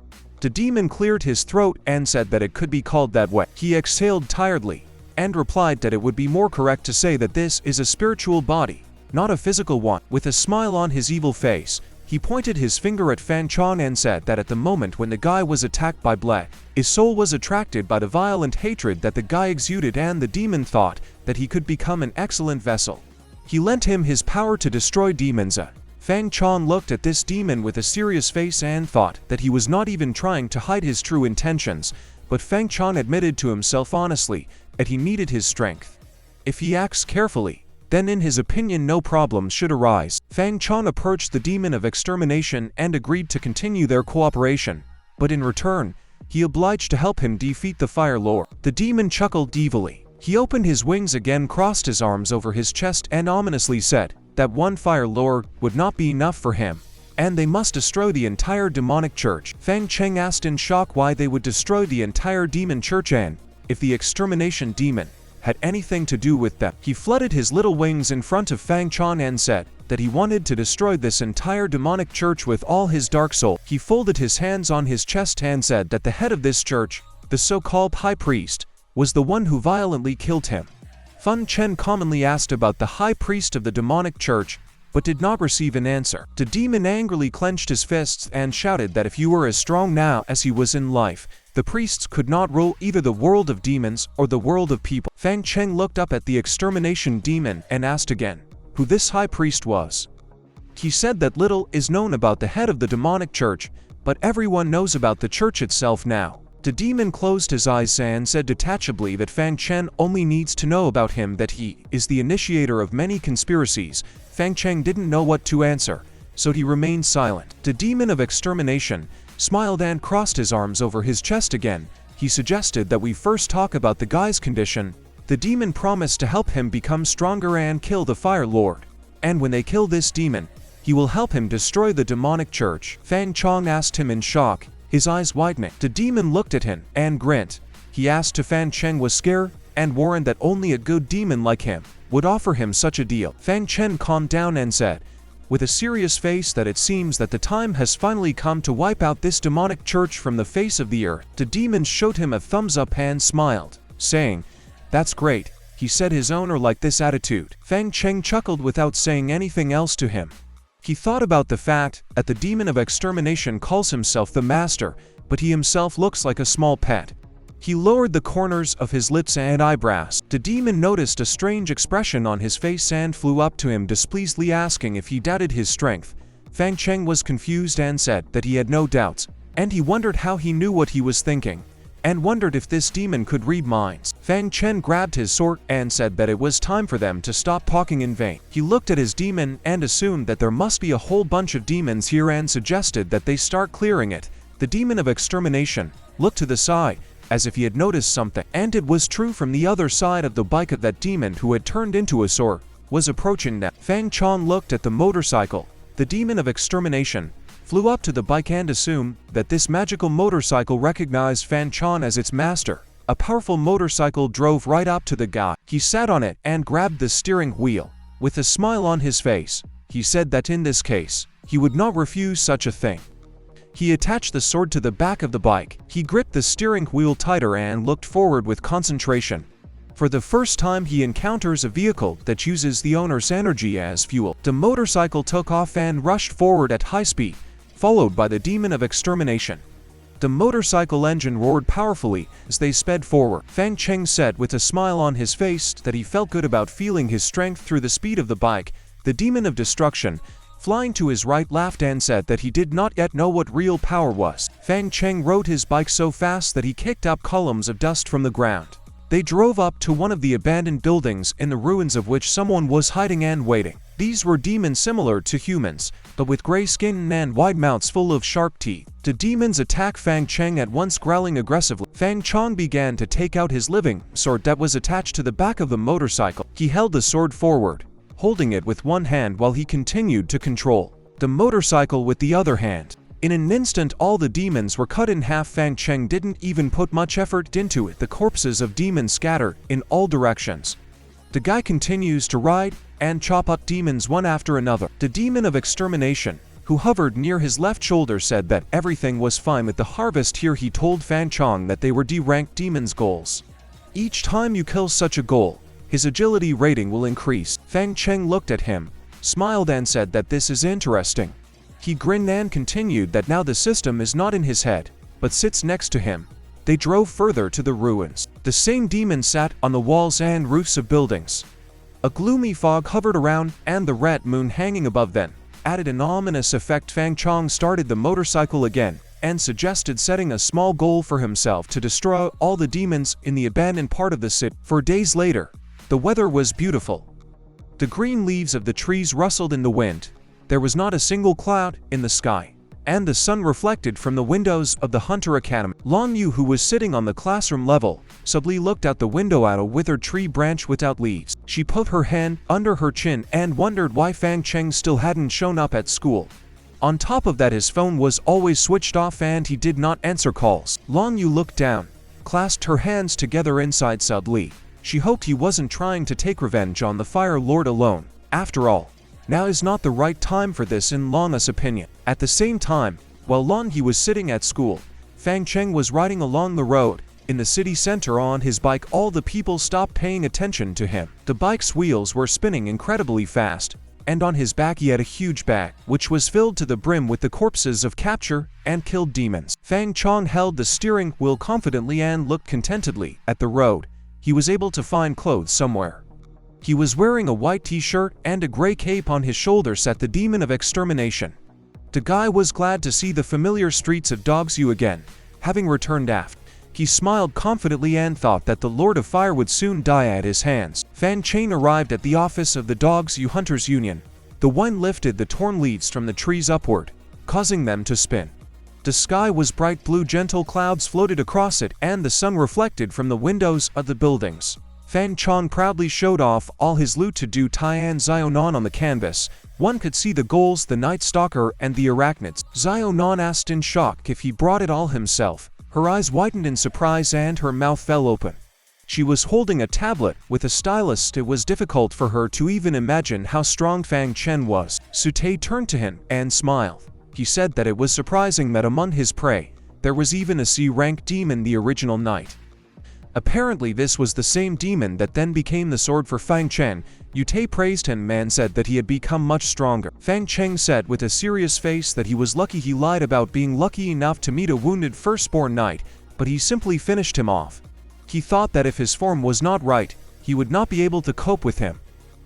The demon cleared his throat and said that it could be called that way. He exhaled tiredly and replied that it would be more correct to say that this is a spiritual body, not a physical one. With a smile on his evil face, he pointed his finger at Fang Cheng and said that at the moment when the guy was attacked by Bleh, his soul was attracted by the violent hatred that the guy exuded, and the demon thought that he could become an excellent vessel. He lent him his power to destroy demons. Fang Cheng looked at this demon with a serious face and thought that he was not even trying to hide his true intentions, but Fang Cheng admitted to himself honestly that he needed his strength. If he acts carefully, then in his opinion no problems should arise. Fang Cheng approached the demon of extermination and agreed to continue their cooperation, but in return, he obliged to help him defeat the Fire Lord. The demon chuckled evilly. He opened his wings again, crossed his arms over his chest and ominously said that one Fire Lord would not be enough for him, and they must destroy the entire demonic church. Fang Cheng asked in shock why they would destroy the entire demon church and if the extermination demon had anything to do with them. He flooded his little wings in front of Fang Cheng and said that he wanted to destroy this entire demonic church with all his dark soul. He folded his hands on his chest and said that the head of this church, the so-called high priest, was the one who violently killed him. Fang Cheng commonly asked about the high priest of the demonic church, but did not receive an answer. The demon angrily clenched his fists and shouted that if you were as strong now as he was in life, the priests could not rule either the world of demons or the world of people. Fang Cheng looked up at the extermination demon and asked again who this high priest was. He said that little is known about the head of the demonic church, but everyone knows about the church itself now. The demon closed his eyes and said detachably that Fang Cheng only needs to know about him that he is the initiator of many conspiracies. Fang Cheng didn't know what to answer, so he remained silent. The demon of extermination smiled and crossed his arms over his chest again. He suggested that we first talk about the guy's condition. The demon promised to help him become stronger and kill the Fire Lord. And when they kill this demon, he will help him destroy the demonic church. Fang Cheng asked him in shock, his eyes widening. The demon looked at him and grinned. He asked if Fang Cheng was scared and warned that only a good demon like him would offer him such a deal. Fang Cheng calmed down and said, with a serious face, that it seems that the time has finally come to wipe out this demonic church from the face of the earth. The demon showed him a thumbs up and smiled, saying, "That's great," he said, his owner like this attitude. Fang Cheng chuckled without saying anything else to him. He thought about the fact that the demon of extermination calls himself the master, but he himself looks like a small pet. He lowered the corners of his lips and eyebrows. The demon noticed a strange expression on his face and flew up to him displeasedly, asking if he doubted his strength. Fang Cheng was confused and said that he had no doubts, and he wondered how he knew what he was thinking, and wondered if this demon could read minds. Fang Cheng grabbed his sword and said that it was time for them to stop talking in vain. He looked at his demon and assumed that there must be a whole bunch of demons here and suggested that they start clearing it. The demon of extermination looked to the side, as if he had noticed something, and it was true. From the other side of the bike of that demon who had turned into a sword was approaching them. Fang Cheng looked at the motorcycle. The demon of extermination flew up to the bike and assumed that this magical motorcycle recognized Fang Cheng as its master. A powerful motorcycle drove right up to the guy. He sat on it and grabbed the steering wheel. With a smile on his face, he said that in this case, he would not refuse such a thing. He attached the sword to the back of the bike. He gripped the steering wheel tighter and looked forward with concentration. For the first time, he encounters a vehicle that uses the owner's energy as fuel. The motorcycle took off and rushed forward at high speed, followed by the demon of extermination. The motorcycle engine roared powerfully as they sped forward. Fang Cheng said with a smile on his face that he felt good about feeling his strength through the speed of the bike. The demon of destruction, flying to his right, laughed and said that he did not yet know what real power was. Fang Cheng rode his bike so fast that he kicked up columns of dust from the ground. They drove up to one of the abandoned buildings in the ruins of which someone was hiding and waiting. These were demons similar to humans, but with gray skin and wide mouths full of sharp teeth. The demons attacked Fang Cheng at once, growling aggressively. Fang Cheng began to take out his living sword that was attached to the back of the motorcycle. He held the sword forward, holding it with one hand while he continued to control the motorcycle with the other hand. In an instant, all the demons were cut in half. Fang Cheng didn't even put much effort into it. The corpses of demons scattered in all directions. The guy continues to ride and chop up demons one after another. The demon of extermination, who hovered near his left shoulder, said that everything was fine with the harvest here. He told Fang Cheng that they were D-ranked demons' goals. Each time you kill such a goal, his agility rating will increase. Fang Cheng looked at him, smiled and said that this is interesting. He grinned and continued that now the system is not in his head, but sits next to him. They drove further to the ruins. The same demon sat on the walls and roofs of buildings. A gloomy fog hovered around, and the red moon hanging above them added an ominous effect. Fang Cheng started the motorcycle again and suggested setting a small goal for himself to destroy all the demons in the abandoned part of the city. For days later, the weather was beautiful. The green leaves of the trees rustled in the wind. There was not a single cloud in the sky, and the sun reflected from the windows of the Hunter Academy. Long Yu, who was sitting on the classroom level, suddenly looked out the window at a withered tree branch without leaves. She put her hand under her chin and wondered why Fang Cheng still hadn't shown up at school. On top of that, his phone was always switched off and he did not answer calls. Long Yu looked down, clasped her hands together inside suddenly. She hoped he wasn't trying to take revenge on the Fire Lord alone. After all, now is not the right time for this in Long's opinion. At the same time, while Long Yu was sitting at school, Fang Cheng was riding along the road in the city center on his bike. All the people stopped paying attention to him. The bike's wheels were spinning incredibly fast, and on his back he had a huge bag, which was filled to the brim with the corpses of captured and killed demons. Fang Cheng held the steering wheel confidently and looked contentedly at the road. He was able to find clothes somewhere. He was wearing a white t-shirt and a gray cape. On his shoulder sat the demon of extermination. The guy was glad to see the familiar streets of Dogsu again, having returned aft. He smiled confidently and thought that the Lord of Fire would soon die at his hands. Fang Cheng arrived at the office of the Dogsu Hunters Union. The wind lifted the torn leaves from the trees upward, causing them to spin. The sky was bright blue. Gentle clouds floated across it, and the sun reflected from the windows of the buildings. Fang Cheng proudly showed off all his loot to Du Tian Xiaonan on the canvas. One could see the ghouls, the Night Stalker, and the arachnids. Xiaonan asked in shock if he brought it all himself. Her eyes widened in surprise and her mouth fell open. She was holding a tablet with a stylus. It was difficult for her to even imagine how strong Fang Cheng was. Sute turned to him and smiled. He said that it was surprising that among his prey, there was even a C-rank demon, the original knight. Apparently this was the same demon that then became the sword for Fang Cheng. Yute praised him and said that he had become much stronger. Fang Cheng said with a serious face that he was lucky he lied about being lucky enough to meet a wounded firstborn knight, but he simply finished him off. He thought that if his form was not right, he would not be able to cope with him.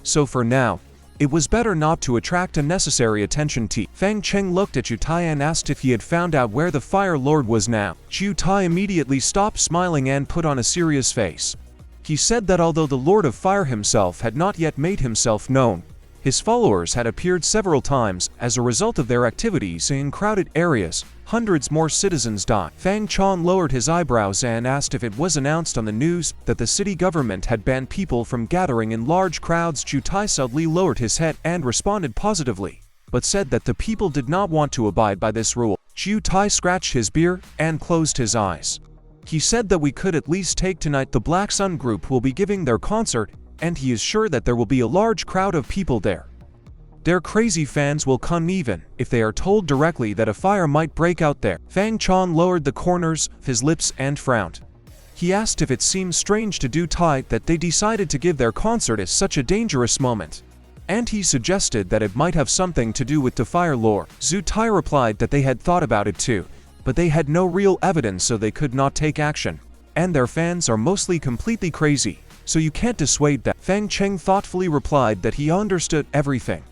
So for now, it was better not to attract unnecessary attention. Fang Cheng looked at Chutai and asked if he had found out where the Fire Lord was now. Chutai immediately stopped smiling and put on a serious face. He said that although the Lord of Fire himself had not yet made himself known, his followers had appeared several times. As a result of their activities in crowded areas, hundreds more citizens died. Fang Cheng lowered his eyebrows and asked if it was announced on the news that the city government had banned people from gathering in large crowds. Chutai suddenly lowered his head and responded positively, but said that the people did not want to abide by this rule. Chutai scratched his beard and closed his eyes. He said that we could at least take tonight. The Black Sun group will be giving their concert, and he is sure that there will be a large crowd of people there. Their crazy fans will come even if they are told directly that a fire might break out there. Fang Cheng lowered the corners of his lips and frowned. He asked if it seemed strange to Du Tai that they decided to give their concert at such a dangerous moment, and he suggested that it might have something to do with the Fire Lord. Zu Tai replied that they had thought about it too, but they had no real evidence, so they could not take action, and their fans are mostly completely crazy, so you can't dissuade them. Fang Cheng thoughtfully replied that he understood everything,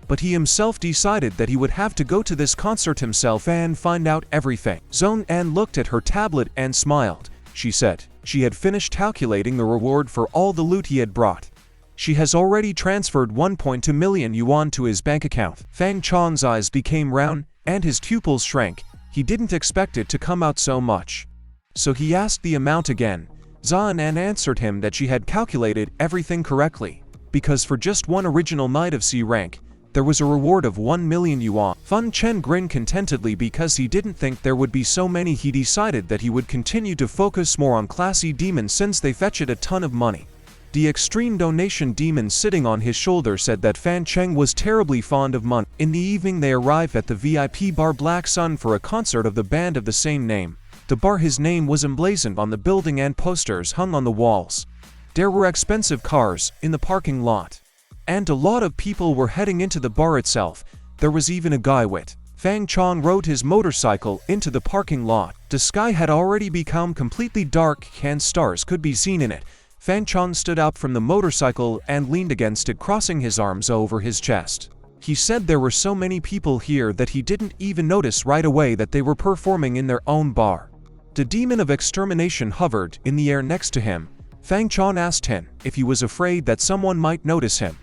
but he himself decided that he would have to go to this concert himself and find out everything. Zhong An looked at her tablet and smiled. She said she had finished calculating the reward for all the loot he had brought. She has already transferred 1.2 million yuan to his bank account. Fang Cheng's eyes became round and his pupils shrank. He didn't expect it to come out so much, so he asked the amount again. Zhong An answered him that she had calculated everything correctly, because for just one original knight of C rank, there was a reward of 1 million yuan. Fang Cheng grinned contentedly because he didn't think there would be so many. He decided that he would continue to focus more on classy demons since they fetched a ton of money. The extreme donation demon sitting on his shoulder said that Fang Cheng was terribly fond of money. In the evening they arrived at the VIP bar Black Sun for a concert of the band of the same name. The bar, his name was emblazoned on the building and posters hung on the walls. There were expensive cars in the parking lot, and a lot of people were heading into the bar itself. There was even a guy with Fang Cheng rode his motorcycle into the parking lot. The sky had already become completely dark and stars could be seen in it. Fang Cheng stood up from the motorcycle and leaned against it, crossing his arms over his chest. He said there were so many people here that he didn't even notice right away that they were performing in their own bar. The demon of extermination hovered in the air next to him. Fang Cheng asked him if he was afraid that someone might notice him.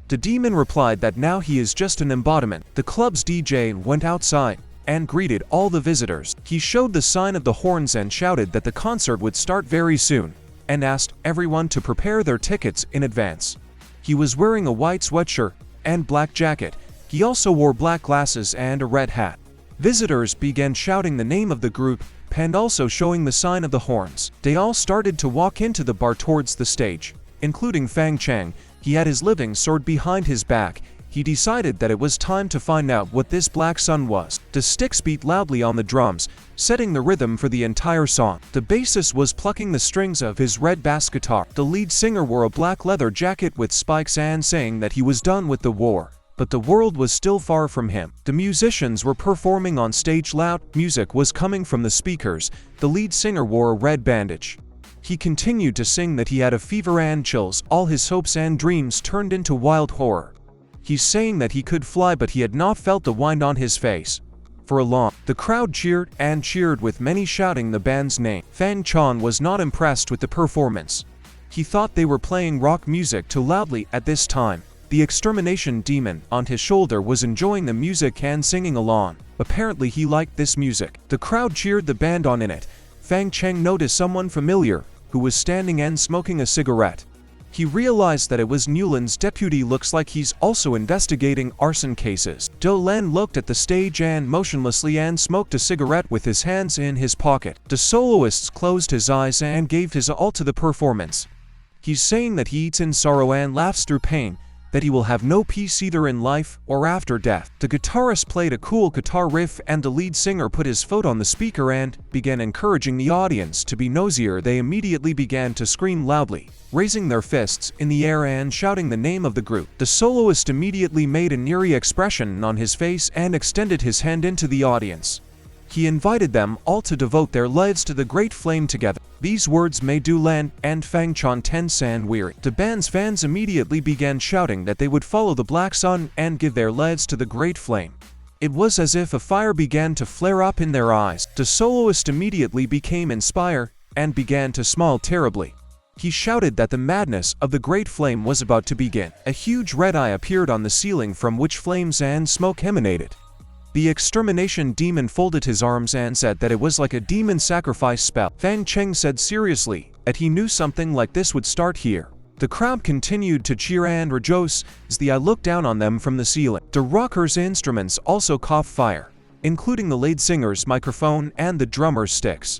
The demon replied that now he is just an embodiment. The club's DJ went outside and greeted all the visitors. He showed the sign of the horns and shouted that the concert would start very soon, and asked everyone to prepare their tickets in advance. He was wearing a white sweatshirt and black jacket. He also wore black glasses and a red hat. Visitors began shouting the name of the group and also showing the sign of the horns. They all started to walk into the bar towards the stage, including Fang Cheng. He had his living sword behind his back. He decided that it was time to find out what this Black Sun was. The sticks beat loudly on the drums, setting the rhythm for the entire song. The bassist was plucking the strings of his red bass guitar. The lead singer wore a black leather jacket with spikes and saying that he was done with the war, but the world was still far from him. The musicians were performing on stage. Loud music was coming from the speakers. The lead singer wore a red bandage. He continued to sing that he had a fever and chills. All his hopes and dreams turned into wild horror. He's saying that he could fly, but he had not felt the wind on his face for a long. The crowd cheered and cheered, with many shouting the band's name. Fang Cheng was not impressed with the performance. He thought they were playing rock music too loudly at this time. The extermination demon on his shoulder was enjoying the music and singing along. Apparently he liked this music. The crowd cheered the band on in it. Fang Cheng noticed someone familiar who was standing and smoking a cigarette. He realized that it was Newland's deputy. Looks like he's also investigating arson cases. Dolan looked at the stage and motionlessly and smoked a cigarette with his hands in his pocket. The soloist closed his eyes and gave his all to the performance. He's saying that he eats in sorrow and laughs through pain, that he will have no peace either in life or after death. The guitarist played a cool guitar riff and the lead singer put his foot on the speaker and began encouraging the audience to be nosier. They immediately began to scream loudly, raising their fists in the air and shouting the name of the group. The soloist immediately made an eerie expression on his face and extended his hand into the audience. He invited them all to devote their lives to the great flame together. These words made Dulan and Fang Cheng tense and weary. The band's fans immediately began shouting that they would follow the black sun and give their lives to the great flame. It was as if a fire began to flare up in their eyes. The soloist immediately became inspired and began to smile terribly. He shouted that the madness of the great flame was about to begin. A huge red eye appeared on the ceiling from which flames and smoke emanated. The extermination demon folded his arms and said that it was like a demon sacrifice spell. Fang Cheng said seriously that he knew something like this would start here. The crowd continued to cheer and rejoice as the eye looked down on them from the ceiling. The rockers' instruments also caught fire, including the lead singer's microphone and the drummer's sticks.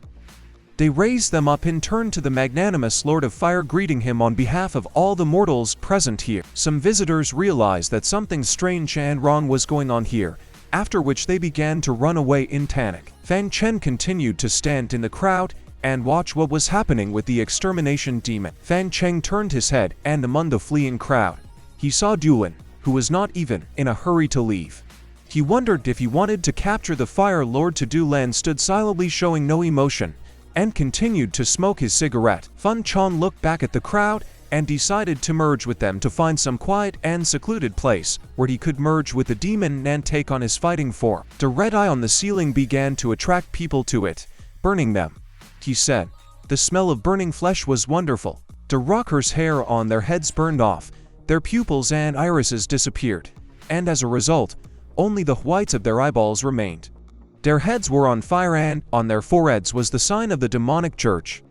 They raised them up and turned to the magnanimous Lord of Fire, greeting him on behalf of all the mortals present here. Some visitors realized that something strange and wrong was going on here, after which they began to run away in panic. Fang Cheng continued to stand in the crowd and watch what was happening with the extermination demon. Fang Cheng turned his head, and among the fleeing crowd, he saw Dulan, who was not even in a hurry to leave. He wondered if he wanted to capture the Fire Lord. Dulan stood silently, showing no emotion, and continued to smoke his cigarette. Fang Cheng looked back at the crowd and decided to merge with them to find some quiet and secluded place where he could merge with the demon and take on his fighting form. The red eye on the ceiling began to attract people to it, burning them. He said, the smell of burning flesh was wonderful. The rockers' hair on their heads burned off, their pupils and irises disappeared, and as a result, only the whites of their eyeballs remained. Their heads were on fire and on their foreheads was the sign of the demonic church.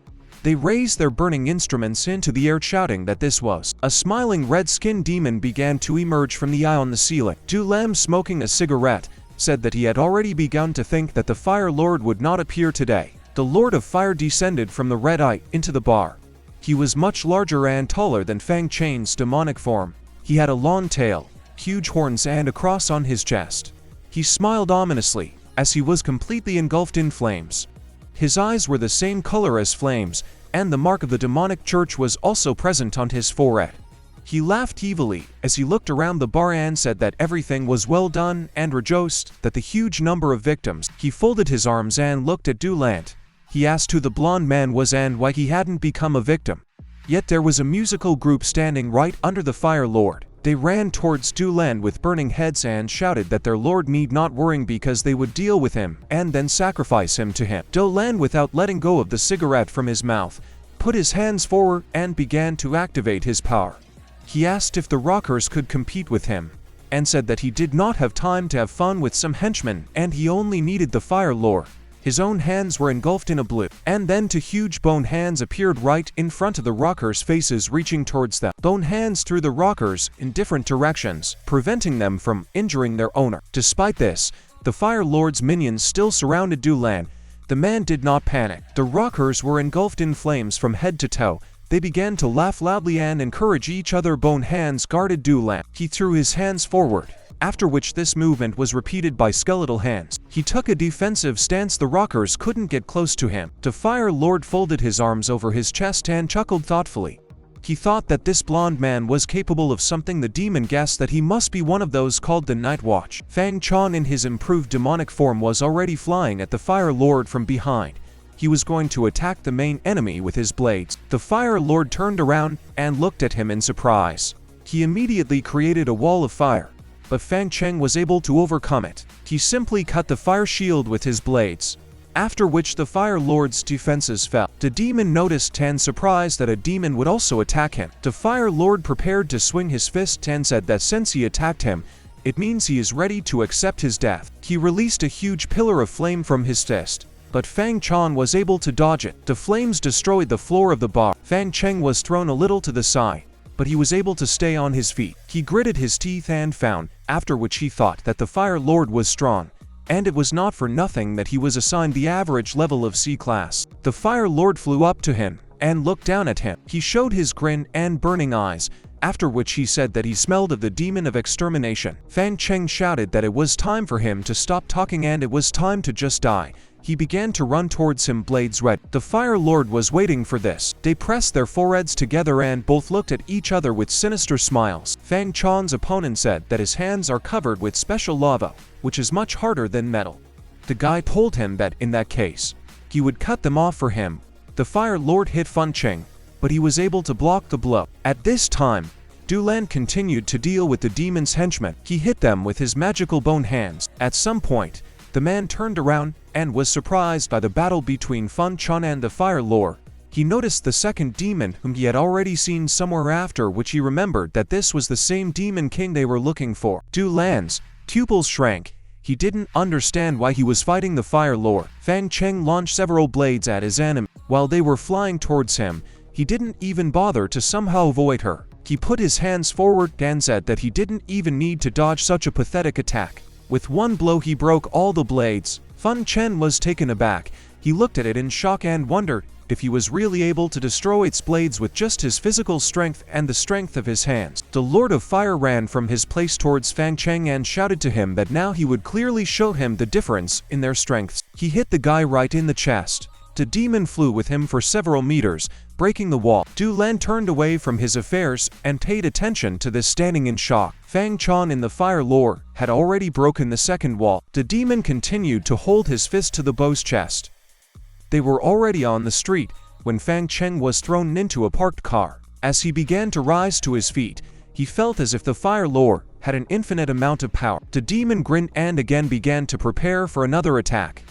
They raised their burning instruments into the air, shouting that this was. A smiling red-skinned demon began to emerge from the eye on the ceiling. Dulam, smoking a cigarette, said that he had already begun to think that the Fire Lord would not appear today. The Lord of Fire descended from the red eye into the bar. He was much larger and taller than Fang Cheng's demonic form. He had a long tail, huge horns and a cross on his chest. He smiled ominously as he was completely engulfed in flames. His eyes were the same color as flames, and the mark of the demonic church was also present on his forehead. He laughed evilly as he looked around the bar and said that everything was well done and rejoiced that the huge number of victims. He folded his arms and looked at Duland. He asked who the blonde man was and why he hadn't become a victim. Yet there was a musical group standing right under the Fire Lord. They ran towards Duland with burning heads and shouted that their lord need not worry because they would deal with him and then sacrifice him to him. Duland, without letting go of the cigarette from his mouth, put his hands forward and began to activate his power. He asked if the rockers could compete with him, and said that he did not have time to have fun with some henchmen and he only needed the Fire Lord. His own hands were engulfed in a blue, and then two huge bone hands appeared right in front of the rockers' faces, reaching towards them. Bone hands threw the rockers in different directions, preventing them from injuring their owner. Despite this, the Fire Lord's minions still surrounded Dulan. The man did not panic. The rockers were engulfed in flames from head to toe. They began to laugh loudly and encourage each other. Bone hands guarded Dulan. He threw his hands forward, after which this movement was repeated by skeletal hands. He took a defensive stance. The rockers couldn't get close to him. The Fire Lord folded his arms over his chest and chuckled thoughtfully. He thought that this blonde man was capable of something. The demon guessed that he must be one of those called the Night Watch. Fang Cheng in his improved demonic form was already flying at the Fire Lord from behind. He was going to attack the main enemy with his blades. The Fire Lord turned around and looked at him in surprise. He immediately created a wall of fire, but Fang Cheng was able to overcome it. He simply cut the fire shield with his blades, after which the Fire Lord's defenses fell. The demon noticed and surprised that a demon would also attack him. The Fire Lord prepared to swing his fist and said that since he attacked him, it means he is ready to accept his death. He released a huge pillar of flame from his fist, but Fang Cheng was able to dodge it. The flames destroyed the floor of the bar. Fang Cheng was thrown a little to the side, but he was able to stay on his feet. He gritted his teeth and found, after which he thought that the Fire Lord was strong, and it was not for nothing that he was assigned the average level of C class. The Fire Lord flew up to him and looked down at him. He showed his grin and burning eyes, after which he said that he smelled of the demon of extermination. Fang Cheng shouted that it was time for him to stop talking and it was time to just die. He began to run towards him, blades red. The Fire Lord was waiting for this. They pressed their foreheads together and both looked at each other with sinister smiles. Fang Cheng's opponent said that his hands are covered with special lava, which is much harder than metal. The guy told him that in that case, he would cut them off for him. The Fire Lord hit Fang Cheng, but he was able to block the blow. At this time, Dulan continued to deal with the demon's henchmen. He hit them with his magical bone hands. At some point, the man turned around and was surprised by the battle between Fang Cheng and the Fire Lord. He noticed the second demon whom he had already seen somewhere, after which he remembered that this was the same demon king they were looking for. Dulan's pupils shrank. He didn't understand why he was fighting the Fire Lord. Fang Cheng launched several blades at his enemy. While they were flying towards him, he didn't even bother to somehow avoid her. He put his hands forward and said that he didn't even need to dodge such a pathetic attack. With one blow he broke all the blades. Fang Cheng was taken aback. He looked at it in shock and wondered if he was really able to destroy its blades with just his physical strength and the strength of his hands. The Lord of Fire ran from his place towards Fang Cheng and shouted to him that now he would clearly show him the difference in their strengths. He hit the guy right in the chest. The demon flew with him for several meters, breaking the wall. Dulan turned away from his affairs and paid attention to this, standing in shock. Fang Cheng in the Fire Lord had already broken the second wall. The demon continued to hold his fist to the bow's chest. They were already on the street when Fang Cheng was thrown into a parked car. As he began to rise to his feet, he felt as if the Fire Lord had an infinite amount of power. The demon grinned and again began to prepare for another attack.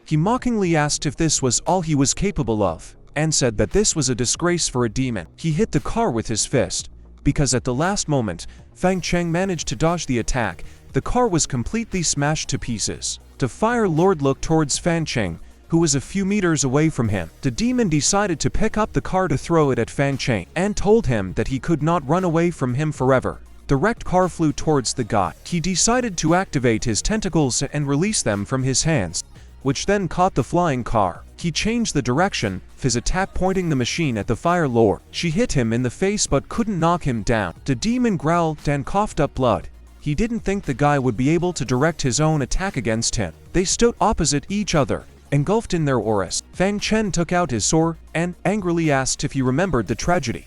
He mockingly asked if this was all he was capable of, and said that this was a disgrace for a demon. He hit the car with his fist, because at the last moment, Fang Cheng managed to dodge the attack. The car was completely smashed to pieces. The Fire Lord looked towards Fang Cheng, who was a few meters away from him. The demon decided to pick up the car to throw it at Fang Cheng, and told him that he could not run away from him forever. The wrecked car flew towards the guy. He decided to activate his tentacles and release them from his hands, which then caught the flying car. He changed the direction, his attack pointing the machine at the Fire Lord. She hit him in the face but couldn't knock him down. The demon growled and coughed up blood. He didn't think the guy would be able to direct his own attack against him. They stood opposite each other, engulfed in their auras. Fang Cheng took out his sword and angrily asked if he remembered the tragedy.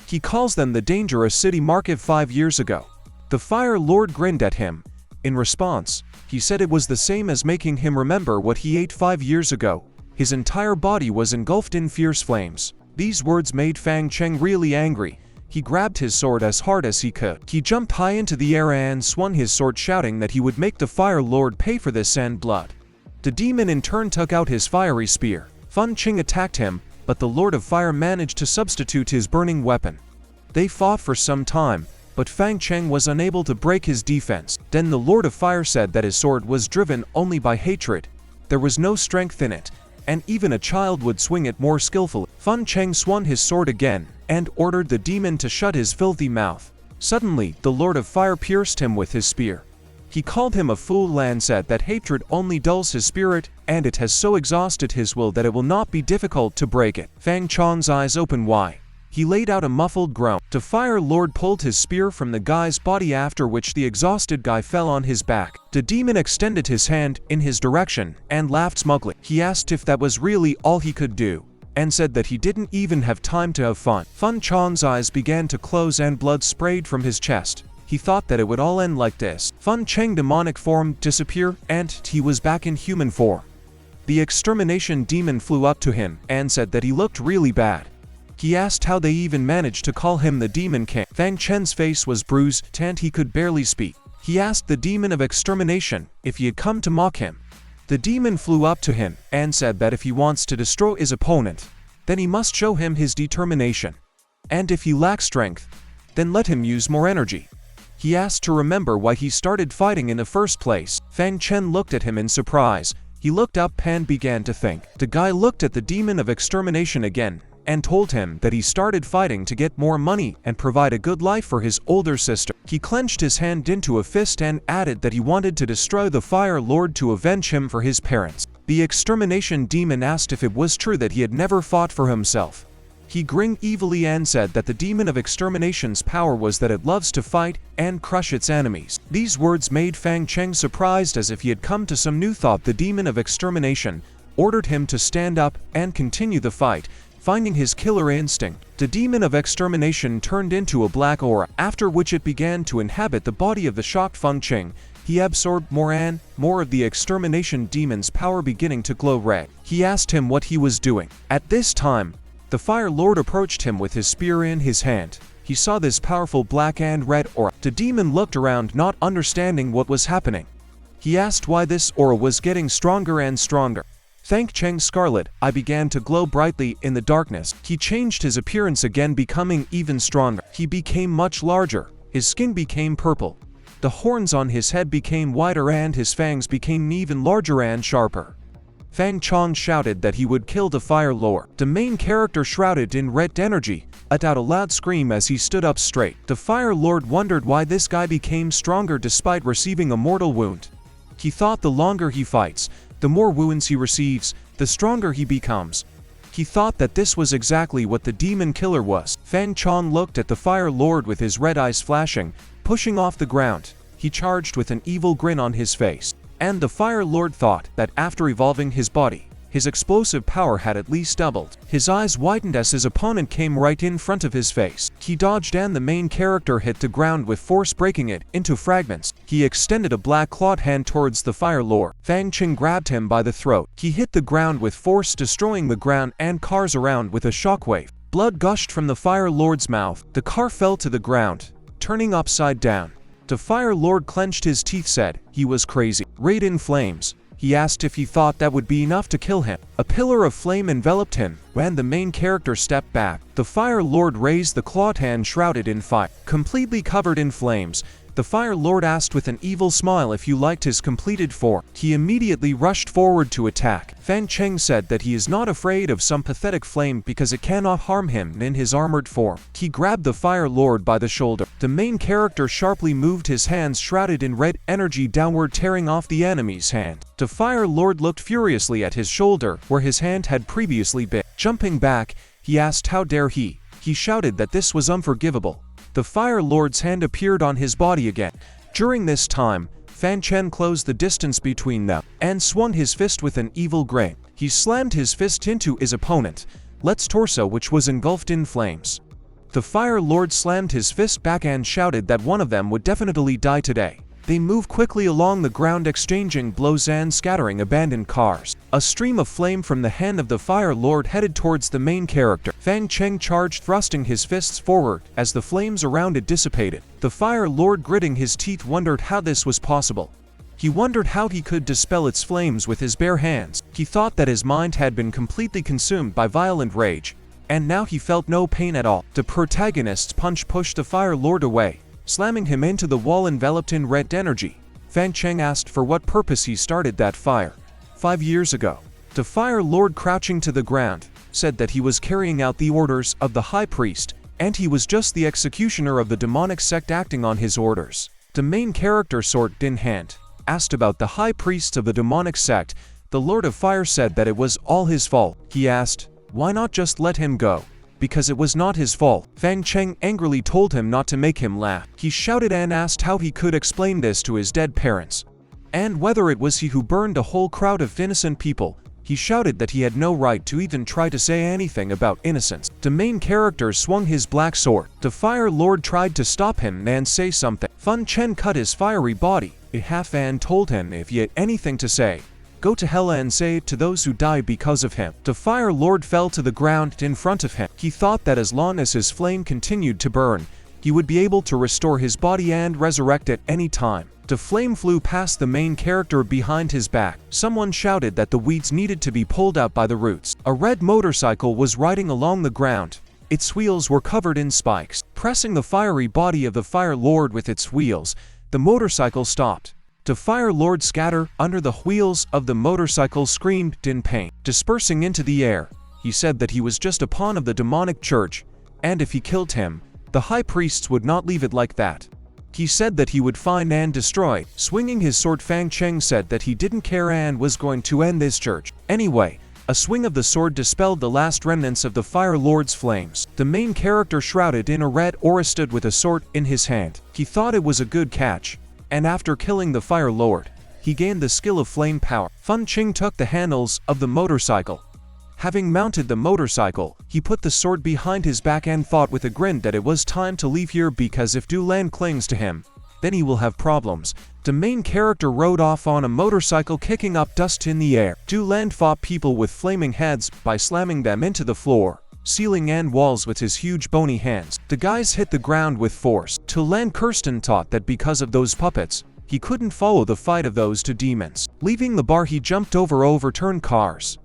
He calls them the dangerous city market 5 years ago. The Fire Lord grinned at him. In response, he said it was the same as making him remember what he ate 5 years ago. His entire body was engulfed in fierce flames. These words made Fang Cheng really angry. He grabbed his sword as hard as he could. He jumped high into the air and swung his sword, shouting that he would make the Fire Lord pay for this and blood. The demon in turn took out his fiery spear. Fang Cheng attacked him, but the Lord of Fire managed to substitute his burning weapon. They fought for some time, but Fang Cheng was unable to break his defense. Then the Lord of Fire said that his sword was driven only by hatred. There was no strength in it, and even a child would swing it more skillfully. Fang Cheng swung his sword again, and ordered the demon to shut his filthy mouth. Suddenly, the Lord of Fire pierced him with his spear. He called him a fool and said that hatred only dulls his spirit, and it has so exhausted his will that it will not be difficult to break it. Fang Cheng's eyes opened wide. He laid out a muffled groan. The Fire Lord pulled his spear from the guy's body, after which the exhausted guy fell on his back. The demon extended his hand in his direction and laughed smugly. He asked if that was really all he could do, and said that he didn't even have time to have fun. Fang Cheng's eyes began to close and blood sprayed from his chest. He thought that it would all end like this. Fang Cheng's demonic form disappeared, and he was back in human form. The extermination demon flew up to him and said that he looked really bad. He asked how they even managed to call him the Demon King. Fang Cheng's face was bruised and he could barely speak. He asked the demon of extermination if he had come to mock him. The demon flew up to him and said that if he wants to destroy his opponent, then he must show him his determination. And if he lacks strength, then let him use more energy. He asked to remember why he started fighting in the first place. Fang Cheng looked at him in surprise. He looked up and began to think. The guy looked at the demon of extermination again and told him that he started fighting to get more money and provide a good life for his older sister. He clenched his hand into a fist and added that he wanted to destroy the Fire Lord to avenge him for his parents. The extermination demon asked if it was true that he had never fought for himself. He grinned evilly and said that the demon of extermination's power was that it loves to fight and crush its enemies. These words made Fang Cheng surprised, as if he had come to some new thought. The demon of extermination ordered him to stand up and continue the fight, finding his killer instinct. The demon of extermination turned into a black aura, after which it began to inhabit the body of the shocked Fang Cheng. He absorbed more and more of the extermination demon's power, beginning to glow red. He asked him what he was doing. At this time, the Fire Lord approached him with his spear in his hand. He saw this powerful black and red aura. The demon looked around, not understanding what was happening. He asked why this aura was getting stronger and stronger. Fang Cheng's scarlet eye began to glow brightly in the darkness. He changed his appearance again, becoming even stronger. He became much larger. His skin became purple. The horns on his head became wider and his fangs became even larger and sharper. Fang Cheng shouted that he would kill the Fire Lord. The main character, shrouded in red energy, let out a loud scream as he stood up straight. The Fire Lord wondered why this guy became stronger despite receiving a mortal wound. He thought the longer he fights, the more wounds he receives, the stronger he becomes. He thought that this was exactly what the demon killer was. Fang Cheng looked at the Fire Lord with his red eyes flashing, pushing off the ground. He charged with an evil grin on his face. And the Fire Lord thought that after evolving his body, his explosive power had at least doubled. His eyes widened as his opponent came right in front of his face. He dodged and the main character hit the ground with force, breaking it into fragments. He extended a black clawed hand towards the Fire Lord. Fang Cheng grabbed him by the throat. He hit the ground with force, destroying the ground and cars around with a shockwave. Blood gushed from the Fire Lord's mouth. The car fell to the ground, turning upside down. The Fire Lord clenched his teeth, said he was crazy. Rayed in flames. He asked if he thought that would be enough to kill him. A pillar of flame enveloped him. When the main character stepped back, the Fire Lord raised the clawed hand shrouded in fire, completely covered in flames. The Fire Lord asked with an evil smile if you liked his completed form. He immediately rushed forward to attack. Fang Cheng said that he is not afraid of some pathetic flame because it cannot harm him in his armored form. He grabbed the Fire Lord by the shoulder. The main character sharply moved his hands shrouded in red energy downward, tearing off the enemy's hand. The Fire Lord looked furiously at his shoulder, where his hand had previously been. Jumping back, he asked how dare he. He shouted that this was unforgivable. The Fire Lord's hand appeared on his body again. During this time, Fang Cheng closed the distance between them and swung his fist with an evil grin. He slammed his fist into his opponent's torso, which was engulfed in flames. The Fire Lord slammed his fist back and shouted that one of them would definitely die today. They moved quickly along the ground, exchanging blows and scattering abandoned cars. A stream of flame from the hand of the Fire Lord headed towards the main character. Fang Cheng charged, thrusting his fists forward as the flames around it dissipated. The Fire Lord, gritting his teeth, wondered how this was possible. He wondered how he could dispel its flames with his bare hands. He thought that his mind had been completely consumed by violent rage, and now he felt no pain at all. The protagonist's punch pushed the Fire Lord away, slamming him into the wall enveloped in red energy. Fang Cheng asked for what purpose he started that fire 5 years ago. The Fire Lord, crouching to the ground, said that he was carrying out the orders of the High Priest, and he was just the executioner of the demonic sect acting on his orders. The main character, sword in hand, asked about the High Priests of the demonic sect. The Lord of Fire said that it was all his fault. He asked, why not just let him go? Because it was not his fault. Fang Cheng angrily told him not to make him laugh. He shouted and asked how he could explain this to his dead parents, and whether it was he who burned a whole crowd of innocent people. He shouted that he had no right to even try to say anything about innocence. The main character swung his black sword. The Fire Lord tried to stop him and say something. Fang Cheng cut his fiery body in half and told him if he had anything to say, go to hell and say it to those who die because of him. The Fire Lord fell to the ground in front of him. He thought that as long as his flame continued to burn, he would be able to restore his body and resurrect at any time. The flame flew past the main character behind his back. Someone shouted that the weeds needed to be pulled out by the roots. A red motorcycle was riding along the ground. Its wheels were covered in spikes. Pressing the fiery body of the Fire Lord with its wheels, the motorcycle stopped. The Fire Lord scattered under the wheels of the motorcycle, screamed in pain. Dispersing into the air, He said that he was just a pawn of the demonic church, and if he killed him, the high priests would not leave it like that. He said that he would find and destroy. Swinging his sword, Fang Cheng said that he didn't care and was going to end this church. Anyway, a swing of the sword dispelled the last remnants of the Fire Lord's flames. The main character, shrouded in a red aura, stood with a sword in his hand. He thought it was a good catch, and after killing the Fire Lord, he gained the skill of flame power. Fang Cheng took the handles of the motorcycle. Having mounted the motorcycle, he put the sword behind his back and thought with a grin that it was time to leave here, because if Dulan clings to him, then he will have problems. The main character rode off on a motorcycle, kicking up dust in the air. Dulan fought people with flaming heads by slamming them into the floor, ceiling and walls with his huge bony hands. The guys hit the ground with force. Dulan Kirsten thought that because of those puppets, he couldn't follow the fight of those two demons. Leaving the bar, he jumped over overturned cars.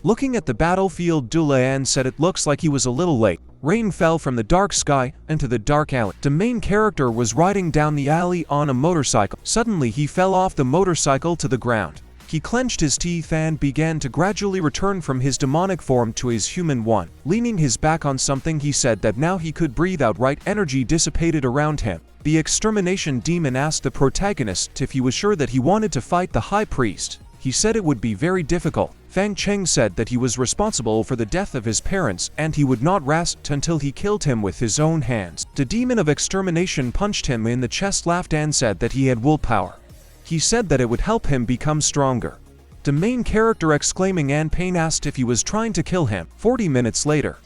Looking at the battlefield, Dulan said it looks like he was a little late. Rain fell from the dark sky into the dark alley. The main character was riding down the alley on a motorcycle. Suddenly he fell off the motorcycle to the ground. He clenched his teeth and began to gradually return from his demonic form to his human one. Leaning his back on something, he said that now he could breathe out. Right energy dissipated around him. The extermination demon asked the protagonist if he was sure that he wanted to fight the high priest. He said it would be very difficult. Fang Cheng said that he was responsible for the death of his parents and he would not rest until he killed him with his own hands. The demon of extermination punched him in the chest, laughed and said that he had willpower. He said that it would help him become stronger. The main character, exclaiming in pain, asked if he was trying to kill him. 40 minutes later,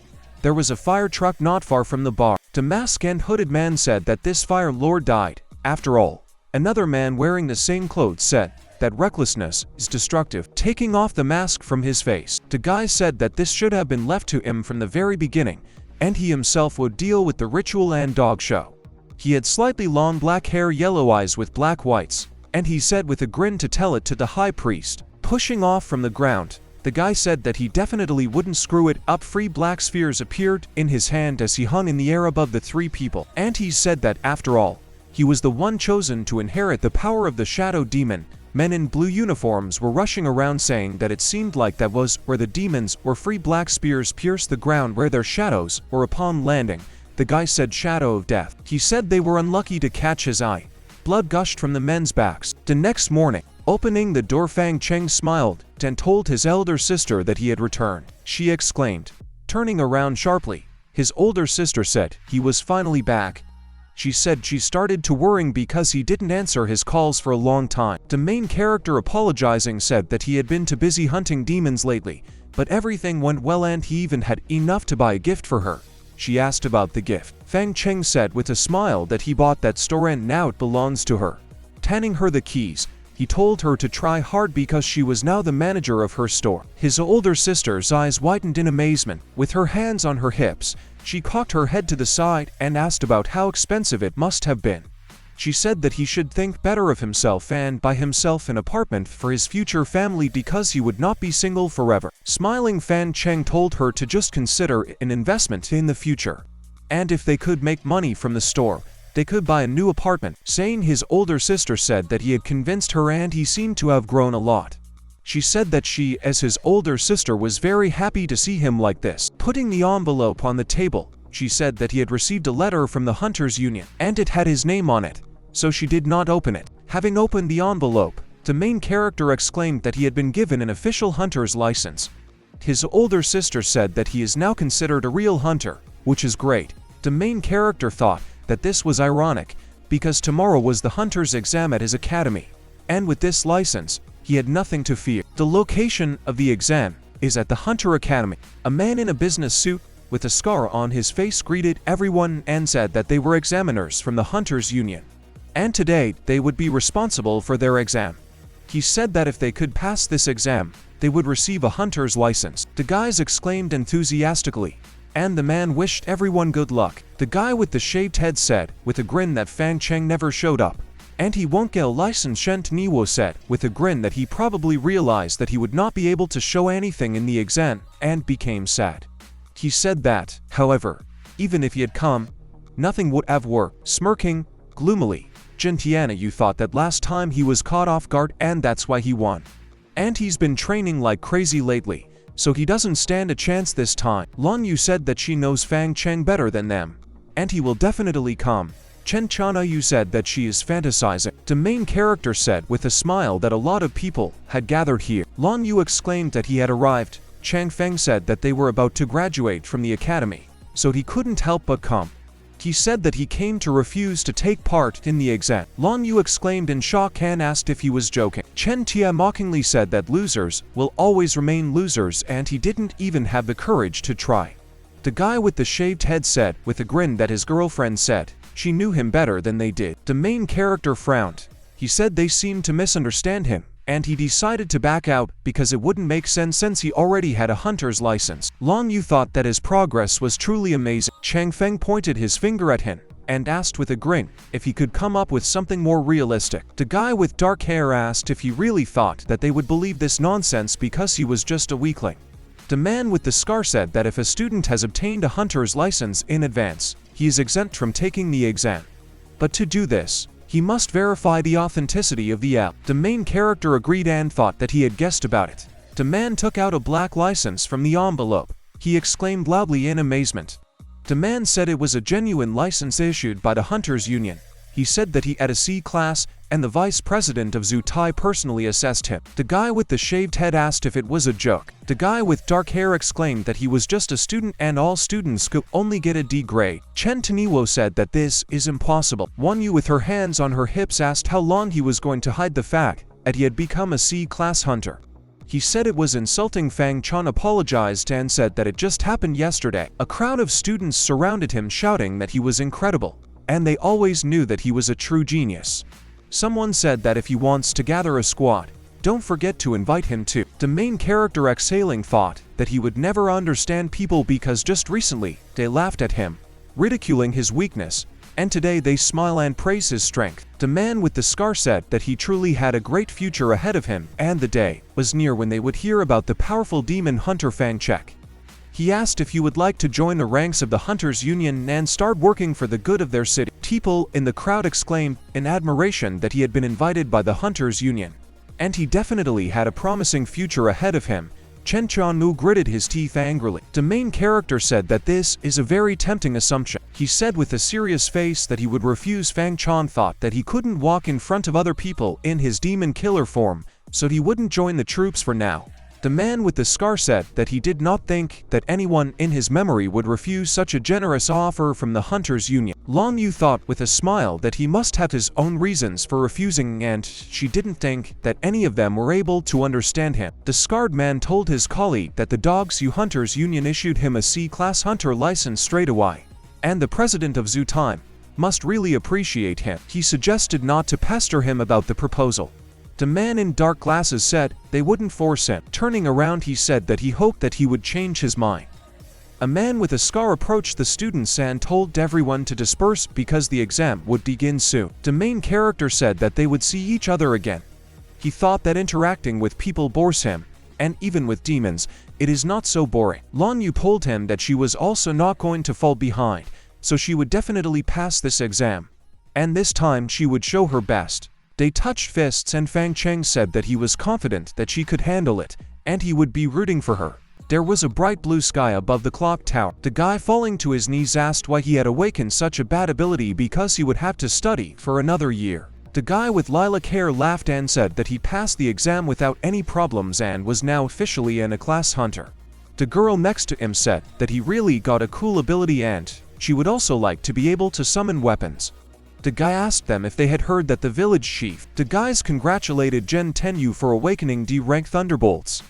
there was a fire truck not far from the bar. The masked and hooded man said that this Fire Lord died. After all, another man wearing the same clothes said that recklessness is destructive. Taking off the mask from his face, the guy said that this should have been left to him from the very beginning, and he himself would deal with the ritual and dog show. He had slightly long black hair, yellow eyes with black whites, and he said with a grin to tell it to the high priest. Pushing off from the ground, the guy said that he definitely wouldn't screw it up. 3 black spheres appeared in his hand as he hung in the air above the 3 people, and he said that after all, he was the one chosen to inherit the power of the shadow demon. Men in blue uniforms were rushing around saying that it seemed like that was where the demons were. 3 black spears pierced the ground where their shadows were. Upon landing, the guy said shadow of death. He said they were unlucky to catch his eye. Blood gushed from the men's backs. The next morning, opening the door, Fang Cheng smiled and told his elder sister that he had returned. She exclaimed, turning around sharply. His older sister said he was finally back. She said she started to worrying because he didn't answer his calls for a long time. The main character, apologizing, said that he had been too busy hunting demons lately, but everything went well and he even had enough to buy a gift for her. She asked about the gift. Fang Cheng said with a smile that he bought that store and now it belongs to her. Handing her the keys, he told her to try hard because she was now the manager of her store. His older sister's eyes widened in amazement. With her hands on her hips, she cocked her head to the side and asked about how expensive it must have been. She said that he should think better of himself and buy himself an apartment for his future family because he would not be single forever. Smiling, Fang Cheng told her to just consider an investment in the future, and if they could make money from the store, they could buy a new apartment. Saying his older sister said that he had convinced her and he seemed to have grown a lot. She said that she, as his older sister, was very happy to see him like this. Putting the envelope on the table, she said that he had received a letter from the Hunters Union, and it had his name on it, so she did not open it. Having opened the envelope, the main character exclaimed that he had been given an official hunter's license. His older sister said that he is now considered a real hunter, which is great. The main character thought that this was ironic, because tomorrow was the hunter's exam at his academy, and with this license, he had nothing to fear. The location of the exam is at the Hunter Academy. A man in a business suit with a scar on his face greeted everyone and said that they were examiners from the Hunters Union, and today they would be responsible for their exam. He said that if they could pass this exam, they would receive a hunter's license. The guys exclaimed enthusiastically, and the man wished everyone good luck. The guy with the shaved head said, with a grin, that Fang Cheng never showed up, and he won't get a license. Shent Niwo said, with a grin, that he probably realized that he would not be able to show anything in the exam, and became sad. He said that, however, even if he had come, nothing would have worked. Smirking gloomily, Gentiana, you thought that last time he was caught off guard and that's why he won. And he's been training like crazy lately, so he doesn't stand a chance this time. Lan Yu said that she knows Fang Cheng better than them, and he will definitely come. Chen Chana Yu said that she is fantasizing. The main character said with a smile that a lot of people had gathered here. Lan Yu exclaimed that he had arrived. Chang Feng said that they were about to graduate from the academy, so he couldn't help but come. He said that he came to refuse to take part in the exam. Lan Yu exclaimed in shock and asked if he was joking. Chen Tia mockingly said that losers will always remain losers, and he didn't even have the courage to try. The guy with the shaved head said with a grin that his girlfriend said she knew him better than they did. The main character frowned. He said they seemed to misunderstand him, and he decided to back out because it wouldn't make sense since he already had a hunter's license. Lan Yu thought that his progress was truly amazing. Chang Feng pointed his finger at him and asked with a grin if he could come up with something more realistic. The guy with dark hair asked if he really thought that they would believe this nonsense because he was just a weakling. The man with the scar said that if a student has obtained a hunter's license in advance, he is exempt from taking the exam. But to do this, he must verify the authenticity of the app. The main character agreed and thought that he had guessed about it. The man took out a black license from the envelope. He exclaimed loudly in amazement. The man said it was a genuine license issued by the Hunters Union. He said that he had a C class, and the vice president of Zutai personally assessed him. The guy with the shaved head asked if it was a joke. The guy with dark hair exclaimed that he was just a student and all students could only get a D grade. Chen Taniwo said that this is impossible. Wan Yu with her hands on her hips asked how long he was going to hide the fact that he had become a C-class hunter. He said it was insulting. Fang Chan apologized and said that it just happened yesterday. A crowd of students surrounded him shouting that he was incredible, and they always knew that he was a true genius. Someone said that if he wants to gather a squad, don't forget to invite him too. The main character exhaling thought that he would never understand people because just recently they laughed at him, ridiculing his weakness, and today they smile and praise his strength. The man with the scar said that he truly had a great future ahead of him, and the day was near when they would hear about the powerful demon hunter Fang Cheng. He asked if he would like to join the ranks of the Hunters Union and start working for the good of their city. People in the crowd exclaimed in admiration that he had been invited by the Hunters Union, and he definitely had a promising future ahead of him. Chen Chanmu gritted his teeth angrily. The main character said that this is a very tempting assumption. He said with a serious face that he would refuse. Fang Chan thought that he couldn't walk in front of other people in his demon killer form, so he wouldn't join the troops for now. The man with the scar said that he did not think that anyone in his memory would refuse such a generous offer from the Hunters Union. Lan Yu thought with a smile that he must have his own reasons for refusing, and she didn't think that any of them were able to understand him. The scarred man told his colleague that the Dogs U Hunters Union issued him a C-class hunter license straight away, and the president of Zutai must really appreciate him. He suggested not to pester him about the proposal. The man in dark glasses said they wouldn't force him. Turning around, he said that he hoped that he would change his mind. A man with a scar approached the students and told everyone to disperse because the exam would begin soon. The main character said that they would see each other again. He thought that interacting with people bores him, and even with demons, it is not so boring. Lan Yu told him that she was also not going to fall behind, so she would definitely pass this exam, and this time she would show her best. They touched fists, and Fang Cheng said that he was confident that she could handle it, and he would be rooting for her. There was a bright blue sky above the clock tower. The guy falling to his knees asked why he had awakened such a bad ability because he would have to study for another year. The guy with lilac hair laughed and said that he passed the exam without any problems and was now officially a class hunter. The girl next to him said that he really got a cool ability and she would also like to be able to summon weapons. The guy asked them if they had heard that the village chief. The guys congratulated Zhen Tenyu for awakening D-rank thunderbolts.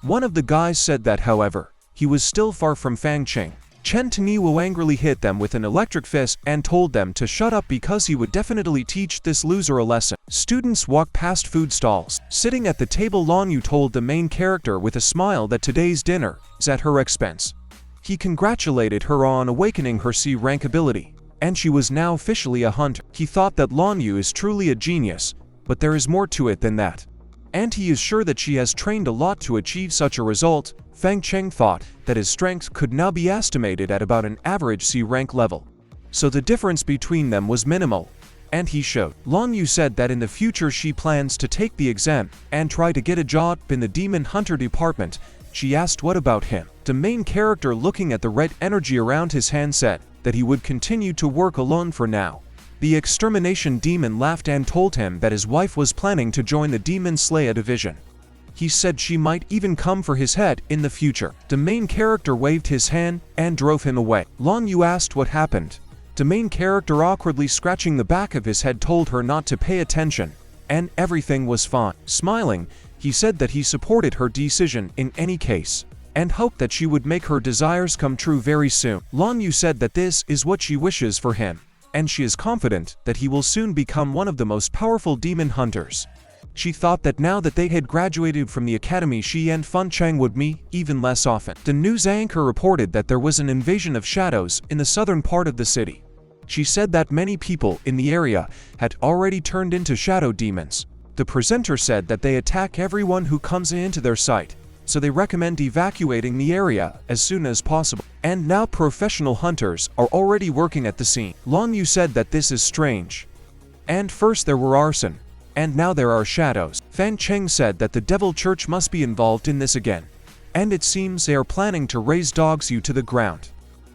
One of the guys said that, however, he was still far from Fang Cheng. Chen Taniwo angrily hit them with an electric fist and told them to shut up because he would definitely teach this loser a lesson. Students walked past food stalls. Sitting at the table, Lan Yu told the main character with a smile that today's dinner is at her expense. He congratulated her on awakening her C-rank ability, and she was now officially a hunter. He thought that Lan Yu is truly a genius, but there is more to it than that. And he is sure that she has trained a lot to achieve such a result. Fang Cheng thought that his strength could now be estimated at about an average C-rank level, so the difference between them was minimal, and he showed. Lan Yu said that in the future she plans to take the exam and try to get a job in the Demon Hunter department, She asked what about him. The main character, looking at the red energy around his hand, said that he would continue to work alone for now. The extermination demon laughed and told him that his wife was planning to join the Demon Slayer division. He said she might even come for his head in the future. The main character waved his hand and drove him away. Long Yu asked what happened. The main character, awkwardly scratching the back of his head, told her not to pay attention, and everything was fine. Smiling, he said that he supported her decision in any case, and hoped that she would make her desires come true very soon. Long Yu said that this is what she wishes for him, and she is confident that he will soon become one of the most powerful demon hunters. She thought that now that they had graduated from the academy, she and Fang Cheng would meet even less often. The news anchor reported that there was an invasion of shadows in the southern part of the city. She said that many people in the area had already turned into shadow demons. The presenter said that they attack everyone who comes into their sight, so they recommend evacuating the area as soon as possible. And now professional hunters are already working at the scene. Long Yu said that this is strange. And first there were arson, and now there are shadows. Fang Cheng said that the Devil Church must be involved in this again, and it seems they are planning to raise Dog's Yu to the ground.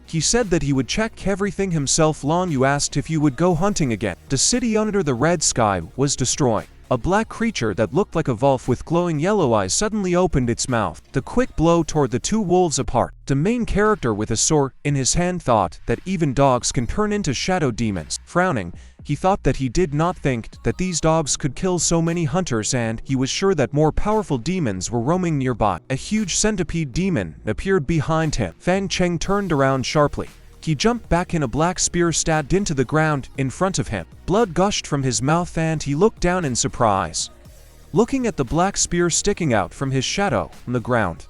He said that he would check everything himself. Long Yu asked if you would go hunting again. The city under the red sky was destroyed. A black creature that looked like a wolf with glowing yellow eyes suddenly opened its mouth. The quick blow tore the two wolves apart. The main character, with a sword in his hand, thought that even dogs can turn into shadow demons. Frowning, he thought that he did not think that these dogs could kill so many hunters, and he was sure that more powerful demons were roaming nearby. A huge centipede demon appeared behind him. Fang Cheng turned around sharply. He jumped back, and a black spear stabbed into the ground in front of him. Blood gushed from his mouth, and he looked down in surprise, looking at the black spear sticking out from his shadow on the ground.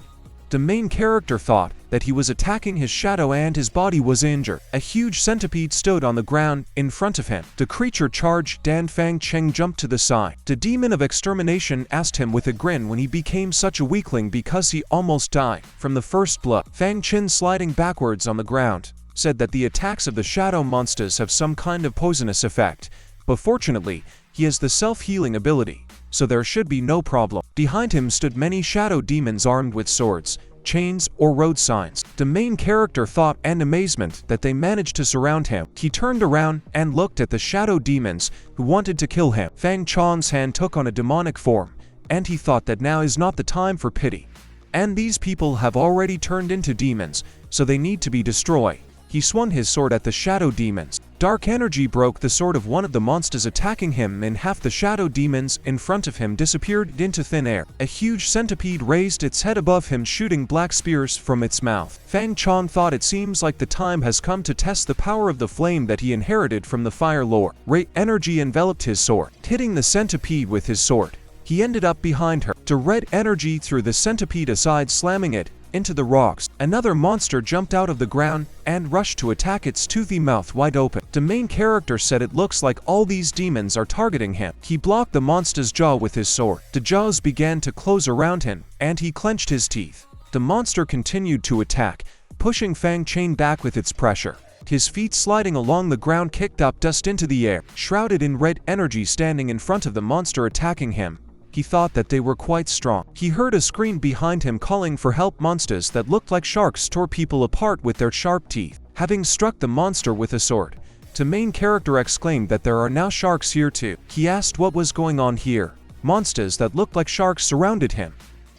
The main character thought that he was attacking his shadow and his body was injured. A huge centipede stood on the ground in front of him. The creature charged, and Fang Cheng jumped to the side. The demon of extermination asked him with a grin when he became such a weakling because he almost died from the first blow. Fang Cheng, sliding backwards on the ground, said that the attacks of the shadow monsters have some kind of poisonous effect, but fortunately, he has the self-healing ability, so there should be no problem. Behind him stood many shadow demons armed with swords, chains, or road signs. The main character thought in amazement that they managed to surround him. He turned around and looked at the shadow demons who wanted to kill him. Fang Cheng's hand took on a demonic form, and he thought that now is not the time for pity, and these people have already turned into demons, so they need to be destroyed. He swung his sword at the shadow demons. Dark energy broke the sword of one of the monsters attacking him in half. The shadow demons in front of him disappeared into thin air. A huge centipede raised its head above him, shooting black spears from its mouth. Fang Cheng thought it seems like the time has come to test the power of the flame that he inherited from the fire lord. Red energy enveloped his sword, hitting the centipede with his sword. He ended up behind her. The red energy threw the centipede aside, slamming it into the rocks. Another monster jumped out of the ground and rushed to attack, its toothy mouth wide open. The main character said it looks like all these demons are targeting him. He blocked the monster's jaw with his sword. The jaws began to close around him, and he clenched his teeth. The monster continued to attack, pushing Fang Cheng back with its pressure. His feet, sliding along the ground, kicked up dust into the air. Shrouded in red energy, standing in front of the monster attacking him, he thought that they were quite strong. He heard a scream behind him calling for help. Monsters that looked like sharks tore people apart with their sharp teeth. Having struck the monster with a sword, the main character exclaimed that there are now sharks here too. He asked what was going on here. Monsters that looked like sharks surrounded him.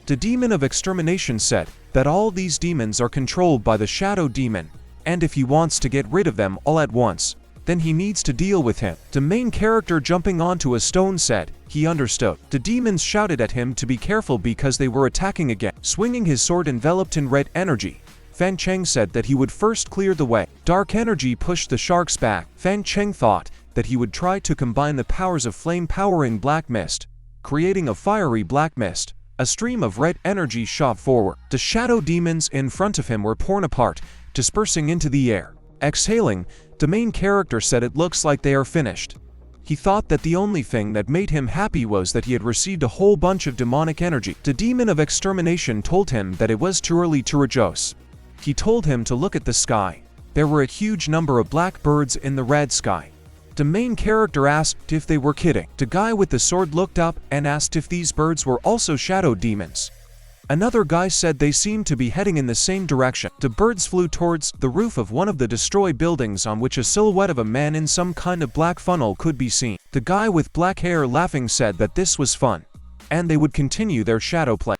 The demon of extermination said that all these demons are controlled by the shadow demon, and if he wants to get rid of them all at once, then he needs to deal with him. The main character, jumping onto a stone, said he understood. The demons shouted at him to be careful because they were attacking again. Swinging his sword enveloped in red energy, Fang Cheng said that he would first clear the way. Dark energy pushed the sharks back. Fang Cheng thought that he would try to combine the powers of flame powering black mist, creating a fiery black mist. A stream of red energy shot forward. The shadow demons in front of him were torn apart, dispersing into the air. Exhaling, the main character said it looks like they are finished. He thought that the only thing that made him happy was that he had received a whole bunch of demonic energy. The demon of extermination told him that it was too early to rejoice. He told him to look at the sky. There were a huge number of black birds in the red sky. The main character asked if they were kidding. The guy with the sword looked up and asked if these birds were also shadow demons. Another guy said they seemed to be heading in the same direction. The birds flew towards the roof of one of the destroyed buildings on which a silhouette of a man in some kind of black funnel could be seen. The guy with black hair laughing said that this was fun, and they would continue their shadow play.